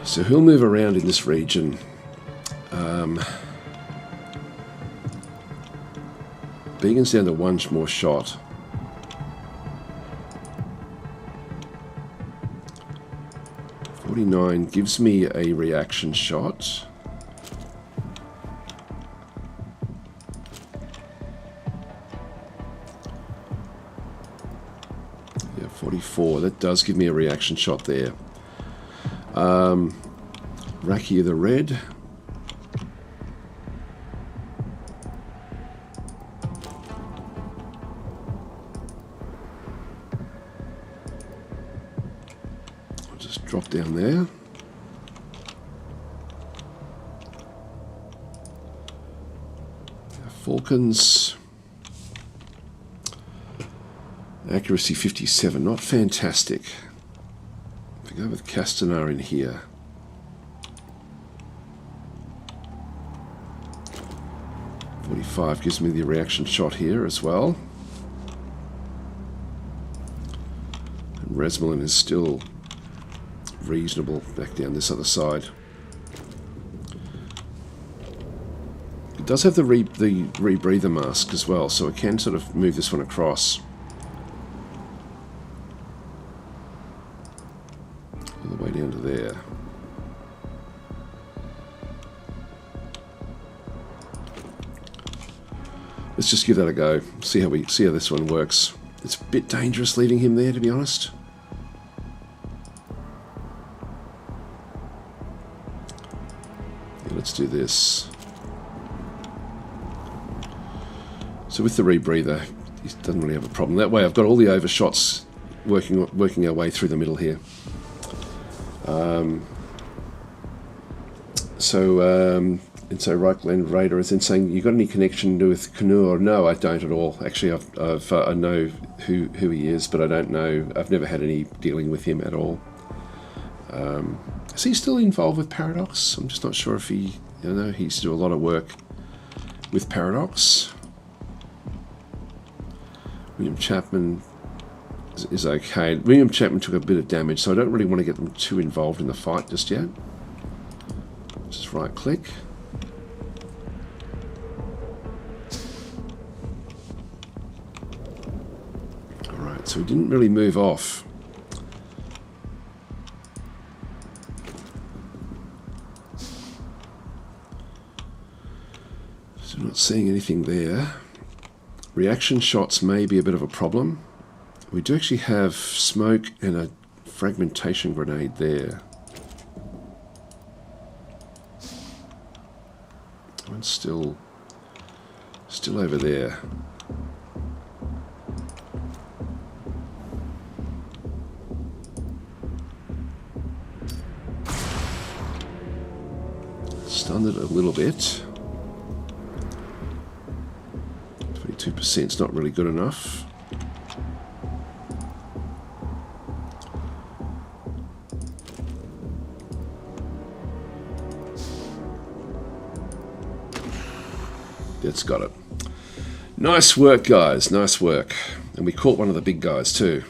So he'll move around in this region. Began's down to one more shot. .49 gives me a reaction shot. Yeah, 44. That does give me a reaction shot there. Rakia the red. I'll just drop down there. Falcons. Accuracy 57, not fantastic. If we go with Castanar in here. 45 gives me the reaction shot here as well. And Resmelin is still reasonable back down this other side. It does have the rebreather mask as well, so it can sort of move this one across. All the way down to there. Let's just give that a go. See how this one works. It's a bit dangerous leaving him there, to be honest. Yeah, let's do this. So with the rebreather, he doesn't really have a problem. That way I've got all the overshots working our way through the middle here. And so Reichland Raider is then saying, you got any connection with Knur? No, I don't at all. Actually, I know who he is, but I don't know. I've never had any dealing with him at all. Is he still involved with Paradox? I'm just not sure if he, he used to do a lot of work with Paradox. William Chapman is okay. William Chapman took a bit of damage, so I don't really want to get them too involved in the fight just yet. Just right click. Alright, so he didn't really move off. So not seeing anything there. Reaction shots may be a bit of a problem. We do actually have smoke and a fragmentation grenade there. One's still over there. Stunned it a little bit. 22% is not really good enough. That's got it. Nice work, guys. Nice work. And we caught one of the big guys too.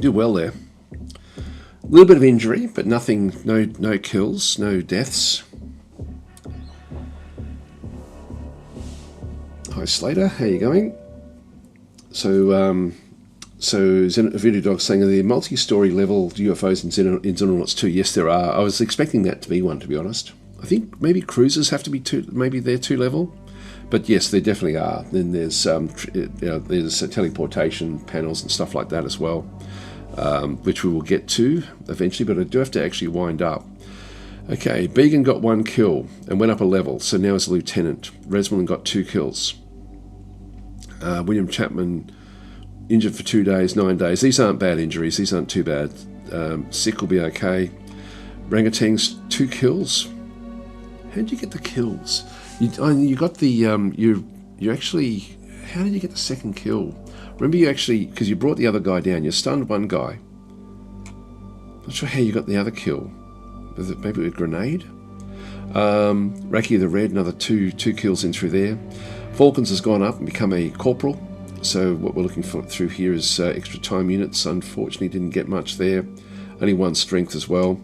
Do well there. A little bit of injury, but nothing. No kills, no deaths. Hi Slater, how you going? So Video Dog saying, are there multi-story level UFOs in XENONAUTS 2? Yes, there are. I was expecting that to be one, to be honest. I think maybe cruisers have to be two. Maybe they're 2 level, but yes, there definitely are. Then there's there's teleportation panels and stuff like that as well, which we will get to eventually. But I do have to actually wind up. Okay, Began got 1 kill and went up a level, so now he's a lieutenant. Resmelin got 2 kills. William Chapman injured for 2 days, 9 days. These aren't bad injuries. These aren't too bad. Sick will be okay. Rangutang's 2 kills. How did you get the kills? You got the you actually. How did you get the second kill? Remember, you actually, because you brought the other guy down. You stunned one guy. Not sure how you got the other kill. Was it maybe with a grenade? Raki the Red, another two kills in through there. Falcons has gone up and become a corporal. So what we're looking for through here is extra time units. Unfortunately, didn't get much there. Only 1 strength as well.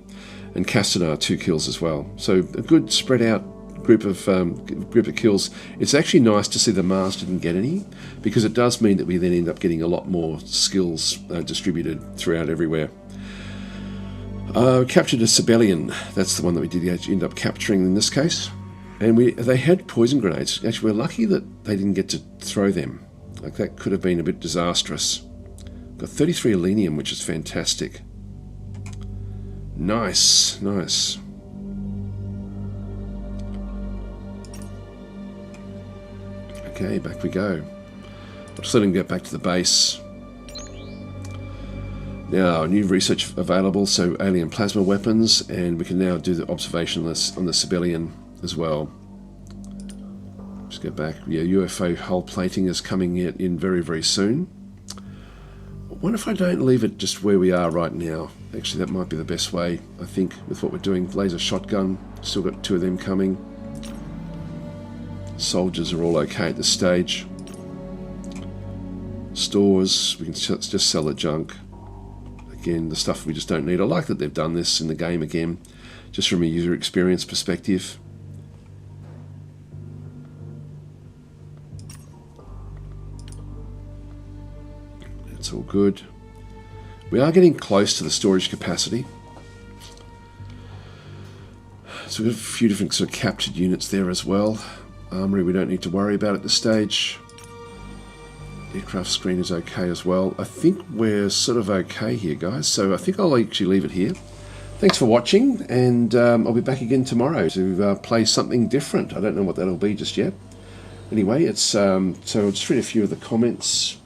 And Castanar 2 kills as well. So a good spread out group of kills. It's actually nice to see the Mars didn't get any, because it does mean that we then end up getting a lot more skills distributed throughout everywhere. Captured a Sibelian. That's the one that we did end up capturing in this case. And they had poison grenades. Actually, we're lucky that they didn't get to throw them. Like, that could have been a bit disastrous. Got 33 Elenium, which is fantastic. Nice, nice. Okay, back we go. I'll just let him get back to the base. Now, new research available, so alien plasma weapons, and we can now do the observation on the Sibelian as well. Just go back. Yeah, UFO hull plating is coming in very, very soon. I wonder if I don't leave it just where we are right now. Actually, that might be the best way, I think, with what we're doing. Laser shotgun, still got 2 of them coming. Soldiers are all okay at this stage. Stores, we can just sell the junk. Again, the stuff we just don't need. I like that they've done this in the game again, just from a user experience perspective. That's all good. We are getting close to the storage capacity. So we've got a few different sort of captured units there as well. Armory we don't need to worry about at this stage. Aircraft screen is okay as well. I think we're sort of okay here, guys. So I think I'll actually leave it here. Thanks for watching, and I'll be back again tomorrow to play something different. I don't know what that'll be just yet. Anyway, it's so I'll just read a few of the comments.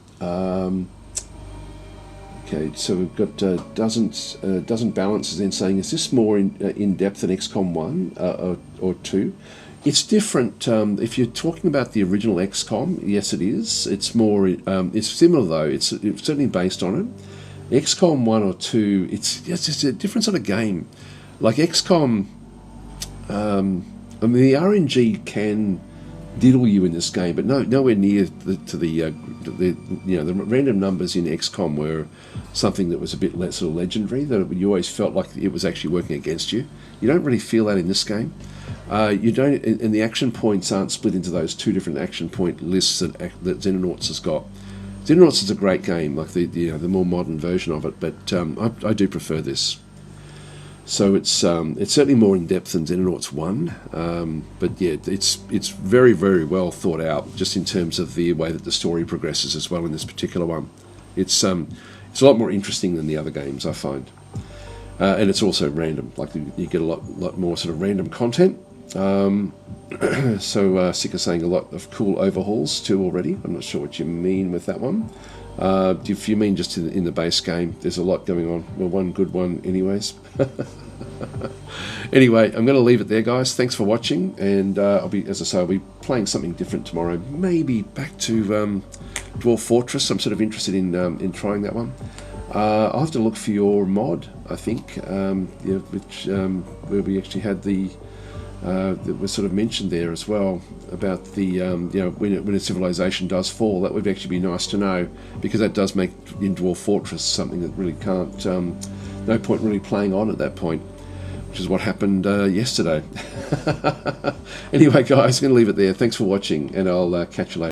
Okay, so we've got doesn't balance is then saying, is this more in depth than XCOM 1 or 2? It's different. If you're talking about the original XCOM, yes, it is. It's more. It's similar though. It's certainly based on it. XCOM 1 or 2, it's just a different sort of game. Like XCOM, I mean, the RNG can diddle you in this game, but nowhere near the random numbers in XCOM were something that was a bit less sort of legendary. That you always felt like it was actually working against you. You don't really feel that in this game. You don't, and the action points aren't split into those 2 different action point lists that XENONAUTS has got. XENONAUTS is a great game, like the more modern version of it, but I do prefer this. So it's certainly more in depth than XENONAUTS 1, but yeah, it's very, very well thought out, just in terms of the way that the story progresses as well in this particular one. It's a lot more interesting than the other games, I find, and it's also random. Like you get a lot more sort of random content. So Sika saying a lot of cool overhauls too already. I'm not sure what you mean with that one. If you mean just in the base game, there's a lot going on. Well, one good one anyways. Anyway, I'm going to leave it there, guys. Thanks for watching, and I'll be playing something different tomorrow. Maybe back to Dwarf Fortress. I'm sort of interested in trying that one. I'll have to look for your mod, I think, where we actually had the that was sort of mentioned there as well about the when a civilization does fall. That would actually be nice to know, because that does make in Dwarf Fortress something that really can't no point really playing on at that point, which is what happened yesterday. Anyway, guys, I'm going to leave it there. Thanks for watching, and I'll catch you later.